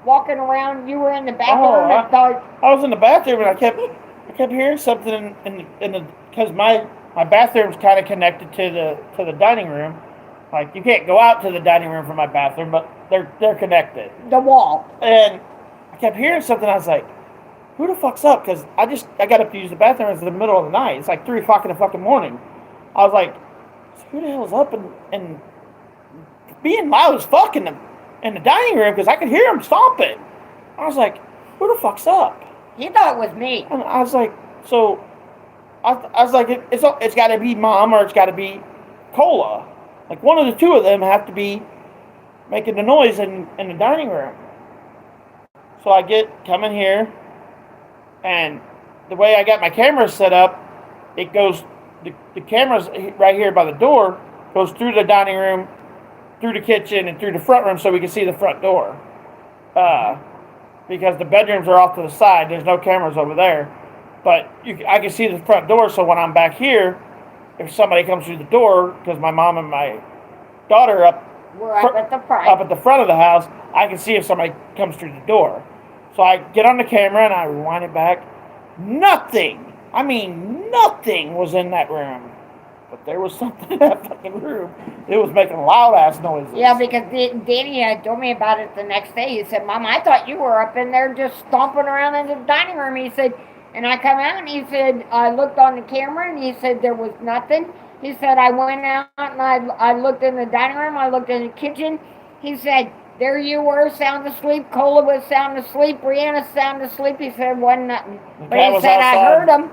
walking around, you were in the bathroom and thought... I was in the bathroom, and I kept hearing something in the because my bathroom's kind of connected to the dining room. Like, you can't go out to the dining room from my bathroom, but they're connected. The wall. And I kept hearing something. I was like, who the fuck's up? Because I got up to use the bathroom. It's in the middle of the night. It's like 3 o'clock in the fucking morning. I was like, who the hell's up and being loud as fuck in the dining room, because I could hear him stomping. I was like, who the fuck's up? He thought it was me. And I was like, so I was like, it's got to be Mom, or it's got to be Cola. Like, one of the two of them have to be making the noise in the dining room. So I come in here, and the way I got my camera set up, it goes, the camera's right here by the door, goes through the dining room, through the kitchen, and through the front room so we can see the front door. Because the bedrooms are off to the side, there's no cameras over there. But I can see the front door, so when I'm back here, if somebody comes through the door, because my mom and my daughter we're up at the front. Up at the front of the house, I can see if somebody comes through the door. So I get on the camera and I rewind it back. Nothing. I mean, nothing was in that room. But there was something in that fucking room. It was making loud ass noises. Yeah, because Danny had told me about it the next day. He said, Mom, I thought you were up in there just stomping around in the dining room. He said, and I come out and he said, I looked on the camera and he said there was nothing. He said, I went out and I looked in the dining room, I looked in the kitchen. He said, there you were, sound asleep. Cola was sound asleep. Brianna sound asleep. He said, wasn't nothing. But he said, I heard him.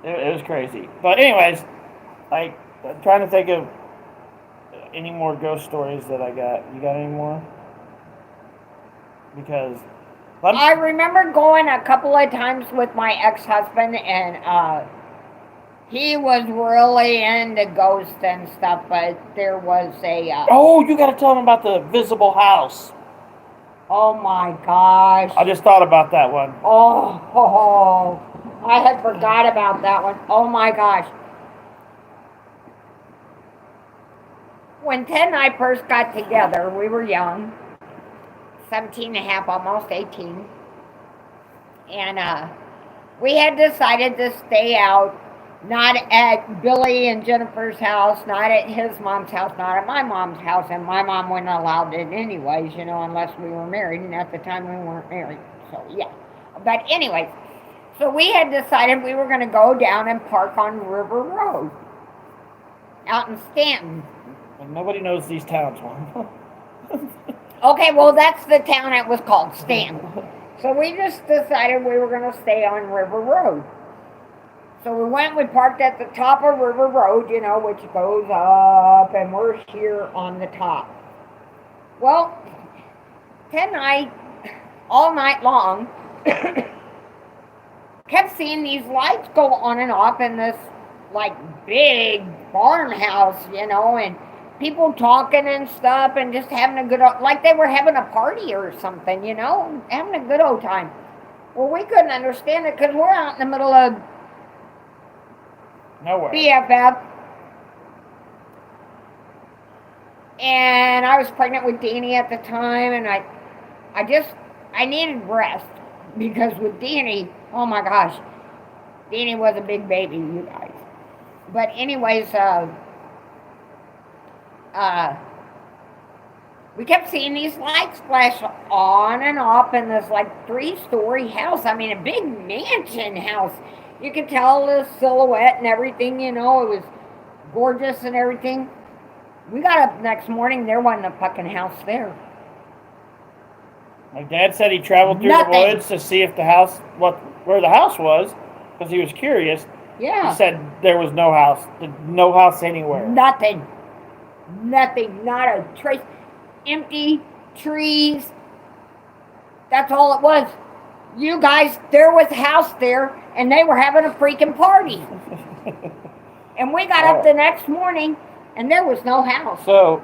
It was crazy. But anyways, I'm trying to think of any more ghost stories that I got. You got any more? Because I remember going a couple of times with my ex-husband, and he was really into ghosts and stuff, but there was a... oh, you got to tell him about the visible house. Oh, my gosh. I just thought about that one. Oh, I had forgot about that one. Oh, my gosh. When Ted and I first got together, we were young, 17 and a half, almost 18. And we had decided to stay out, not at Billy and Jennifer's house, not at his mom's house, not at my mom's house. And my mom wouldn't allow it anyways, you know, unless we were married. And at the time, we weren't married. So, yeah. But anyways, so we had decided we were going to go down and park on River Road out in Stanton. And nobody knows these towns, Mom. Okay, well, that's the town it was called, Stanton. So we just decided we were going to stay on River Road. So we parked at the top of River Road, you know, which goes up, and we're here on the top. Well, Ted and I, all night long, kept seeing these lights go on and off in this, like, big farmhouse, you know, and people talking and stuff and just having a good, like they were having a party or something, you know, having a good old time. Well, we couldn't understand it because we're out in the middle of nowhere. BFF. And I was pregnant with Danny at the time, and I needed rest because with Danny, oh my gosh, Danny was a big baby, you guys. But anyways, we kept seeing these lights flash on and off in this like 3-story house. I mean, a big mansion house. You could tell the silhouette and everything, you know, it was gorgeous and everything. We got up next morning, there wasn't a fucking house there. My dad said he traveled through the woods to see if where the house was, because he was curious. Yeah. He said there was no house. No house anywhere. Nothing, not a trace. Empty trees. That's all it was. You guys, there was a house there, and they were having a freaking party. And we got up the next morning, and there was no house. So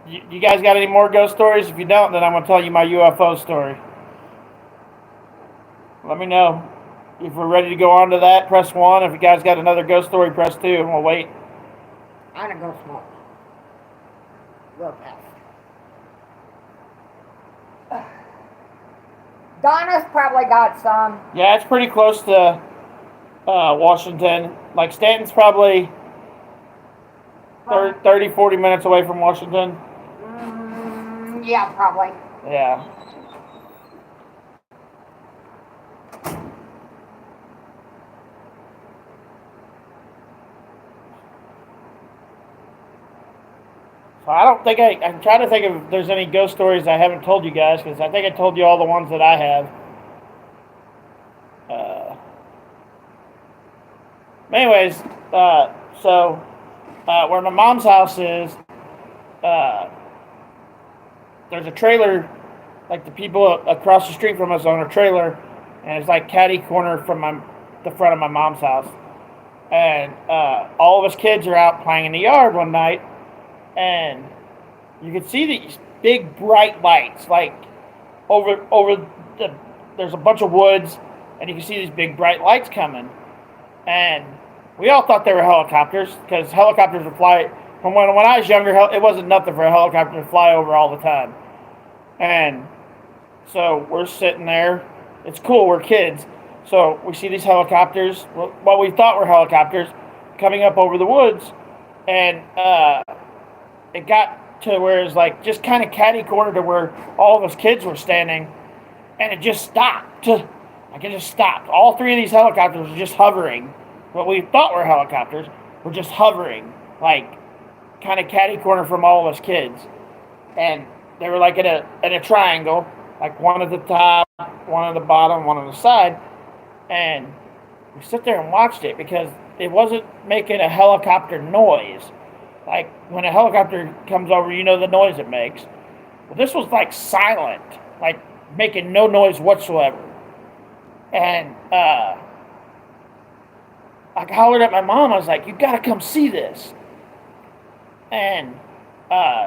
you guys got any more ghost stories? If you don't, then I'm going to tell you my UFO story. Let me know. If we're ready to go on to that, press 1. If you guys got another ghost story, press 2, and we'll wait. I'm going to go smoke. Real fast. Donna's probably got some. Yeah, it's pretty close to Washington. Like, Stanton's probably 30, 40 minutes away from Washington. Yeah, probably. Yeah. So I don't think I'm trying to think if there's any ghost stories I haven't told you guys, because I think I told you all the ones that I have. Anyways, so where my mom's house is, there's a trailer, like the people across the street from us own a trailer, and it's like catty corner from the front of my mom's house. And all of us kids are out playing in the yard one night, and you could see these big bright lights, like over the. There's a bunch of woods, and you can see these big bright lights coming, and we all thought they were helicopters because helicopters would fly. From when I was younger, it wasn't nothing for a helicopter to fly over all the time, and so we're sitting there. It's cool. We're kids. So we see these helicopters, what we thought were helicopters, coming up over the woods. And it got to where it was like just kind of catty corner to where all of us kids were standing. And it just stopped. Like it just stopped. All three of these helicopters were just hovering. What we thought were helicopters were just hovering. Like kind of catty corner from all of us kids. And they were like in a triangle. Like one at the top, one at the bottom, one on the side. And we sit there and watched it because it wasn't making a helicopter noise. Like when a helicopter comes over, you know the noise it makes. Well, this was like silent, like making no noise whatsoever. And I hollered at my mom. I was like, "You gotta come see this." And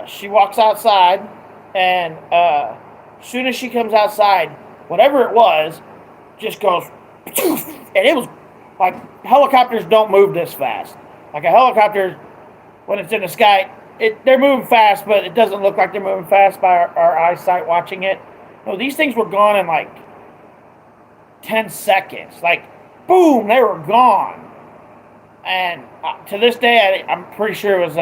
she walks outside, and as soon as she comes outside, whatever it was just goes. And it was like helicopters don't move this fast. Like a helicopter, when it's in the sky, they're moving fast, but it doesn't look like they're moving fast by our eyesight watching it. No, these things were gone in like 10 seconds. Like, boom, they were gone. And to this day, I'm pretty sure it was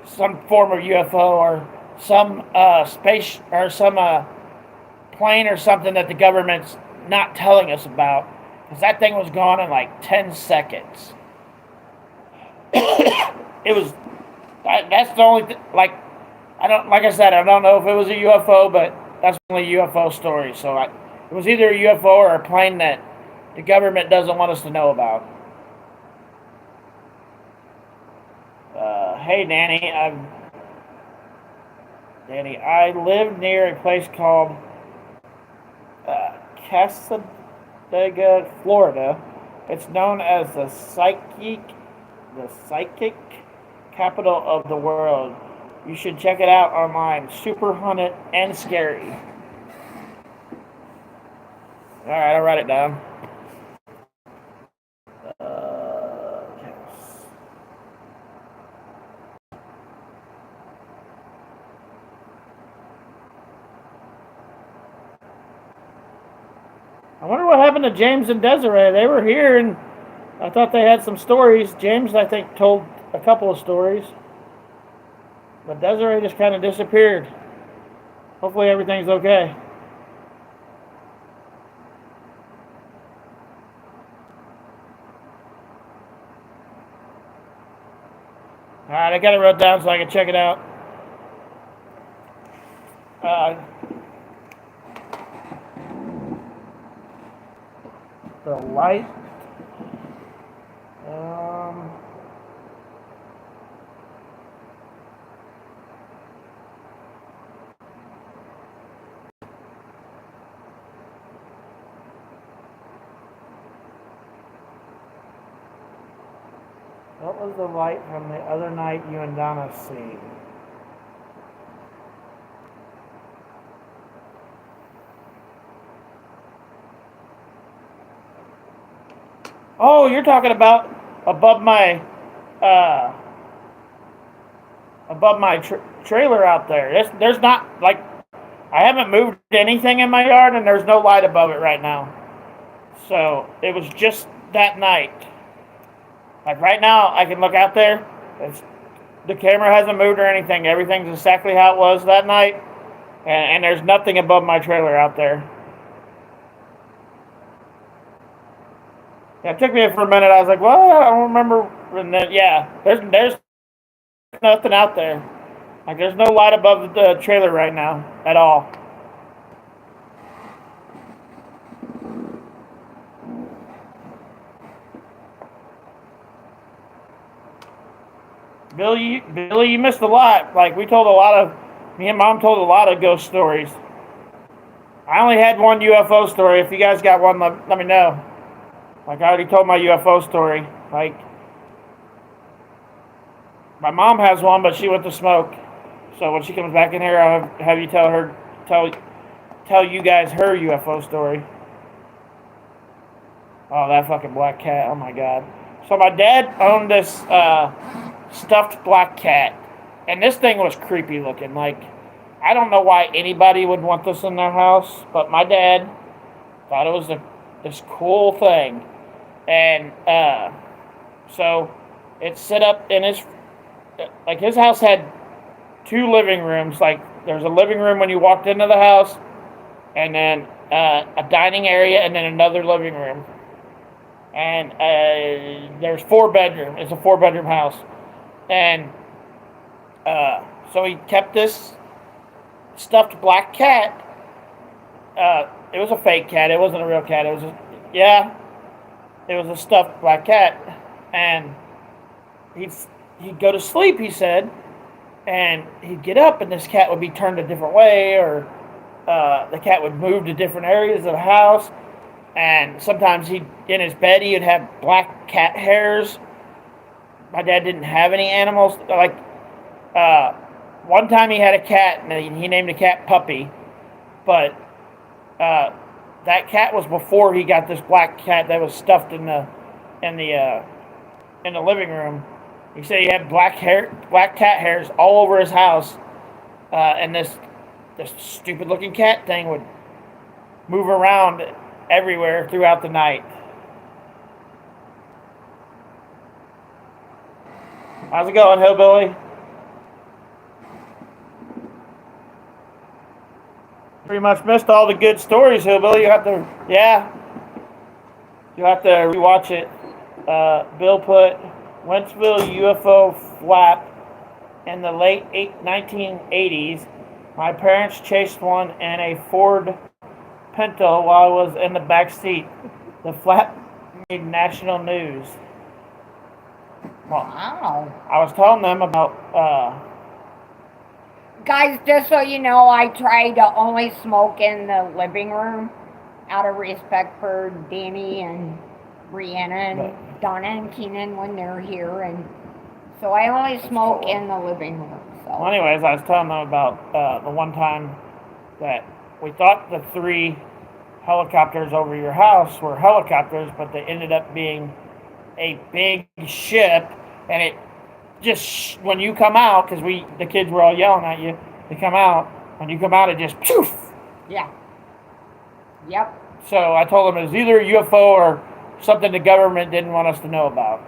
some form of UFO or some space or some plane or something that the government's not telling us about. Because that thing was gone in like 10 seconds. It was, that's the only, like I said, I don't know if it was a UFO, but that's the only UFO story. So it was either a UFO or a plane that the government doesn't want us to know about. Hey, Danny, I live near a place called Casadega, Florida. It's known as the psychic capital of the world. You should check it out online. Super haunted and scary. All right, I'll write it down. I wonder what happened to James and Desiree. They were here, and I thought they had some stories. James, I think, told a couple of stories. But Desiree just kind of disappeared. Hopefully everything's okay. Alright, I got it wrote down so I can check it out. The light. What was the light from the other night you and Donna seen? Oh, you're talking about above my trailer out there. There's not, like, I haven't moved anything in my yard, and there's no light above it right now. So it was just that night. Like right now, I can look out there. The camera hasn't moved or anything. Everything's exactly how it was that night, and there's nothing above my trailer out there. Yeah, it took me for a minute. I was like, "What? I don't remember." And then, yeah, there's nothing out there. Like, there's no light above the trailer right now at all. Billy, you missed a lot. Like, me and Mom told a lot of ghost stories. I only had one UFO story. If you guys got one, let me know. Like, I already told my UFO story. Like, my mom has one, but she went to smoke. So when she comes back in here, I'll have you tell you guys her UFO story. Oh, that fucking black cat. Oh, my God. So my dad owned this stuffed black cat. And this thing was creepy looking. Like, I don't know why anybody would want this in their house, but my dad thought it was this cool thing. And so it set up in his house had 2 living rooms. Like, there's a living room when you walked into the house, and then a dining area, and then another living room. And there's 4 bedrooms. It's a 4-bedroom house. And so he kept this stuffed black cat. It was a fake cat. It wasn't a real cat. It was a stuffed black cat. And he'd go to sleep, he said, and he'd get up, and this cat would be turned a different way, or the cat would move to different areas of the house. And sometimes in his bed, he would have black cat hairs. My dad didn't have any animals. Like, one time he had a cat, and he named the cat Puppy. But that cat was before he got this black cat that was stuffed in the living room. He said he had black cat hairs all over his house, and this stupid looking cat thing would move around everywhere throughout the night. How's it going, Hillbilly? Pretty much missed all the good stories, Hillbilly. You'll have to rewatch it. Bill put Wentzville UFO flap in the late 1980s. My parents chased one in a Ford Pinto while I was in the back seat. The flap made national news. Well, Wow. I was telling them about. Guys, just so you know, I try to only smoke in the living room out of respect for Danny and Brianna and Donna and Keenan when they're here, and so I only smoke in the living room. So. Well, anyways, I was telling them about the one time that we thought the 3 helicopters over your house were helicopters, but they ended up being a big ship, and it just, when you come out, because the kids were all yelling at you, when you come out, it just poof. Yeah. Yep. So I told them it was either a UFO or something the government didn't want us to know about.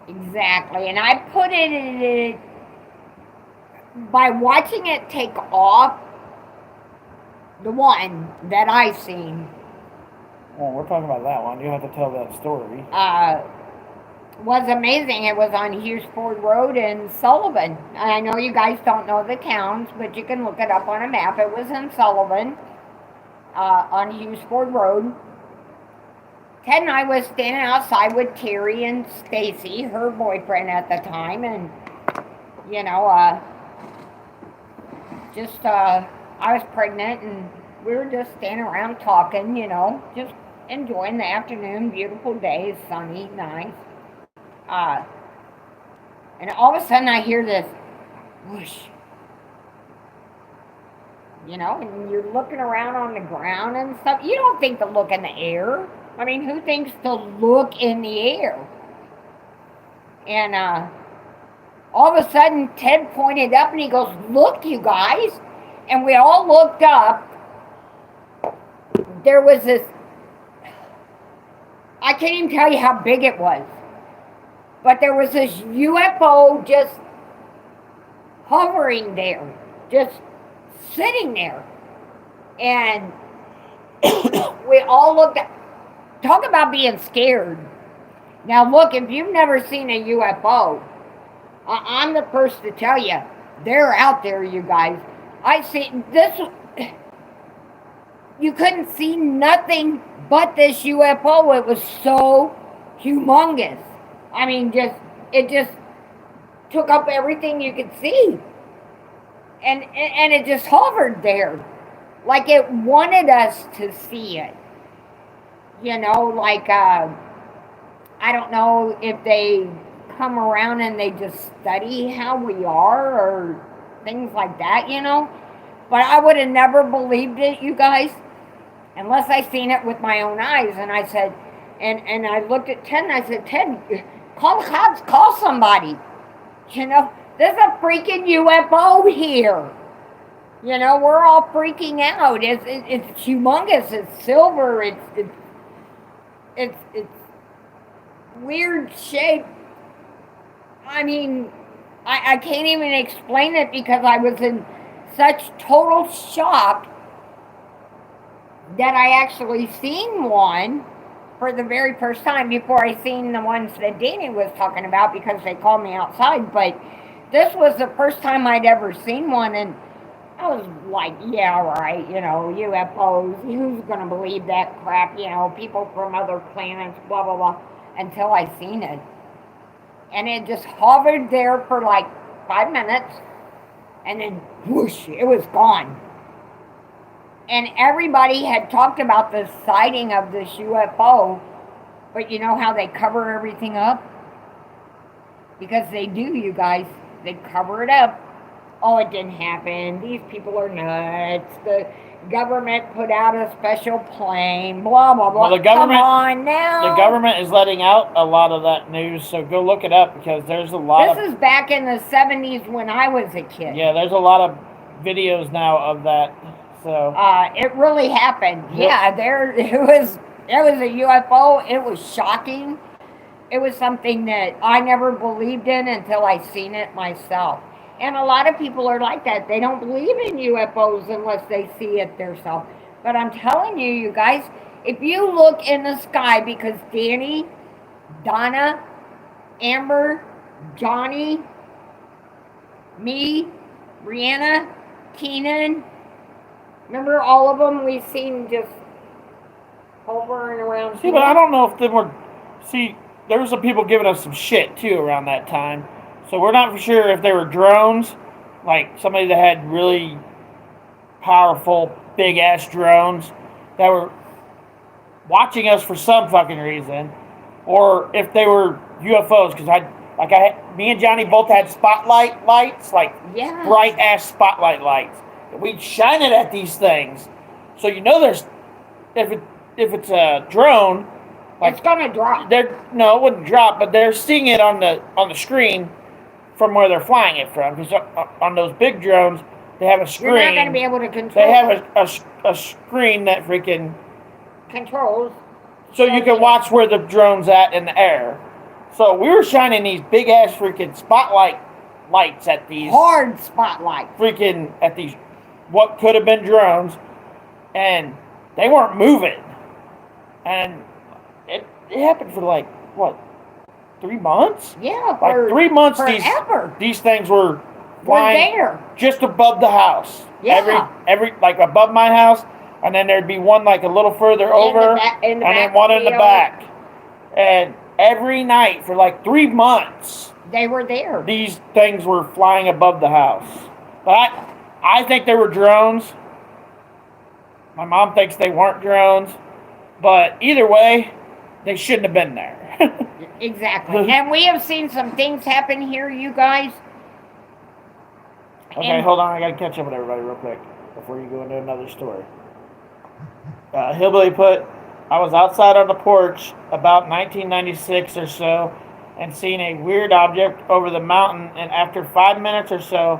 Exactly, and I put it in by watching it take off. The one that I seen. Well, we're talking about that one. You have to tell that story. Was amazing. It was on Hughes Ford Road in Sullivan. I know you guys don't know the towns, but you can look it up on a map. It was in Sullivan, on Hughes Ford Road. Ted and I was standing outside with Terry and Stacy, her boyfriend at the time, and I was pregnant, and we were just standing around talking, just enjoying the afternoon. Beautiful day, sunny, nice. And all of a sudden I hear this whoosh. And you're looking around on the ground and stuff. You don't think to look in the air. I mean, who thinks to look in the air? And all of a sudden Ted pointed up and he goes, "Look, you guys." And we all looked up. There was this, I can't even tell you how big it was, but there was this UFO just hovering there, just sitting there. And we all looked at, talk about being scared. Now look, if you've never seen a UFO, I'm the first to tell you, they're out there, you guys. I see this, you couldn't see nothing but this UFO. It was so humongous. I mean, it just took up everything you could see. And it just hovered there like it wanted us to see it. You know, like, I don't know if they come around and they just study how we are or things like that, you know. But I would have never believed it, you guys, unless I seen it with my own eyes. And I said, and I looked at Ted and I said, Ted, call the cops, call somebody. You know, there's a freaking UFO here. You know, we're all freaking out. It's humongous. It's silver. It's weird shape. I mean, I can't even explain it because I was in such total shock that I actually seen one for the very first time before I seen the ones that Danny was talking about because they called me outside. But this was the first time I'd ever seen one, and I was like, yeah, right, you know, UFOs, who's going to believe that crap, you know, people from other planets, blah, blah, blah, until I seen it. And it just hovered there for like 5 minutes, and then whoosh, it was gone. And everybody had talked about the sighting of this UFO, but you know how they cover everything up? Because they do, you guys. They cover it up. Oh, it didn't happen. These people are nuts. The government put out a special plane. Blah, blah, blah. Well, the government, come on now. The government is letting out a lot of that news, so go look it up because there's a lot This is back in the 70s when I was a kid. Yeah, there's a lot of videos now of that. So it really happened. Yeah, it was a UFO. It was shocking. It was something that I never believed in until I seen it myself. And a lot of people are like that. They don't believe in UFOs unless they see it themselves. But I'm telling you, you guys, if you look in the sky, because Danny, Donna, Amber, Johnny, me, Brianna, Keenan, remember all of them we've seen just hovering around. See, but I don't know if they were. See, there were some people giving us some shit too around that time. So we're not for sure if they were drones, like somebody that had really powerful, big ass drones that were watching us for some fucking reason, or if they were UFOs. Because me and Johnny both had spotlight lights, like bright ass spotlight lights. We'd shine it at these things, so you know there's if it's a drone, like it's gonna drop. No, it wouldn't drop, but they're seeing it on the screen from where they're flying it from. Because on those big drones, they have a screen. You're not gonna be able to control. They have a screen that freaking controls, so you can watch where the drone's at in the air. So we were shining these big ass freaking spotlight lights at these hard spotlights, freaking at these what could have been drones, and they weren't moving. And it happened for like, what, 3 months? Yeah, like 3 months forever. These things were flying there. Just above the house. Yeah. Every like above my house, and then there'd be one like a little further over, and then one in the back. And every night for like 3 months, they were there. These things were flying above the house. But I think they were drones. My mom thinks they weren't drones. But either way, they shouldn't have been there. Exactly. And we have seen some things happen here, you guys. Okay, hold on. I got to catch up with everybody real quick before you go into another story. Hillbilly put, I was outside on the porch about 1996 or so and seen a weird object over the mountain, and after 5 minutes or so,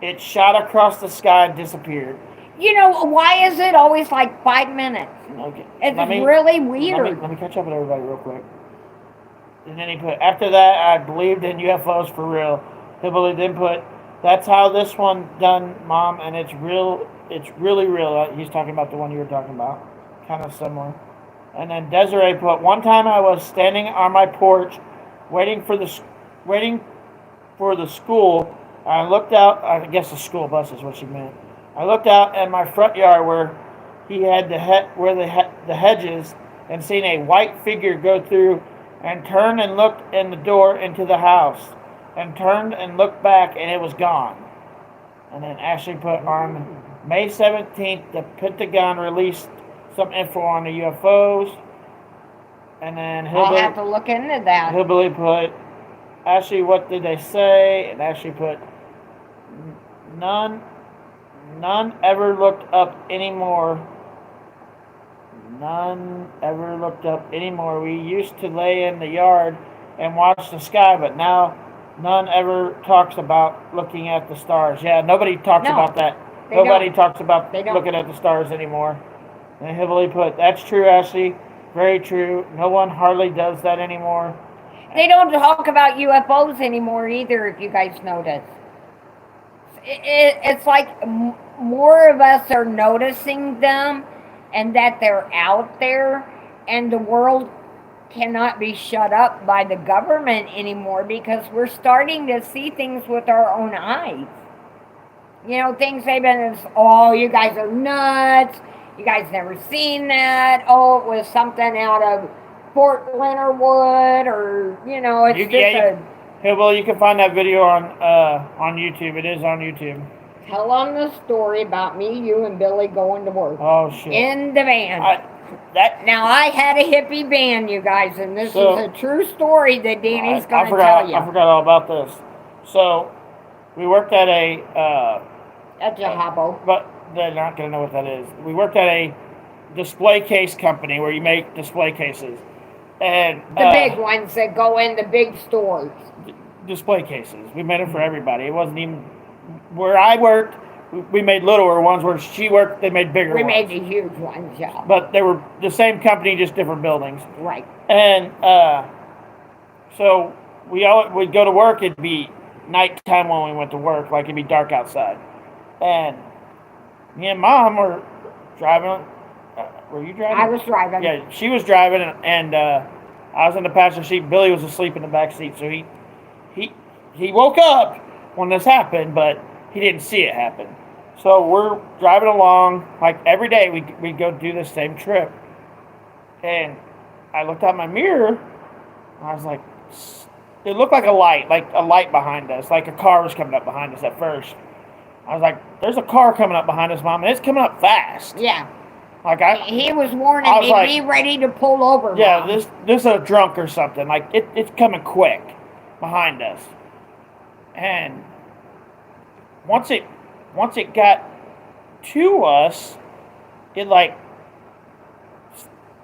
it shot across the sky and disappeared. You know, why is it always like 5 minutes? Okay. It's really weird. Let me catch up with everybody real quick. And then he put, after that, I believed in UFOs for real. Hillbilly then put, that's how this one done, Mom, and it's real. It's really real. He's talking about the one you were talking about. Kind of similar. And then Desiree put, one time I was standing on my porch waiting for the school. I looked out, I guess the school bus is what she meant. I looked out in my front yard where he had the hedges and seen a white figure go through and turned and looked in the door into the house and turned and looked back and it was gone. And then Ashley put on May 17th, the Pentagon released some info on the UFOs. And then I'll have to look into that. Hillbilly put, actually, what did they say? And actually put, none ever looked up anymore. None ever looked up anymore. We used to lay in the yard and watch the sky, but now none ever talks about looking at the stars. Yeah, nobody talks about that. Nobody talks about looking at the stars anymore. And Hillbilly put, that's true, Ashley. Very true. No one hardly does that anymore. They don't talk about UFOs anymore either, if you guys notice. It's like more of us are noticing them and that they're out there, and the world cannot be shut up by the government anymore because we're starting to see things with our own eyes. You know, things they've been, oh, you guys are nuts. You guys never seen that. Oh, it was something out of Fort Leonard Wood, or, you know, it's well, you can find that video on YouTube. It is on YouTube. Tell them the story about me, you, and Billy going to work. Oh, shit. In the van. Now, I had a hippie van, you guys, and this is a true story that Danny's going to tell you. I forgot all about this. So, we worked at At Jahabo. But they're not going to know what that is. We worked at a display case company where you make display cases. And the big ones that go in the big stores. Display cases. We made them for everybody. It wasn't even... Where I worked, we made littler ones. Where she worked, they made bigger ones. We made the huge ones, yeah. But they were the same company, just different buildings. Right. And so we'd go to work. It'd be nighttime when we went to work. Like, it'd be dark outside. And me and Mom were driving. Were you driving? I was driving. Yeah, she was driving, and I was in the passenger seat. Billy was asleep in the back seat. So he woke up when this happened, but he didn't see it happen. So we're driving along, like every day we go do this same trip. And I looked out my mirror, and I was like, it looked like a light behind us, like a car was coming up behind us at first. I was like, there's a car coming up behind us, Mom, and it's coming up fast. Yeah. Like he was warning me, like, be ready to pull over, yeah, Mom. this is a drunk or something. Like, it's coming quick behind us. And once it got to us, it like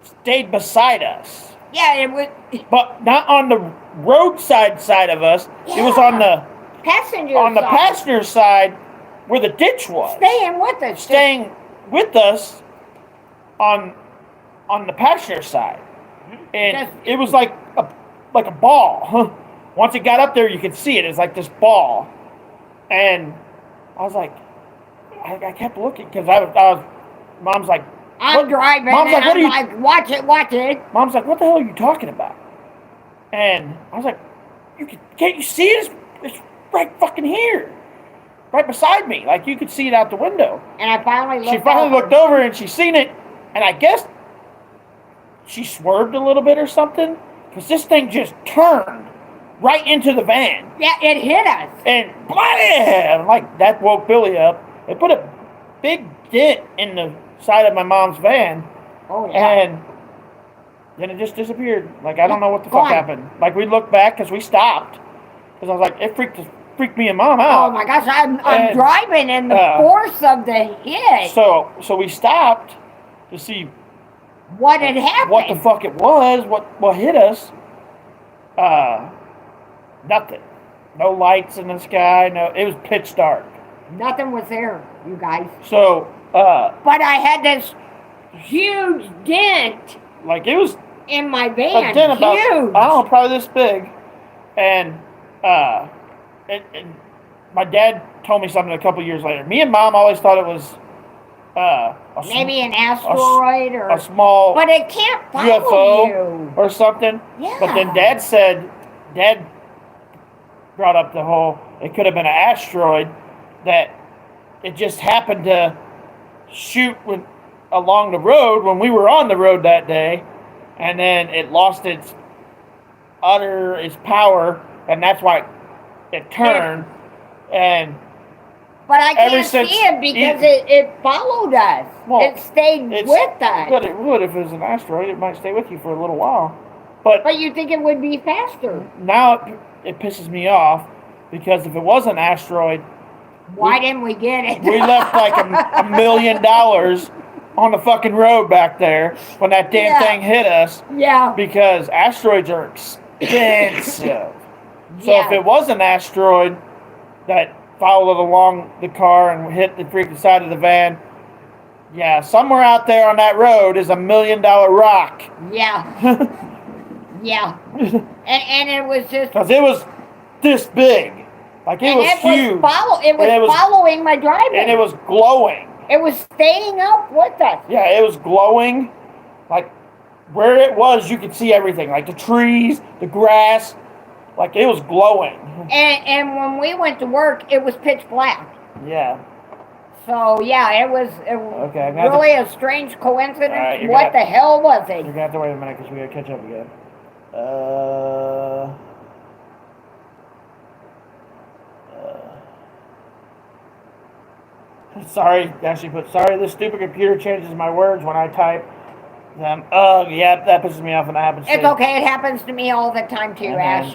stayed beside us. Yeah, it was. But not on the roadside side of us. Yeah. It was on the passenger side where the ditch was. Staying with us on the passenger side. And it was like a ball. Once it got up there, you could see it. It was like this ball. And I was like, I kept looking because I was, Mom's like, I'm driving. Mom's like, what are you? Like, watch it. Mom's like, what the hell are you talking about? And I was like, can't you see it? It's right fucking here, right beside me. Like, you could see it out the window. And I finally looked over and she seen it, and I guess she swerved a little bit or something because this thing just turned right into the van. Yeah, it hit us. And blam! Like, that woke Billy up. It put a big dent in the side of my mom's van. Oh, yeah. And then it just disappeared. Like, I don't know what the fuck happened. Like, we looked back because we stopped. Because I was like, it freaked me and Mom out. Oh, my gosh. I'm driving and the force of the hit. So we stopped to see what had happened. What the fuck it was. What hit us. Nothing. No lights in the sky. No, it was pitch dark. Nothing was there, you guys. So, but I had this huge dent. Like, it was in my van. A dent about, huge. I don't know, probably this big. And my dad told me something a couple years later. Me and Mom always thought it was maybe an asteroid or a small, but it can't follow UFO you or something. Yeah. But then Dad brought up the whole, it could have been an asteroid that it just happened to shoot along the road when we were on the road that day, and then it lost its power, and that's why it turned. And But I Ever can't since see it because it followed us. Well, it stayed with us. But it would if it was an asteroid. It might stay with you for a little while. But you think it would be faster. now it pisses me off because if it was an asteroid, why didn't we get it? We left like $1 million on the fucking road back there when that damn thing hit us. Yeah. Because asteroids are expensive. So if it was an asteroid that followed along the car and hit the freaking side of the van, yeah, somewhere out there on that road is $1 million rock. Yeah. Yeah. And it was just... Because it was this big. Like it was huge. It was following my driving. And it was glowing. It was staying up with us. Yeah, it was glowing. Like where it was, you could see everything. Like the trees, the grass. Like it was glowing. And when we went to work, it was pitch black. Yeah. So yeah, it was okay, really a strange coincidence. What the hell was it? You're gonna have to wait a minute because we gotta catch up again. Sorry, actually put sorry. This stupid computer changes my words when I type them. Oh, yeah, that pisses me off when that happens. It's okay. It happens to me all the time too, Ash.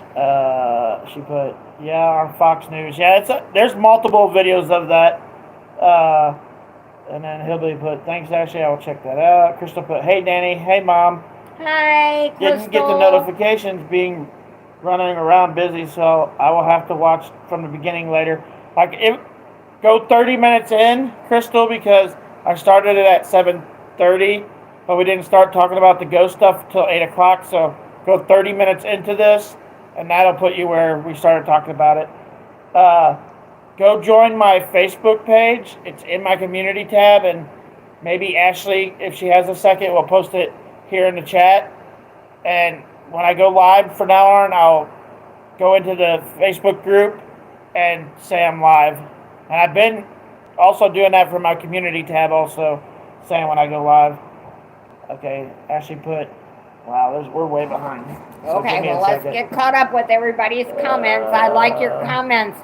She put on Fox News. Yeah, there's multiple videos of that. And then Hillbilly put thanks, Ashley. I will check that out. Crystal put hey, Danny. Hey, Mom. Hi, Crystal. Didn't get the notifications being running around busy, so I will have to watch from the beginning later. Like go 30 minutes in, Crystal, because I started it at 7:30, but we didn't start talking about the ghost stuff until 8 o'clock. So go 30 minutes into this, and that'll put you where we started talking about it. Go join my Facebook page. It's in my community tab, and maybe Ashley, if she has a second, will post it here in the chat. And when I go live from now on, I'll go into the Facebook group and say I'm live. And I've been also doing that for my community tab, also saying when I go live. Okay, Ashley put, wow, we're way behind. So okay, well, let's get caught up with everybody's comments. I like your comments.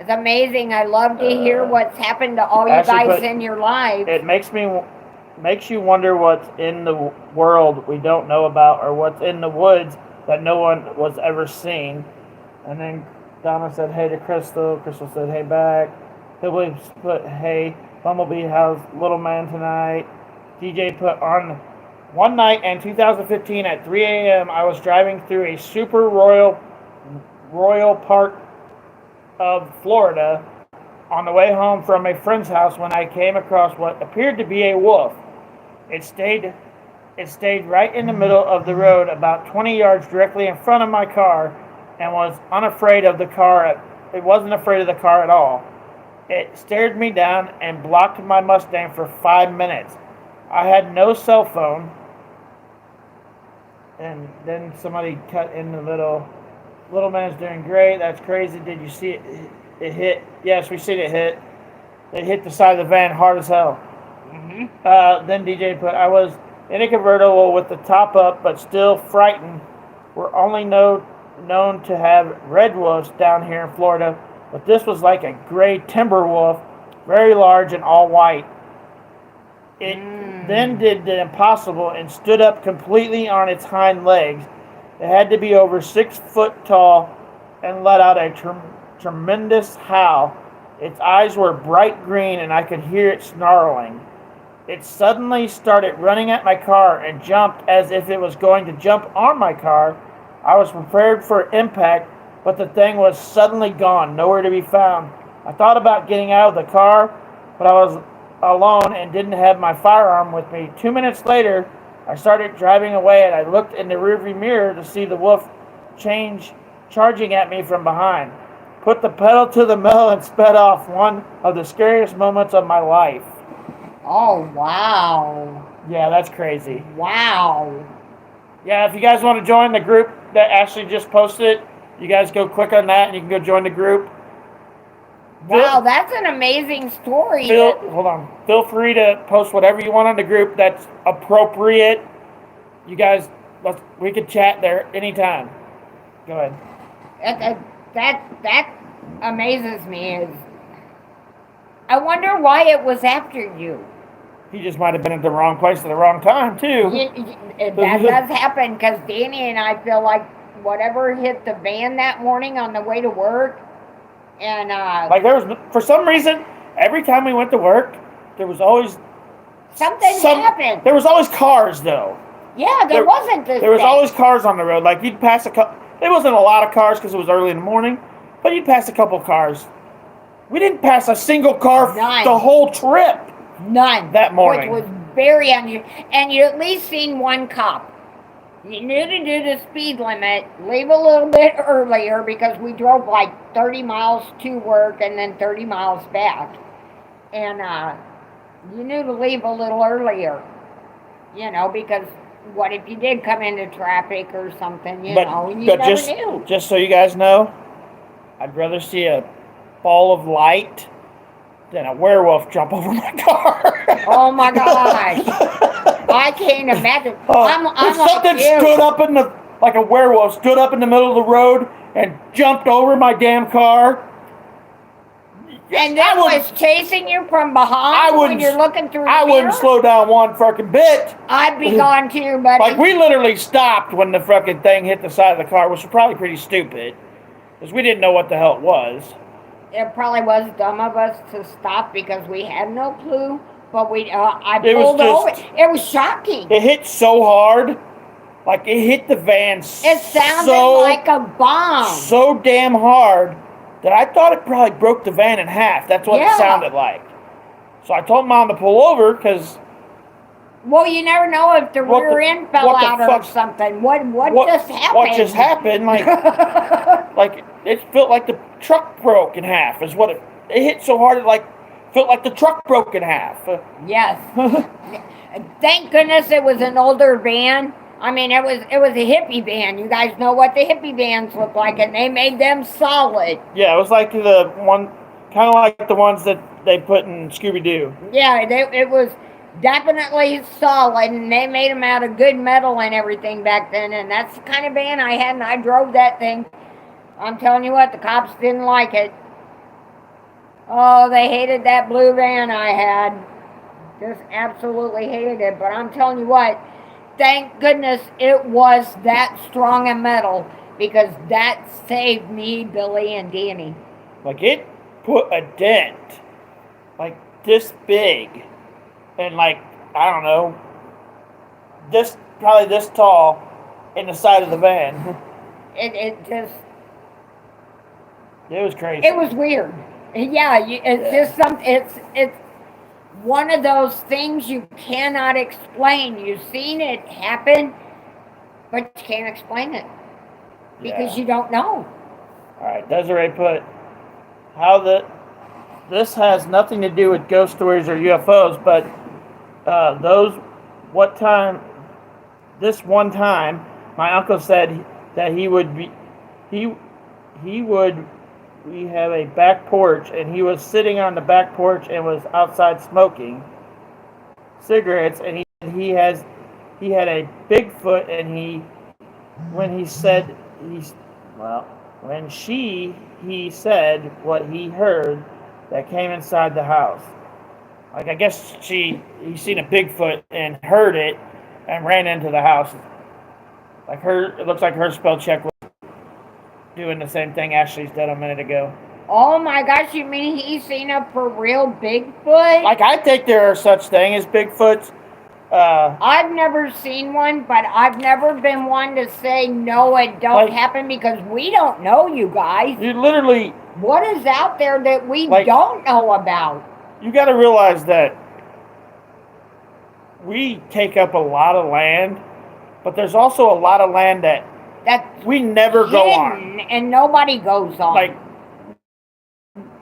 It's amazing. I love to hear what's happened to all you guys in your lives. It makes you wonder what's in the world we don't know about, or what's in the woods that no one was ever seen. And then Donna said hey to Crystal. Crystal said hey back. Hillbilly put hey. Bumblebee, how's little man tonight? DJ put on one night in 2015 at 3 a.m. I was driving through a super royal part of Florida on the way home from a friend's house when I came across what appeared to be a wolf. It stayed right in the middle of the road, about 20 yards directly in front of my car, and was unafraid of the car. It wasn't afraid of the car at all. It stared me down and blocked my Mustang for 5 minutes. I had no cell phone. And then somebody cut in the little man's doing great. That's crazy. Did you see it? It hit. Yes, we seen it hit. It hit the side of the van hard as hell. Mm-hmm. Then DJ put, I was in a convertible with the top up, but still frightened. We're only known to have red wolves down here in Florida, but this was like a gray timber wolf, very large and all white. It then did the impossible and stood up completely on its hind legs. It had to be over 6 foot tall and let out a tremendous howl. Its eyes were bright green and I could hear it snarling. It suddenly started running at my car and jumped as if it was going to jump on my car. I was prepared for impact, but the thing was suddenly gone, nowhere to be found. I thought about getting out of the car, but I was alone and didn't have my firearm with me. 2 minutes later, I started driving away and I looked in the rearview mirror to see the wolf charging at me from behind. Put the pedal to the metal and sped off. One of the scariest moments of my life. Oh, wow. Yeah, that's crazy. Wow. Yeah, if you guys want to join the group that Ashley just posted, you guys go click on that and you can go join the group. Wow, that's an amazing story. Hold on. Feel free to post whatever you want on the group that's appropriate. You guys, we could chat there anytime. Go ahead. That amazes me. I wonder why it was after you. He just might have been at the wrong place at the wrong time too. That does happen because Danny and I feel like whatever hit the van that morning on the way to work, and Like there was, for some reason, every time we went to work, there was always something happened. There was always cars though. Yeah, there wasn't this. There was day. always cars on the road. Like you'd pass a couple. There wasn't a lot of cars because it was early in the morning, but you'd pass a couple cars. We didn't pass a single car the whole trip. None. That morning. Which was very unusual. And you at least seen one cop. You knew to do the speed limit, leave a little bit earlier because we drove like 30 miles to work and then 30 miles back. And you knew to leave a little earlier, because what if you did come into traffic or something, you know, and you never knew. Just so you guys know, I'd rather see a ball of light than a werewolf jump over my car. Oh my gosh. I can't imagine. I'm something like you. stood up like a werewolf stood up in the middle of the road and jumped over my damn car. And that was chasing you from behind when you're looking through the mirror? I wouldn't slow down one fucking bit. I'd be gone too, buddy. Like, we literally stopped when the fucking thing hit the side of the car, which was probably pretty stupid. Because we didn't know what the hell it was. It probably was dumb of us to stop because we had no clue. But I pulled over. It was shocking. It hit so hard. Like, it hit the van It sounded like a bomb. So damn hard that I thought it probably broke the van in half. That's what it sounded like. So I told Mom to pull over because... Well, you never know if the rear end fell out or something. What just happened? What just happened? Like, like it felt like the truck broke in half. Is what it hit so hard. It felt like the truck broke in half. Yes. Thank goodness it was an older van. I mean, it was a hippie van. You guys know what the hippie vans look like, and they made them solid. Yeah, it was like the one, kind of like the ones that they put in Scooby-Doo. Yeah, it was definitely solid, and they made them out of good metal and everything back then, and that's the kind of van I had, and I drove that thing. I'm telling you what, the cops didn't like it. Oh, they hated that blue van I had. Just absolutely hated it, but I'm telling you what, thank goodness it was that strong a metal, because that saved me, Billy, and Danny. Like, it put a dent, like, this big, and, like, I don't know, probably this tall, in the side of the van. It was crazy. It was weird. Yeah, it's just something, it's one of those things you cannot explain. You've seen it happen, but you can't explain it because you don't know. All right, Desiree put this has nothing to do with ghost stories or UFOs, but this one time, my uncle said that we have a back porch, and he was sitting on the back porch and was outside smoking cigarettes, and he had a Bigfoot, and he said what he heard that came inside the house. Like, I guess he seen a Bigfoot and heard it and ran into the house. Like, it looks like her spell check was doing the same thing Ashley's did a minute ago. Oh my gosh, you mean he's seen a for real Bigfoot? Like, I think there are such thing as Bigfoots. I've never seen one, but I've never been one to say no, it don't happen, because we don't know, you guys. You literally... What is out there that we don't know about? You got to realize that we take up a lot of land, but there's also a lot of land that we never go on. And nobody goes on. Like,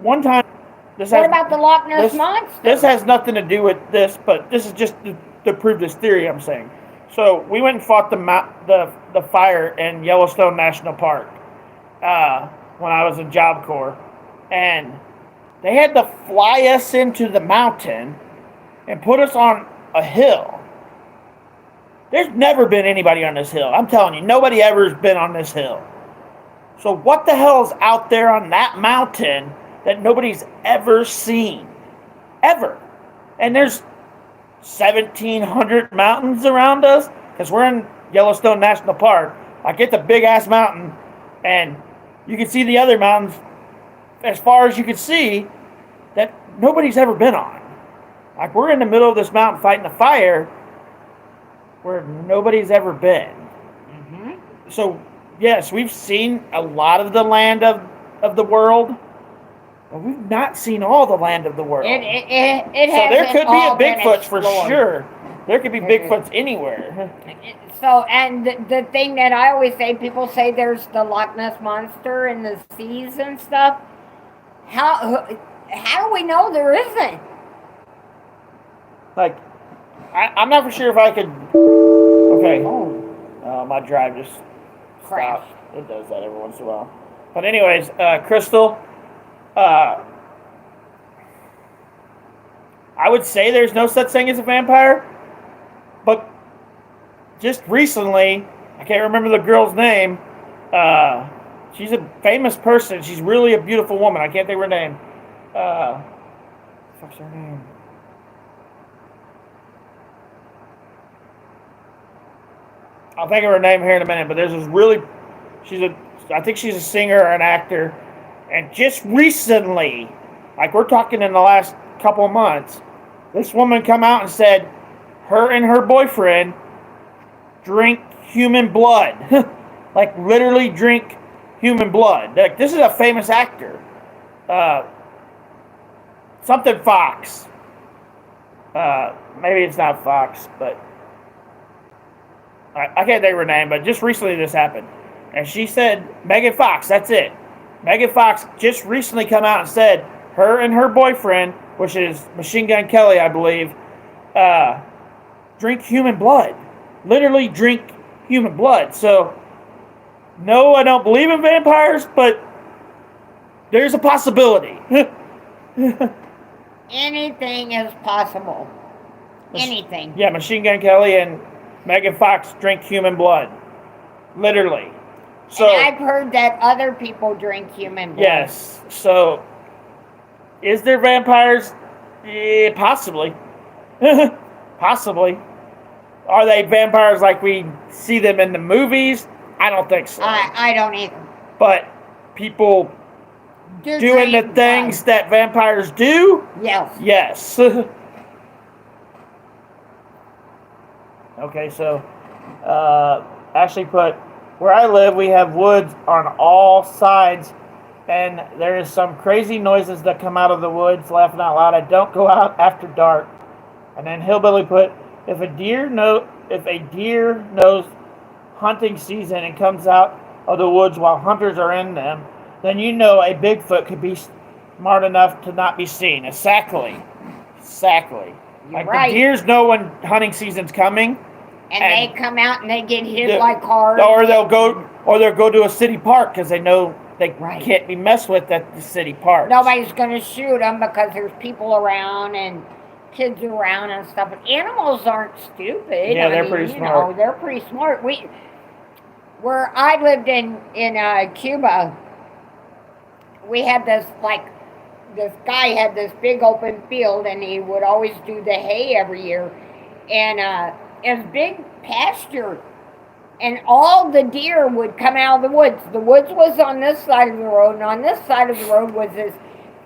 one time... What about the Loch Ness Monster? This has nothing to do with this, but this is just to prove this theory I'm saying. So, we went and fought the fire in Yellowstone National Park when I was in Job Corps. And they had to fly us into the mountain and put us on a hill. There's never been anybody on this hill. I'm telling you, nobody ever has been on this hill. So what the hell is out there on that mountain that nobody's ever seen? ever. And there's 1,700 mountains around us because we're in Yellowstone National Park. Like, it's a big ass mountain, and you can see the other mountains as far as you can see that nobody's ever been on. Like, we're in the middle of this mountain fighting a fire where nobody's ever been. Mm-hmm. So, yes, we've seen a lot of the land of the world, but we've not seen all the land of the world. It so there could be a Bigfoot for explored. Sure. There could be Bigfoots anywhere. So, and the thing that I always say, people say there's the Loch Ness Monster in the seas and stuff. How do we know there isn't? Like, I'm not for sure if I could. Okay. My drive just stopped. It does that every once in a while. But anyways, Crystal, I would say there's no such thing as a vampire, but just recently, I can't remember the girl's name. She's a famous person. She's really a beautiful woman. I can't think of her name. What's her name? I'll think of her name here in a minute, but there's this really, I think she's a singer or an actor, and just recently, like we're talking in the last couple of months, this woman come out and said her and her boyfriend drink human blood. Like, literally drink human blood. Like, this is a famous actor. Something Fox. Maybe it's not Fox, but I can't think of her name, but just recently this happened. And she said, Megan Fox, that's it. Megan Fox just recently come out and said her and her boyfriend, which is Machine Gun Kelly, I believe, drink human blood. Literally drink human blood. So, no, I don't believe in vampires, but there's a possibility. Anything is possible. Anything. Yeah, Machine Gun Kelly and Megan Fox drink human blood. Literally. So, and I've heard that other people drink human blood. Yes. So, is there vampires? Possibly. Possibly. Are they vampires like we see them in the movies? I don't think so. I don't either. But people doing the things that vampires do? Yes. Yes. Okay, so Ashley put, where I live, we have woods on all sides, and there is some crazy noises that come out of the woods, laughing out loud. I don't go out after dark. And then Hillbilly put, if a deer knows hunting season and comes out of the woods while hunters are in them, then you know a Bigfoot could be smart enough to not be seen. Exactly. Like, right. The deers know when hunting season's coming. And they come out and they get hit like cars. Or they'll go to a city park because they know they can't be messed with at the city park. Nobody's going to shoot them because there's people around and kids around and stuff. But animals aren't stupid. Yeah, they're pretty smart. They're pretty smart. Where I lived in Cuba, we had this guy had this big open field, and he would always do the hay every year, and it was big pasture, and all the deer would come out of the woods. The woods was on this side of the road, and on this side of the road was this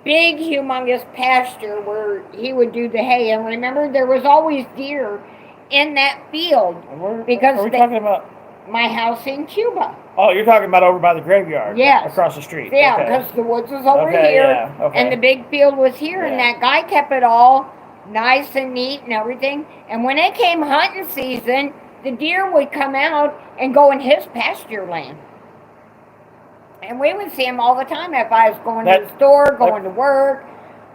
big, humongous pasture where he would do the hay. And remember, there was always deer in that field. Because are we talking about my house in Cuba? Oh, you're talking about over by the graveyard? Yes. Across the street? Yeah, because the woods was over here, yeah, and the big field was here, and that guy kept it all nice and neat and everything. And when it came hunting season, the deer would come out and go in his pasture land. And we would see him all the time if I was going to the store, going to work,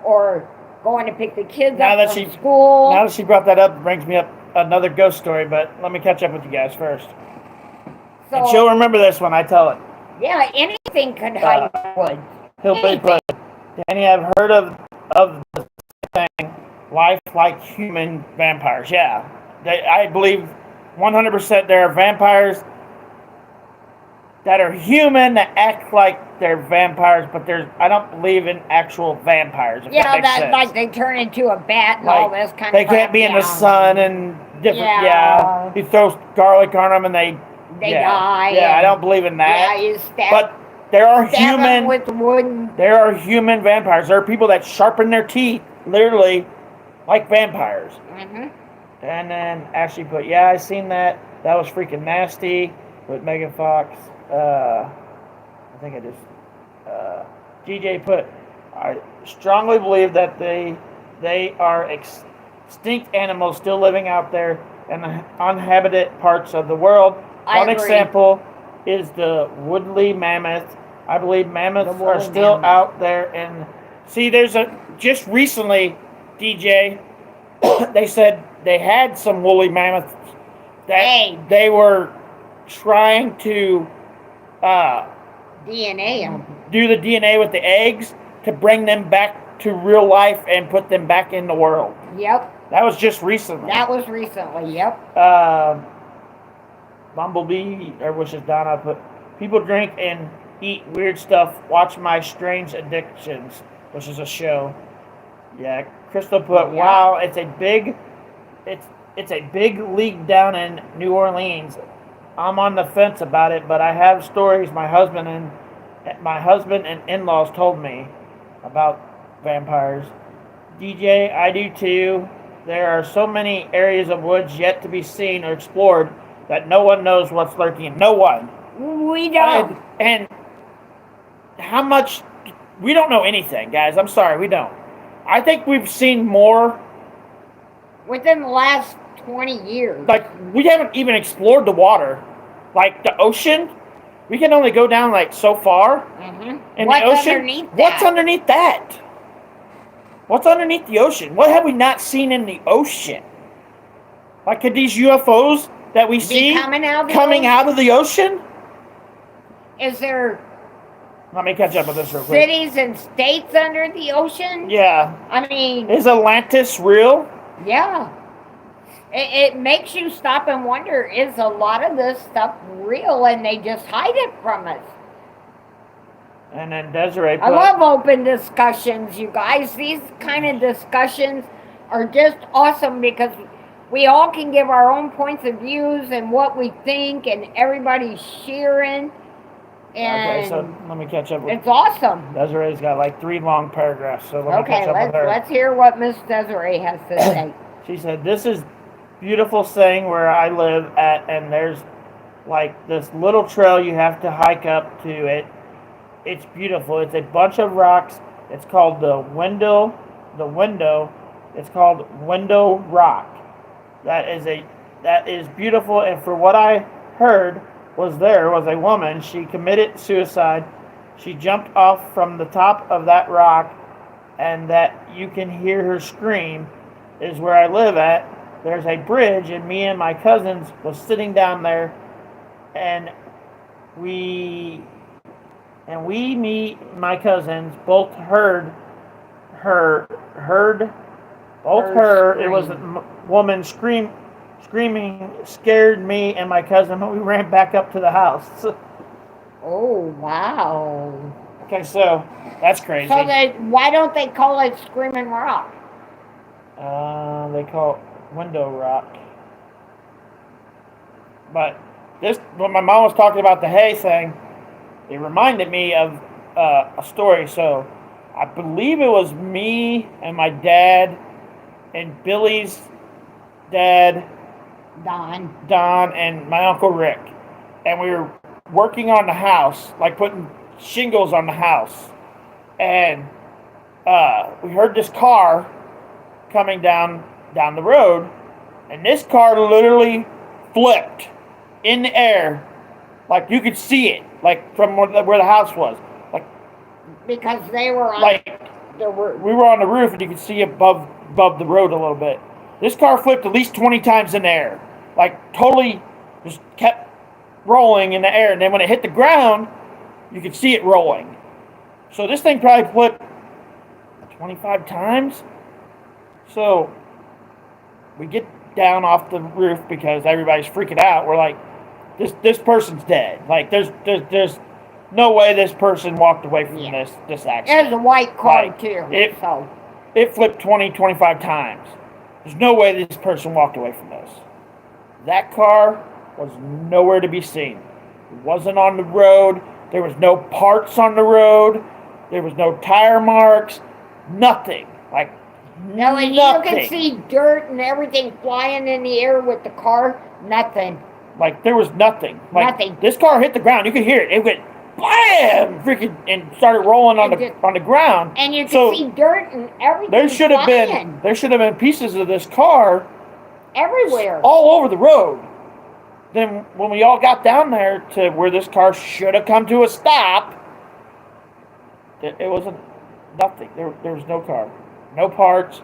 or going to pick the kids up from school. Now that she brought that up, it brings me up another ghost story, but let me catch up with you guys first. So, and she'll remember this when I tell it. Yeah, anything could hide in the woods. Hillbilly put, Danny, I've heard of the thing, life-like human vampires. Yeah, I believe 100% there are vampires that are human that act like they're vampires, but I don't believe in actual vampires. If that makes sense. like they turn into a bat and Like, all this kind they of crap. can't be in the sun and different. Yeah. He throws garlic on them and they die. Yeah, I don't believe in that. Yeah, you stab. But there are stab them human. with wood. There are human vampires. There are people that sharpen their teeth, literally, like vampires. Mm-hmm. And then Ashley put, yeah, I seen that. That was freaking nasty with Megan Fox. I think I just. DJ put, I strongly believe that they are extinct animals still living out there in the uninhabited parts of the world. One example is the woolly mammoth. I believe mammoths are still out there. And see, just recently, DJ, they said they had some woolly mammoths that they were trying to DNA them. Do the DNA with the eggs to bring them back to real life and put them back in the world. Yep. That was just recently. Yep. Bumblebee, or which is Donna, put, people drink and eat weird stuff. Watch My Strange Addictions, which is a show. Yeah, Crystal put, wow, it's a big league down in New Orleans. I'm on the fence about it, but I have stories my husband and in-laws told me about vampires. DJ, I do too. There are so many areas of woods yet to be seen or explored that no one knows what's lurking. No one. We don't. And how much... We don't know anything, guys. I'm sorry, we don't. I think we've seen more... Within the last 20 years. Like, we haven't even explored the water. Like, the ocean, we can only go down, like, so far. Mm-hmm. And the ocean, what's underneath that? What's underneath the ocean? What have we not seen in the ocean? Like, could these UFOs that we see coming out of the ocean? Is there... Let me catch up with this real quick. Cities and states under the ocean? Yeah. I mean... Is Atlantis real? Yeah. It makes you stop and wonder, is a lot of this stuff real and they just hide it from us? And then Desiree put, I love open discussions, you guys. These kind of discussions are just awesome because we all can give our own points of views and what we think, and everybody's sharing. And okay, so let me catch up with it's awesome. Desiree's got like 3 long paragraphs, so let me catch up with her. Let's hear what Miss Desiree has to say. She said, this is beautiful saying where I live at, and there's like this little trail you have to hike up to it. It's beautiful. It's a bunch of rocks. It's called the window. It's called Window Rock. That is beautiful. And for what I heard was a woman. She committed suicide. She jumped off from the top of that rock, and that you can hear her scream. Is where I live at. There's a bridge, and me and my cousins was sitting down there, and my cousins both heard her. It was a woman screaming, scared me and my cousin, but we ran back up to the house. Oh, wow. Okay, so that's crazy. So why don't they call it Screaming Rock? They call it Window Rock. But when my mom was talking about the hay thing, it reminded me of a story. So I believe it was me and my dad and Billy's dad, Don, and my Uncle Rick. And we were working on the house, like putting shingles on the house. And we heard this car coming down the road. And this car literally flipped in the air. Like you could see it, like from where the house was. Like because they were on the roof. We were on the roof and you could see above the road a little bit. This car flipped at least 20 times in the air. Like totally just kept rolling in the air. And then when it hit the ground, you could see it rolling. So this thing probably flipped 25 times. So we get down off the roof because everybody's freaking out. We're like, this person's dead. Like there's no way this person walked away from this accident. It was a white car Like, too. It flipped 20, 25 times. There's no way this person walked away from this. That car was nowhere to be seen. It wasn't on the road. There was no parts on the road. There was no tire marks. Nothing. Like, no, and nothing. You could see dirt and everything flying in the air with the car. Nothing. Like, there was nothing. Like, nothing. This car hit the ground. You could hear it. It went bam, freaking, and started rolling on the ground. And you could see dirt and everything. There should have been pieces of this car everywhere, all over the road. Then when we all got down there to where this car should have come to a stop, it wasn't nothing. There was no car, no parts,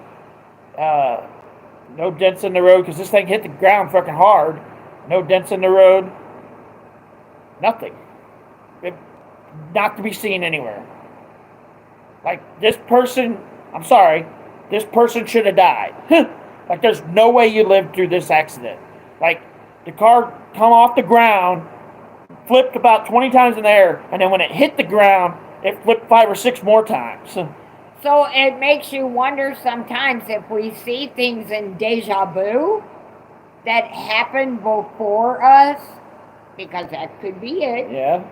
no dents in the road because this thing hit the ground fucking hard. No dents in the road. Nothing. Not to be seen anywhere. Like, this person, I'm sorry, this person should have died. Like, there's no way you lived through this accident. Like, the car come off the ground, flipped about 20 times in the air, and then when it hit the ground, it flipped 5 or 6 more times. So it makes you wonder sometimes if we see things in deja vu that happened before us, because that could be it. Yeah.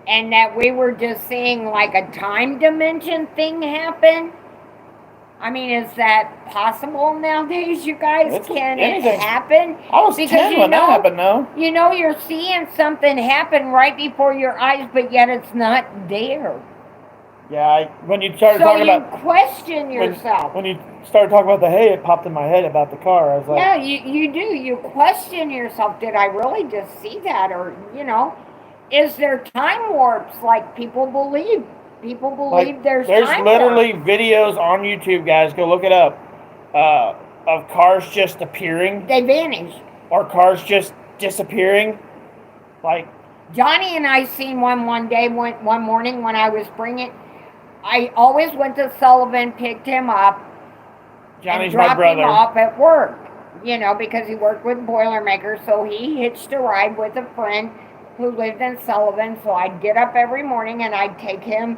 And that we were just seeing like a time dimension thing happen. I mean, is that possible nowadays, you guys? Can it happen? I was 10 when that happened, though. You know, you're seeing something happen right before your eyes, but yet it's not there. Yeah, when you started talking about... So you question yourself. When you started talking about the hay, it popped in my head about the car. I was like... Yeah, you do. You question yourself. Did I really just see that? Or, you know, is there time warps like people believe? People believe like, there's time literally warps. Videos on YouTube, guys. Go look it up. Of cars just appearing. They vanish. Or cars just disappearing. Like... Johnny and I seen one morning when I was bringing... I always went to Sullivan, picked him up, Johnny's and dropped my brother. him off at work, you know, because he worked with Boilermaker, so he hitched a ride with a friend who lived in Sullivan, so I'd get up every morning and I'd take him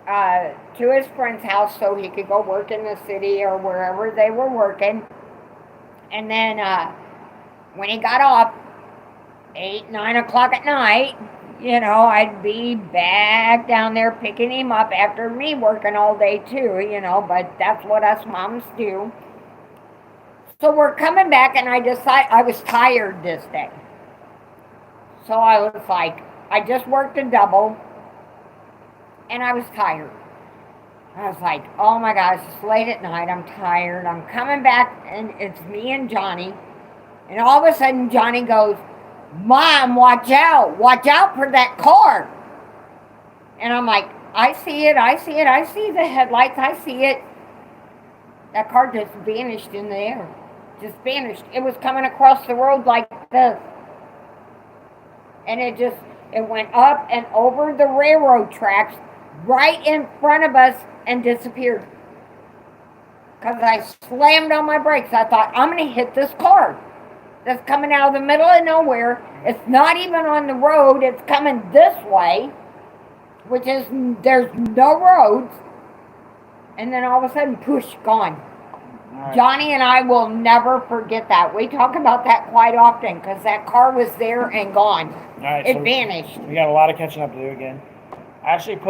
to his friend's house so he could go work in the city or wherever they were working. And then when he got off, 8, 9 o'clock at night, you know, I'd be back down there picking him up after me working all day too, you know, but that's what us moms do. So we're coming back and I was tired this day. So I was like, I just worked a double and I was tired. I was like, oh my gosh, it's late at night, I'm tired. I'm coming back and it's me and Johnny. And all of a sudden Johnny goes, Mom, watch out for that car. And I'm like, I see it, I see the headlights, I see it. That car just vanished in the air, just vanished. It was coming across the road like this. And it went up and over the railroad tracks right in front of us and disappeared. Because I slammed on my brakes. I thought, I'm going to hit this car that's coming out of the middle of nowhere. It's not even on the road. It's coming this way, which is, there's no roads. And then all of a sudden, push, gone. Right. Johnny and I will never forget that. We talk about that quite often because that car was there and gone. All right, it vanished. We got a lot of catching up to do again. I actually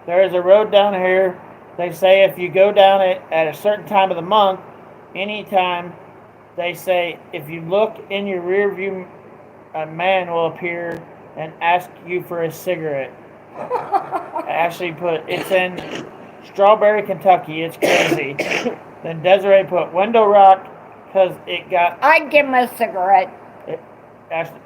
there is a road down here. They say if you go down it at a certain time of the month, anytime, they say if you look in your rear view, a man will appear and ask you for a cigarette. I actually it's in Strawberry, Kentucky. It's crazy. Then Desiree put Window Rock because it got... I'd give him a cigarette.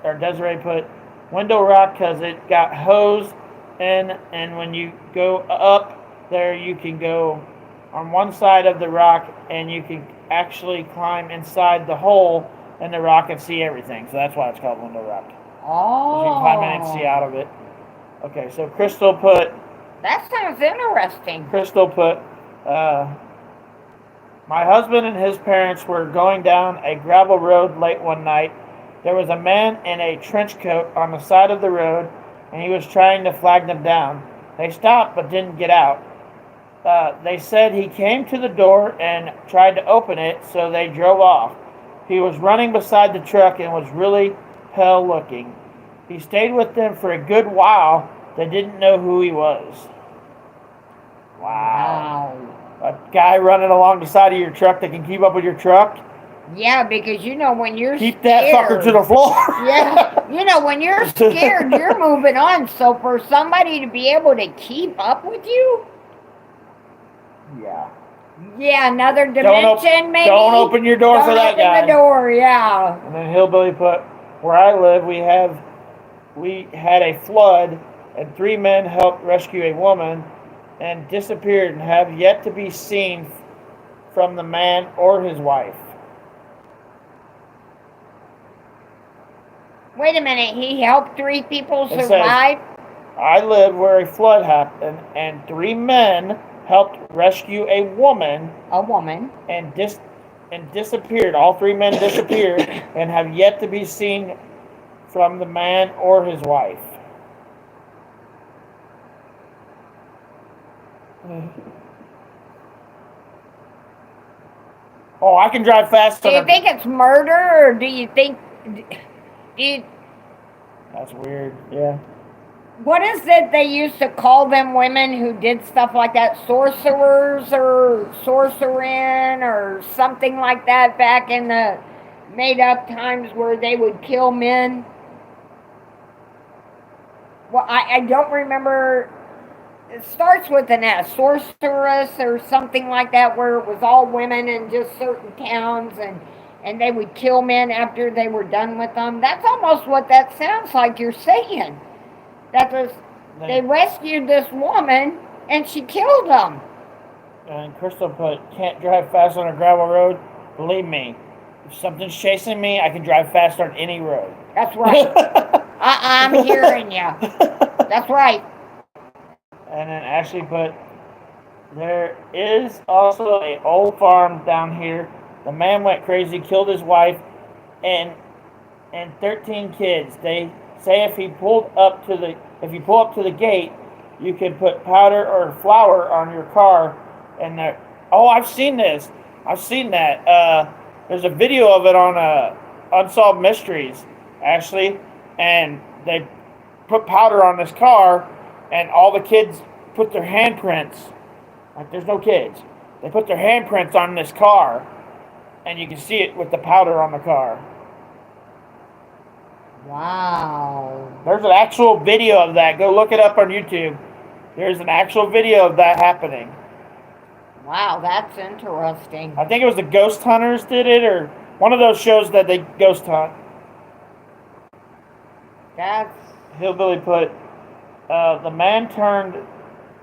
Desiree put Window Rock because it got hosed in, and when you go up there, you can go on one side of the rock and you can actually climb inside the hole in the rock and see everything. So that's why it's called Window Rock. Oh. You can climb in and see out of it. Okay, so Crystal put... That sounds interesting. Crystal put... my husband and his parents were going down a gravel road late one night There was a man in a trench coat on the side of the road, and he was trying to flag them down. They stopped but didn't get out. They said he came to the door and tried to open it, so they drove off. He was running beside the truck and was really pale looking. He stayed with them for a good while. They didn't know who he was. Wow. A guy running along the side of your truck that can keep up with your truck? Yeah, because when you're Keep scared, that fucker to the floor. Yeah, when you're scared, you're moving on. So for somebody to be able to keep up with you, yeah, another dimension, maybe. Don't open your door for that guy. Don't open the door, yeah. And then Hillbilly put, where I live, we had a flood, and 3 men helped rescue a woman and disappeared and have yet to be seen from the man or his wife. Wait a minute, he helped 3 people survive? I live where a flood happened, and 3 men helped rescue a woman. And disappeared. All 3 men disappeared and have yet to be seen from the man or his wife. Oh, I can drive fast. Do you think it's murder, or do you think... That's weird, yeah. What is it they used to call them women who did stuff like that? Sorcerers or sorcerin or something like that back in the made-up times where they would kill men? Well, I don't remember. It starts with an S. Sorceress or something like that, where it was all women in just certain towns, and they would kill men after they were done with them. That's almost what that sounds like you're saying. They rescued this woman, and she killed them. And Crystal put, can't drive fast on a gravel road. Believe me, if something's chasing me, I can drive fast on any road. That's right. I'm hearing you. That's right. And then Ashley put, there is also an old farm down here. The man went crazy, killed his wife, and 13 kids. They say if you pull up to the gate, you can put powder or flour on your car, and I've seen this. I've seen that. There's a video of it on Unsolved Mysteries, Ashley, and they put powder on this car, and all the kids put their handprints. Like, there's no kids. They put their handprints on this car, and you can see it with the powder on the car. Wow. There's an actual video of that. Go look it up on YouTube. There's an actual video of that happening. Wow, that's interesting. I think it was the Ghost Hunters did it, or one of those shows that they ghost hunt. That's... Hillbilly put, the man turned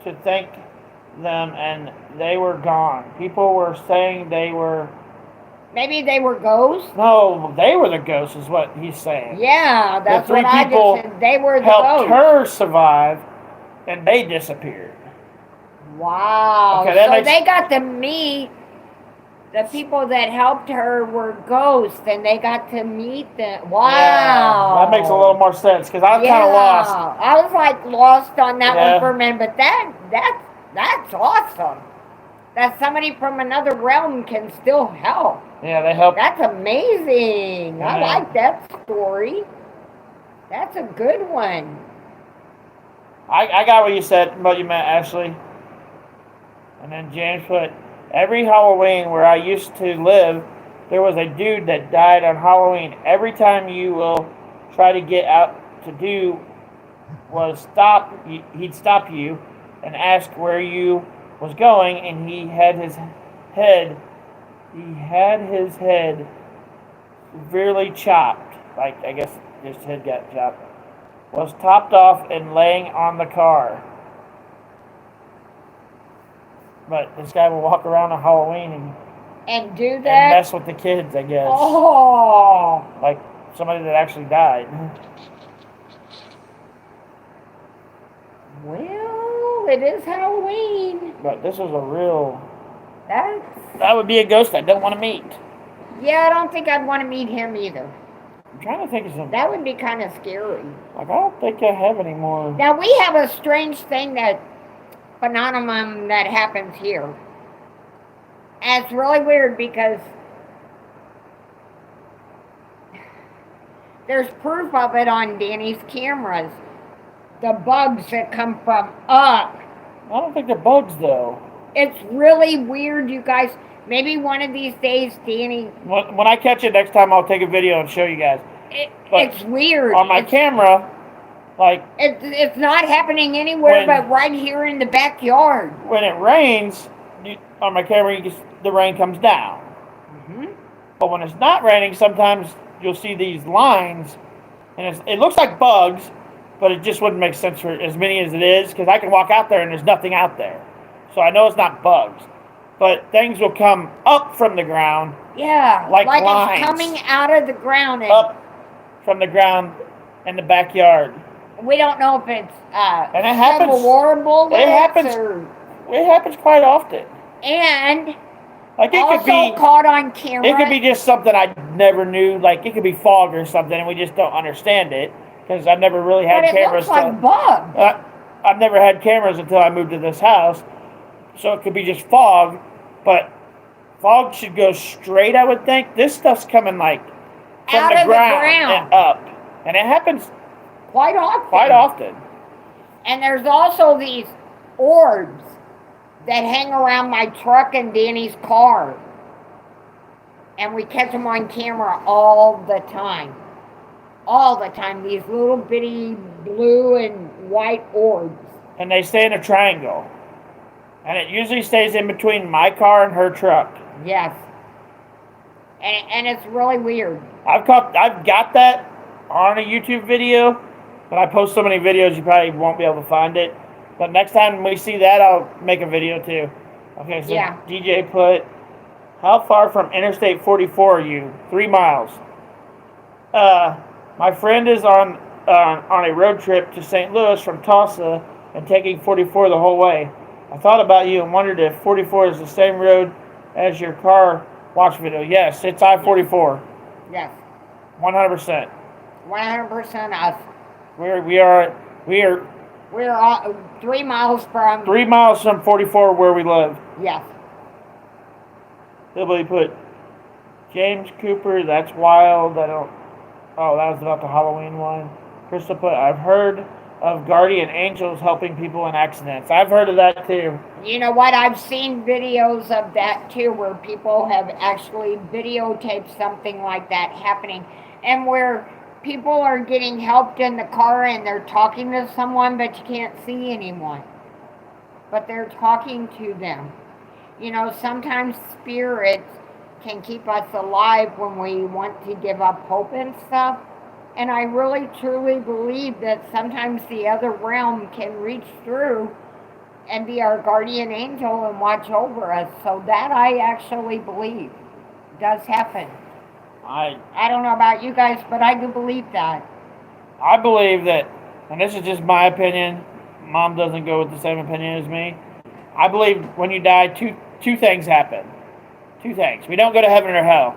to thank them and they were gone. People were saying they were... Maybe they were ghosts? No, they were the ghosts is what he's saying. Yeah, that's what I just said. They were the ghosts. Helped her survive, and they disappeared. Wow. Okay, so they got to meet the people that helped her were ghosts, and they got to meet them. Wow. Yeah, that makes a little more sense, because I was kind of lost. I was like lost on that one for a minute, but that's awesome. That somebody from another realm can still help. Yeah, they help. That's amazing. Yeah. I like that story. That's a good one. I got what you said, what you meant, Ashley. And then James put, every Halloween where I used to live, there was a dude that died on Halloween. Every time you will try to get out to do was he'd stop you and ask where you was going, and he had his head severely chopped, like I guess his head got chopped, was topped off and laying on the car. But this guy will walk around on Halloween and do that? And mess with the kids, I guess. Oh! Like somebody that actually died. Well, it is Halloween. But this was a real... That would be a ghost I don't want to meet. Yeah, I don't think I'd want to meet him either. I'm trying to think of something. That would be kind of scary. Like, I don't think I have any more. Now, we have a strange thing phenomenon that happens here. And it's really weird because there's proof of it on Danny's cameras. The bugs that come from up. I don't think they're bugs, though. It's really weird, you guys. Maybe one of these days, Danny... When I catch it next time, I'll take a video and show you guys. It's weird. On my camera, like... It's not happening anywhere but right here in the backyard. When it rains, on my camera, the rain comes down. Mm-hmm. But when it's not raining, sometimes you'll see these lines, and it looks like bugs, but it just wouldn't make sense for as many as it is, because I can walk out there and there's nothing out there. So I know it's not bugs. But things will come up from the ground. Yeah, like lines. It's coming out of the ground. And up from the ground in the backyard. We don't know if it's and it happens, Civil War bullets. It happens quite often. And like it also could be caught on camera. It could be just something I never knew. Like it could be fog or something, and we just don't understand it because I've never really had cameras. But it looks like bugs. I've never had cameras until I moved to this house, so it could be just fog. But fog should go straight, I would think. This stuff's coming like from out the of ground and up, and it happens quite often. Quite often. And there's also these orbs that hang around my truck and Danny's car, and we catch them on camera all the time. All the time, these little bitty blue and white orbs. And they stay in a triangle. And it usually stays in between my car and her truck. Yes. And it's really weird. I've got that on a YouTube video, but I post so many videos you probably won't be able to find it. But next time we see that, I'll make a video too. Okay, so yeah. DJ put, how far from Interstate 44 are you? 3 miles. My friend is on a road trip to St. Louis from Tulsa and taking 44 the whole way. I thought about you and wondered if 44 is the same road as your car watch video. Yes, it's I-44. Yes. 100%. 100% us. We are We're all 3 miles from... 3 miles from 44 where we live. Yes. Somebody put, James Cooper, that's wild. Oh, that was about the Halloween one. Crystal put, I've heard of guardian angels helping people in accidents. I've heard of that too. You know what? I've seen videos of that too, where people have actually videotaped something like that happening, and where people are getting helped in the car and they're talking to someone, but you can't see anyone. But they're talking to them. You know, sometimes spirits can keep us alive when we want to give up hope and stuff. And I really, truly believe that sometimes the other realm can reach through and be our guardian angel and watch over us. So that I actually believe does happen. I don't know about you guys, but I do believe that. I believe that, and this is just my opinion, Mom doesn't go with the same opinion as me. I believe when you die, two things happen. 2 things. We don't go to heaven or hell.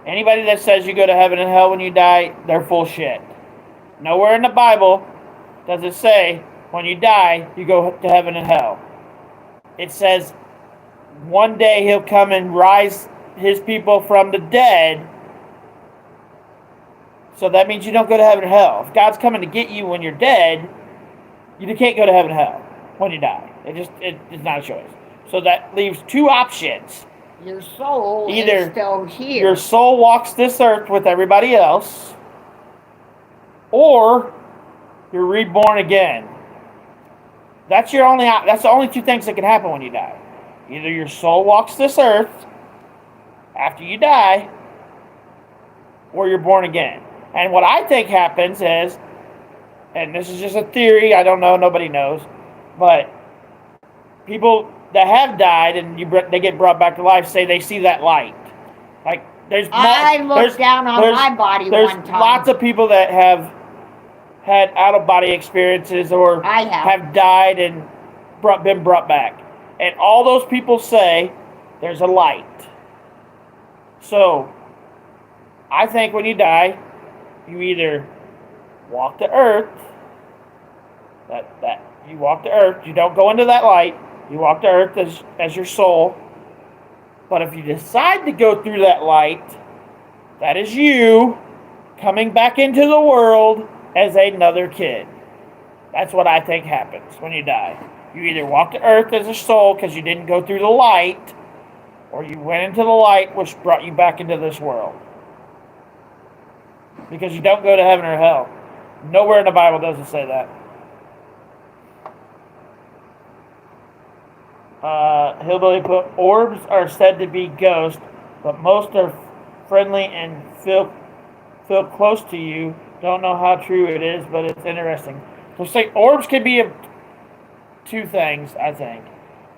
Anybody that says you go to heaven and hell when you die, they're full shit. Nowhere in the Bible does it say when you die, you go to heaven and hell. It says one day he'll come and rise his people from the dead. So that means you don't go to heaven or hell. If God's coming to get you when you're dead, you can't go to heaven or hell when you die. It's not a choice. So that leaves 2 options. Your soul Either is still here. Your soul walks this earth with everybody else, or you're reborn again. That's the only 2 things that can happen when you die. Either your soul walks this earth after you die, or you're born again. And what I think happens is, and this is just a theory, I don't know, nobody knows, but people that have died and they get brought back to life say they see that light. Like I looked down on my body one time. There's lots of people that have had out-of-body experiences or have died and been brought back. And all those people say there's a light. So I think when you die, you either walk the earth, that you walk the earth, you don't go into that light, you walk the earth as your soul. But if you decide to go through that light, that is you coming back into the world as another kid. That's what I think happens when you die. You either walk the earth as a soul because you didn't go through the light, or you went into the light, which brought you back into this world. Because you don't go to heaven or hell. Nowhere in the Bible does it say that. Hillbilly put, orbs are said to be ghosts, but most are friendly and feel close to you. Don't know how true it is, but it's interesting. So say orbs can be two things, I think.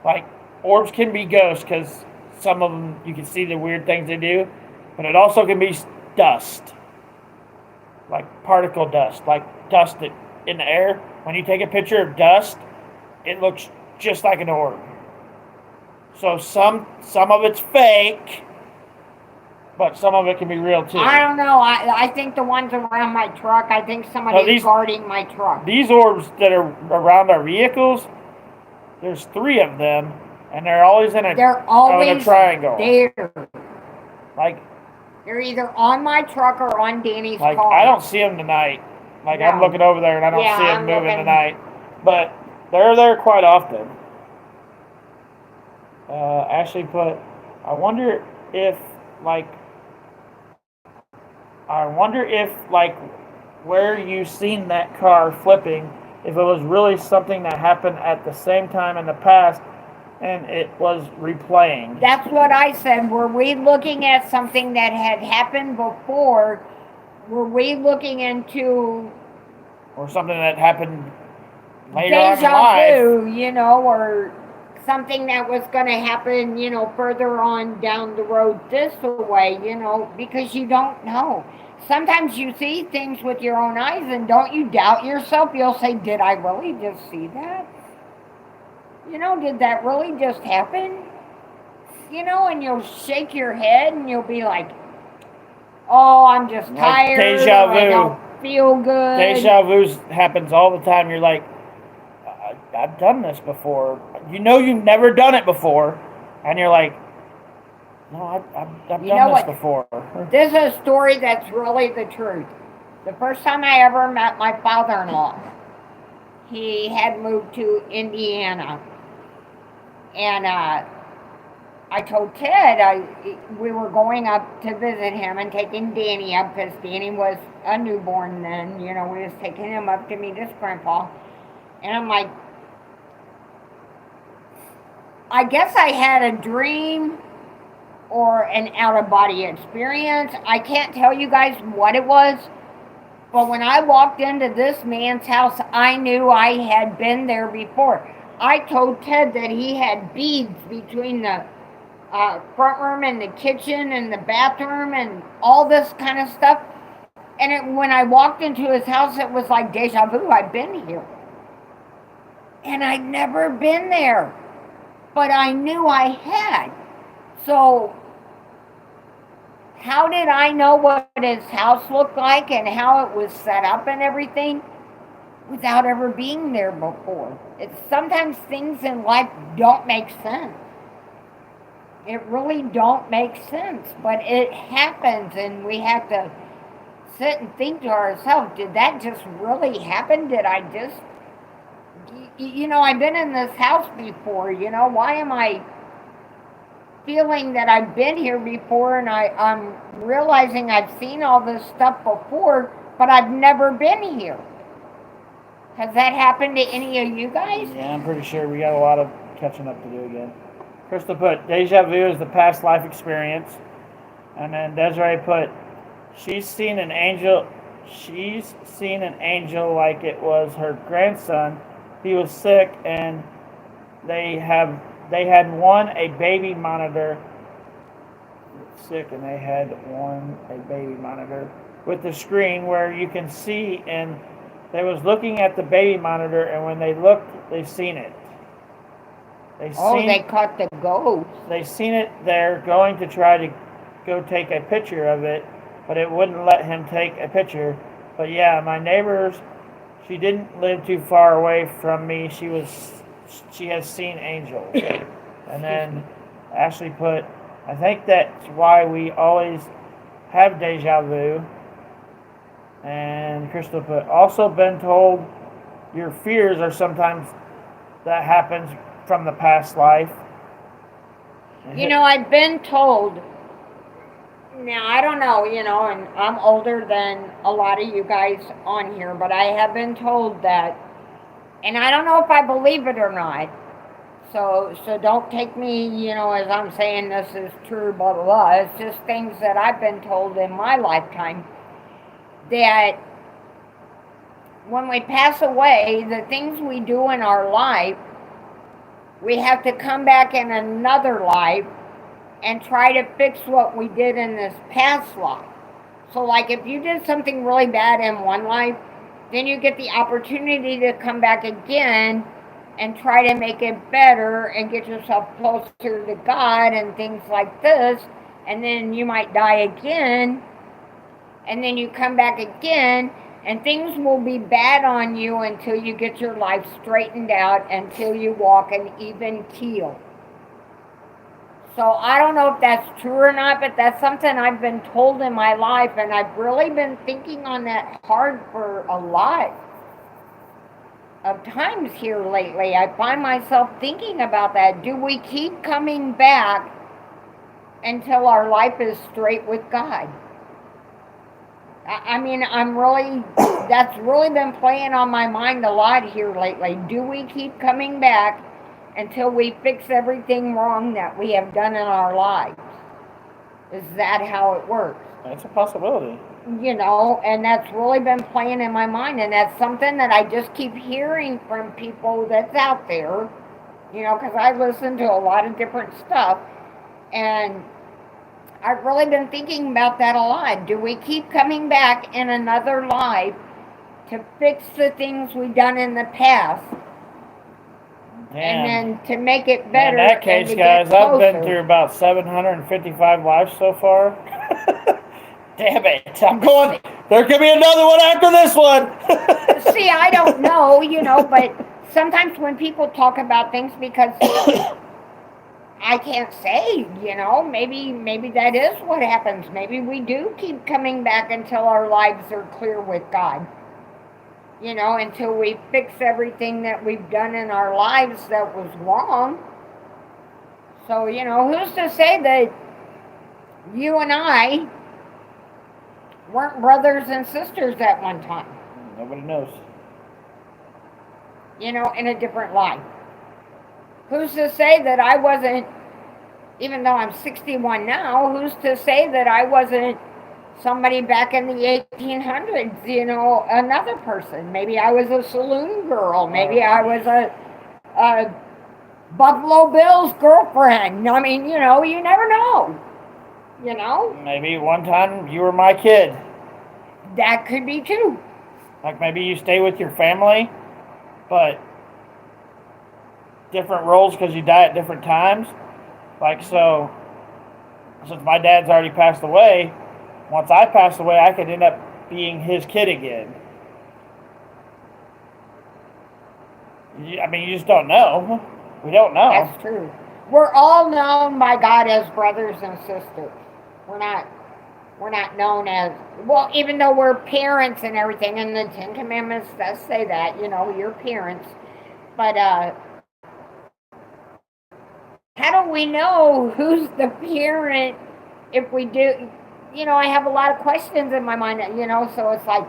Like, orbs can be ghosts because some of them, you can see the weird things they do, but it also can be dust. Like particle dust, like dust that in the air. When you take a picture of dust, it looks just like an orb. So some of it's fake, but some of it can be real too. I don't know. I think the ones around my truck, I think somebody's guarding my truck. These orbs that are around our vehicles, there's 3 of them, and they're always in a triangle. There. Like, they're either on my truck or on Danny's car. I don't see them tonight. Like, no. I'm looking over there and I don't see them moving tonight. But they're there quite often. Ashley put, I wonder if where you seen that car flipping, if it was really something that happened at the same time in the past and it was replaying. That's what I said. Were we looking at something that had happened before? Were we looking into... Or something that happened later on in life. Deja vu, you know, or something that was going to happen, you know, further on down the road this way, you know, because you don't know. Sometimes you see things with your own eyes and don't you doubt yourself? You'll say, did I really just see that? You know, did that really just happen? You know, and you'll shake your head and you'll be like, oh, I'm just tired. Deja vu. I don't feel good. Deja vu happens all the time. You're like, I've done this before. You know you've never done it before. And you're like, no, I've done this before. This is a story that's really the truth. The first time I ever met my father-in-law, he had moved to Indiana. And I told Ted we were going up to visit him and taking Danny up because Danny was a newborn then. You know, we was taking him up to meet his grandpa. And I'm like, I guess I had a dream or an out-of-body experience. I can't tell you guys what it was. But when I walked into this man's house, I knew I had been there before. I told Ted that he had beads between the front room and the kitchen and the bathroom and all this kind of stuff. And when I walked into his house, it was like deja vu. I've been here. And I'd never been there. But I knew I had. So how did I know what his house looked like and how it was set up and everything without ever being there before? Sometimes things in life don't make sense. It really don't make sense, but it happens and we have to sit and think to ourselves, did that just really happen? Did I just, you know, I've been in this house before, you know, why am I feeling that I've been here before and I'm realizing I've seen all this stuff before, but I've never been here. Has that happened to any of you guys? Yeah, I'm pretty sure we got a lot of catching up to do again. Crystal put, deja vu is the past life experience. And then Desiree put, she's seen an angel like it was her grandson. He was sick and they had a baby monitor. Sick and they had a baby monitor with the screen where you can see, and they was looking at the baby monitor, and when they looked, they seen it. They caught the ghost. They seen it there, going to try to go take a picture of it, but it wouldn't let him take a picture. But yeah, my neighbors, she didn't live too far away from me. She has seen angels. And then Ashley put, I think that's why we always have deja vu. And Crystal put, also been told your fears are sometimes that happens from the past life. You know, I've been told, now I don't know, you know, and I'm older than a lot of you guys on here, but I have been told that, and I don't know if I believe it or not, so don't take me, you know, as I'm saying this is true, blah, blah, blah. It's just things that I've been told in my lifetime, that when we pass away, the things we do in our life, we have to come back in another life and try to fix what we did in this past life. So like if you did something really bad in one life, then you get the opportunity to come back again and try to make it better and get yourself closer to God and things like this. And then you might die again, and then you come back again, and things will be bad on you until you get your life straightened out, until you walk an even keel. So I don't know if that's true or not, but that's something I've been told in my life, and I've really been thinking on that hard for a lot of times here lately. I find myself thinking about that. Do we keep coming back until our life is straight with God? I mean, that's really been playing on my mind a lot here lately. Do we keep coming back until we fix everything wrong that we have done in our lives? Is that how it works? That's a possibility. You know, and that's really been playing in my mind, and that's something that I just keep hearing from people that's out there, you know, because I listen to a lot of different stuff, and I've really been thinking about that a lot. Do we keep coming back in another life to fix the things we've done in the past? Damn. And then to make it better. In that case, guys, I've been through about 755 lives so far. Damn it. I'm going, there could be another one after this one. See, I don't know, you know, but sometimes when people talk about things, because I can't say, you know, maybe that is what happens. Maybe we do keep coming back until our lives are clear with God. You know, until we fix everything that we've done in our lives that was wrong. So, you know, who's to say that you and I weren't brothers and sisters at one time? Nobody knows. You know, in a different life. Who's to say that I wasn't, even though I'm 61 now, who's to say that I wasn't somebody back in the 1800s, you know, another person? Maybe I was a saloon girl. Maybe I was a Buffalo Bill's girlfriend. I mean, you know, you never know. You know? Maybe one time you were my kid. That could be too. Like maybe you stay with your family, but different roles because you die at different times. Like so, since my dad's already passed away, once I pass away, I could end up being his kid again. I mean, you just don't know. We don't know. That's true. We're all known by God as brothers and sisters. We're not known as, well, even though we're parents and everything, and the Ten Commandments does say that, you know, you're parents. But how do we know who's the parent if we do? You know, I have a lot of questions in my mind, you know, so it's like,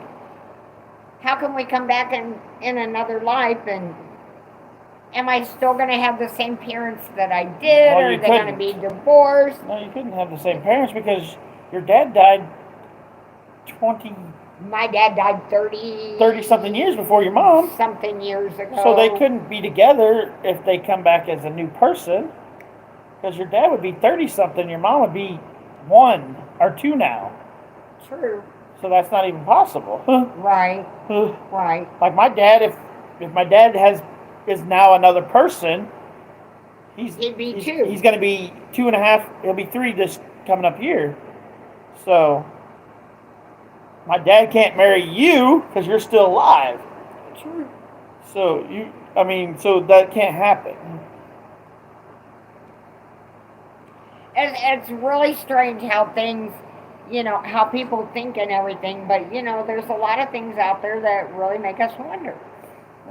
how can we come back in another life, and am I still going to have the same parents that I did, or are they going to be divorced? No, you couldn't have the same parents because your dad died 20... My dad died 30-something years before your mom. Something years ago. So they couldn't be together if they come back as a new person. Because your dad would be 30-something, your mom would be 1 or 2 now. True. So that's not even possible. Right. Right. Like my dad, if my dad is now another person, he'd be 2. He's going to be 2.5. He'll be 3 this coming up year. So my dad can't marry you because you're still alive. True. So so that can't happen. It's really strange how things, how people think and everything, but, there's a lot of things out there that really make us wonder.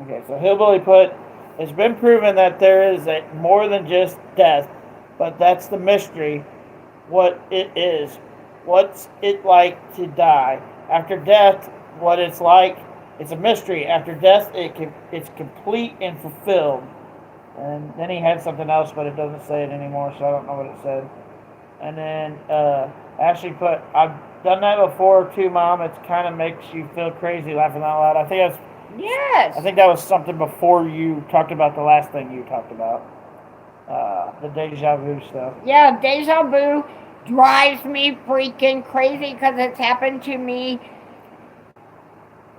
Okay, so Hillbilly put, it's been proven that there is more than just death, but that's the mystery, what it is. What's it like to die? After death, what it's like, it's a mystery. After death, it's complete and fulfilled. And then he had something else, but it doesn't say it anymore, so I don't know what it said. And then Ashley put, I've done that before too, Mom. It kind of makes you feel crazy laughing out loud. I think that was something before you talked about the last thing you talked about. The deja vu stuff. Yeah, deja vu drives me freaking crazy because it's happened to me.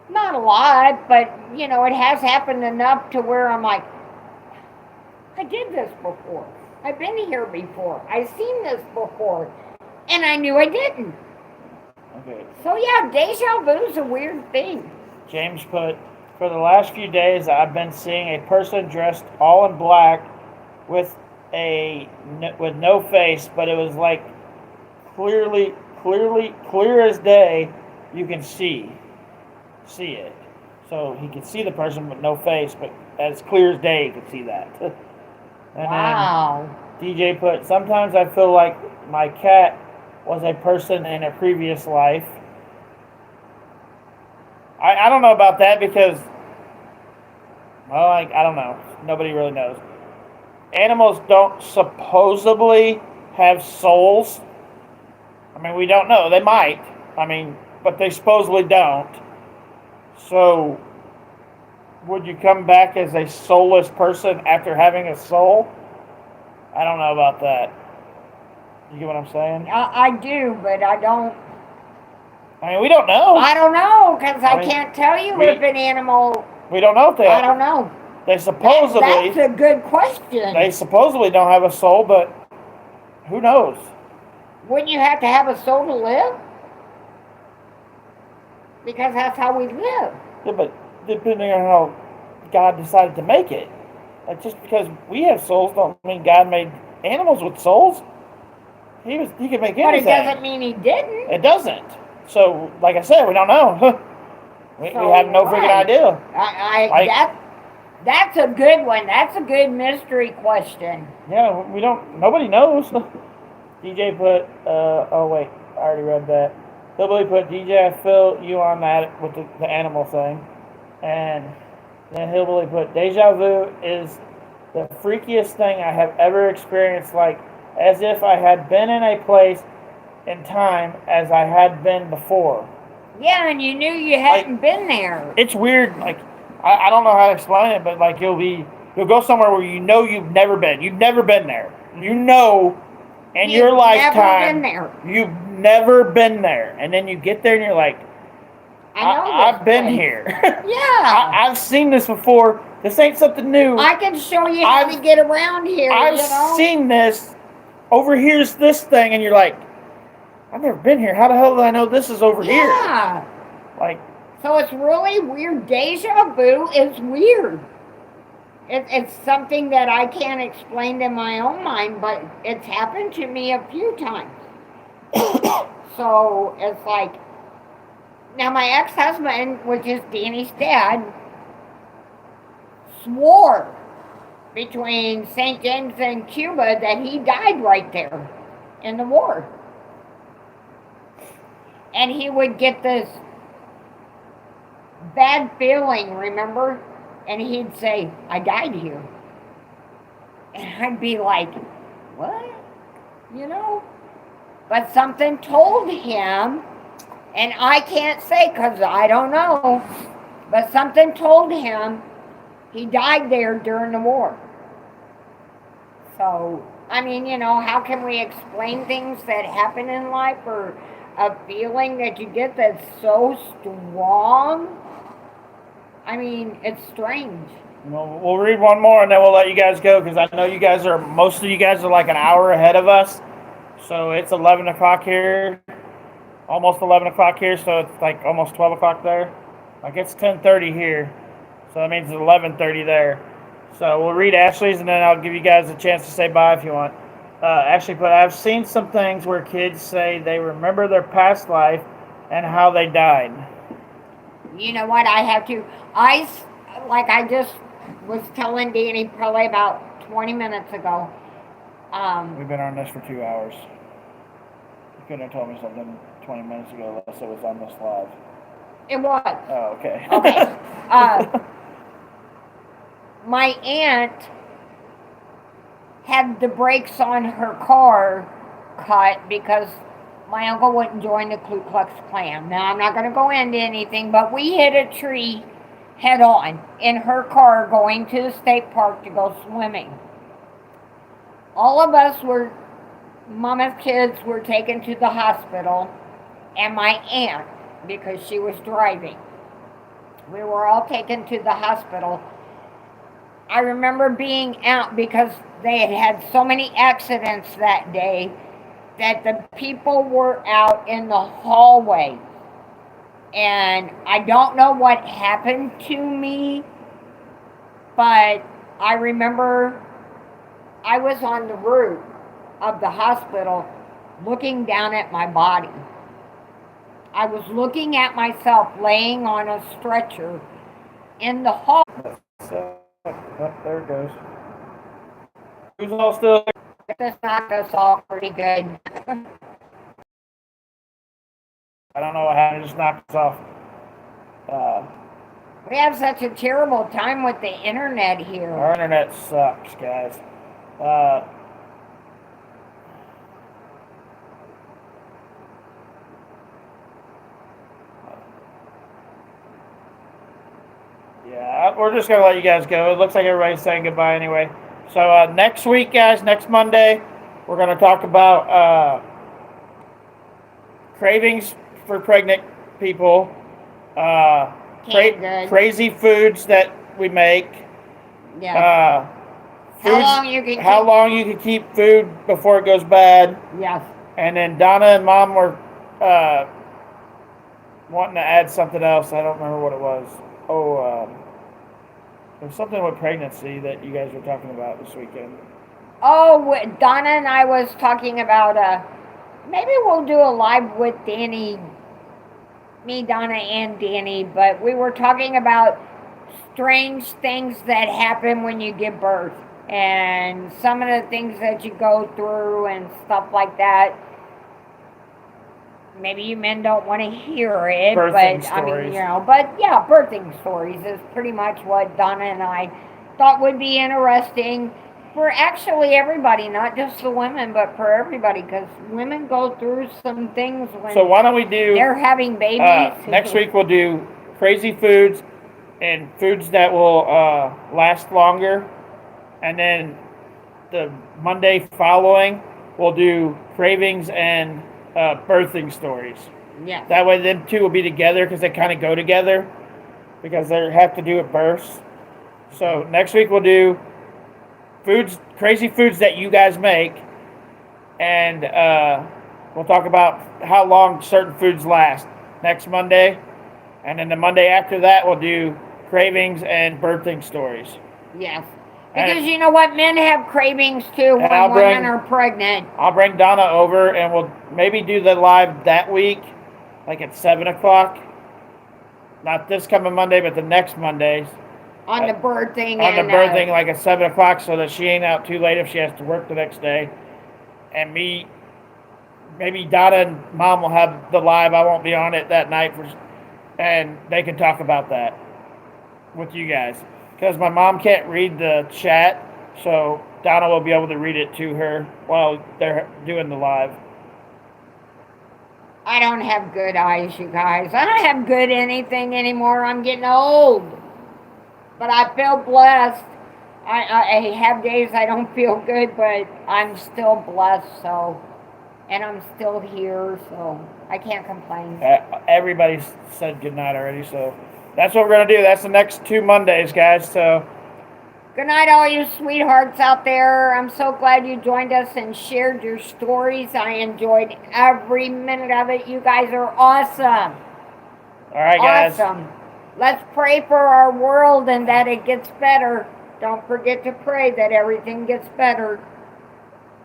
Not a lot, but, it has happened enough to where I'm like, I did this before. I've been here before. I've seen this before. And I knew I didn't. Okay. So, yeah, deja vu's a weird thing. James put, for the last few days, I've been seeing a person dressed all in black with no face, but it was like clear as day, you can see it. So he could see the person with no face, but as clear as day, you could see that. And wow. Then DJ put, sometimes I feel like my cat was a person in a previous life. I don't know about that because, well, I don't know. Nobody really knows. Animals don't supposedly have souls. I mean, we don't know. They might. But they supposedly don't. So, would you come back as a soulless person after having a soul? I don't know about that. You get what I'm saying? I do, but I don't. We don't know. I don't know, because I can't tell you if an animal... We don't know if they... I don't know. They supposedly... That's a good question. They supposedly don't have a soul, but who knows? Wouldn't you have to have a soul to live? Because that's how we live. Yeah, but depending on how God decided to make it. Just because we have souls don't mean God made animals with souls. He could make anything. But it doesn't mean he didn't. It doesn't. So, like I said, we don't know. we have no freaking idea. That's a good one. That's a good mystery question. Yeah, we don't. Nobody knows. DJ put. Oh wait, I already read that. Hillbilly put, DJ, I feel you on that with the animal thing. And then Hillbilly put, deja vu is the freakiest thing I have ever experienced, like as if I had been in a place in time as I had been before. Yeah, and you knew you hadn't been there. It's weird. I don't know how to explain it, but you'll go somewhere where you know you've never been. You've never been there. You know, in your lifetime, you've never been there, and then you get there and you're like, I've been here. Yeah. I've seen this before. This ain't something new. I can show you how to get around here. I've seen this. Over here's this thing, and you're like, I've never been here. How the hell do I know this is over here? Yeah. So it's really weird. Deja vu is weird. It's something that I can't explain in my own mind, but it's happened to me a few times. So it's like, now my ex-husband, which is Danny's dad, swore between St. James and Cuba that he died right there in the war. And he would get this bad feeling, remember? And he'd say, I died here. And I'd be like, what? But something told him, and I can't say because I don't know, but something told him he died there during the war. So, how can we explain things that happen in life, or a feeling that you get that's so strong? It's strange. We'll read one more and then we'll let you guys go, because I know most of you guys are like an hour ahead of us. So it's 11 o'clock here. almost 11 o'clock here, so it's like almost 12 o'clock there. Like it's 10:30 here, so that means it's 11:30 there. So we'll read Ashley's, and then I'll give you guys a chance to say bye if you want. Ashley, but I've seen some things where kids say they remember their past life and how they died. You know what? I have to. Like I just was telling Danny probably about 20 minutes ago. We've been on this for 2 hours. You couldn't have told me something 20 minutes ago unless it was on this live. It was. Oh, okay. Okay. My aunt had the brakes on her car cut because my uncle wouldn't join the Ku Klux Klan. Now, I'm not going to go into anything, but we hit a tree head on in her car going to the state park to go swimming. All of us were, Mama's kids were taken to the hospital, and my aunt, because she was driving, we were all taken to the hospital. I remember being out because they had had so many accidents that day that the people were out in the hallway. And I don't know what happened to me, but I remember I was on the roof of the hospital looking down at my body. I was looking at myself laying on a stretcher in the hall. Oh, there it goes. Who's all still there? This knocked us all pretty good. I don't know what happened. It just knocked us off. We have such a terrible time with the internet here. Our internet sucks, guys. Yeah, we're just going to let you guys go. It looks like everybody's saying goodbye anyway. So next week, guys, next Monday, we're going to talk about cravings for pregnant people, crazy foods that we make, Yeah. foods, how long you can keep food before it goes bad. Yes. And then Donna and Mom were wanting to add something else. I don't remember what it was. There's something with pregnancy that you guys were talking about this weekend. Oh, Donna and I was talking about maybe we'll do a live with Danny, me, Donna, and Danny, but we were talking about strange things that happen when you give birth and some of the things that you go through and stuff like that. Maybe you men don't want to hear it, Birthing but stories. but yeah, birthing stories is pretty much what Donna and I thought would be interesting for actually everybody, not just the women, but for everybody, because women go through some things when So why don't we do they're having babies. Next week we'll do crazy foods and foods that will last longer, and then the Monday following we'll do cravings and birthing stories. Yeah. That way them two will be together because they kind of go together because they have to do at births. So next week we'll do crazy foods that you guys make, and we'll talk about how long certain foods last next Monday. And then the Monday after that we'll do cravings and birthing stories. Yes. Because you know what? Men have cravings too when women are pregnant. I'll bring Donna over and we'll maybe do the live that week, like at 7 o'clock. Not this coming Monday, but the next Mondays. On the birthing. Like at 7 o'clock so that she ain't out too late if she has to work the next day. And maybe Donna and Mom will have the live. I won't be on it that night, and they can talk about that with you guys. Because my mom can't read the chat, so Donna will be able to read it to her while they're doing the live. I don't have good eyes, you guys. I don't have good anything anymore. I'm getting old. But I feel blessed. I have days I don't feel good, but I'm still blessed, so, and I'm still here, so I can't complain. Everybody said goodnight already, so that's what we're going to do. That's the next 2 Mondays, guys. So Good night, all you sweethearts out there. I'm so glad you joined us and shared your stories. I enjoyed every minute of it. You guys are awesome. All right, guys. Awesome. Let's pray for our world and that it gets better. Don't forget to pray that everything gets better.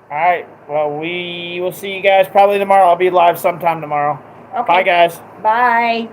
All right. Well, we will see you guys probably tomorrow. I'll be live sometime tomorrow. Okay. Bye, guys. Bye.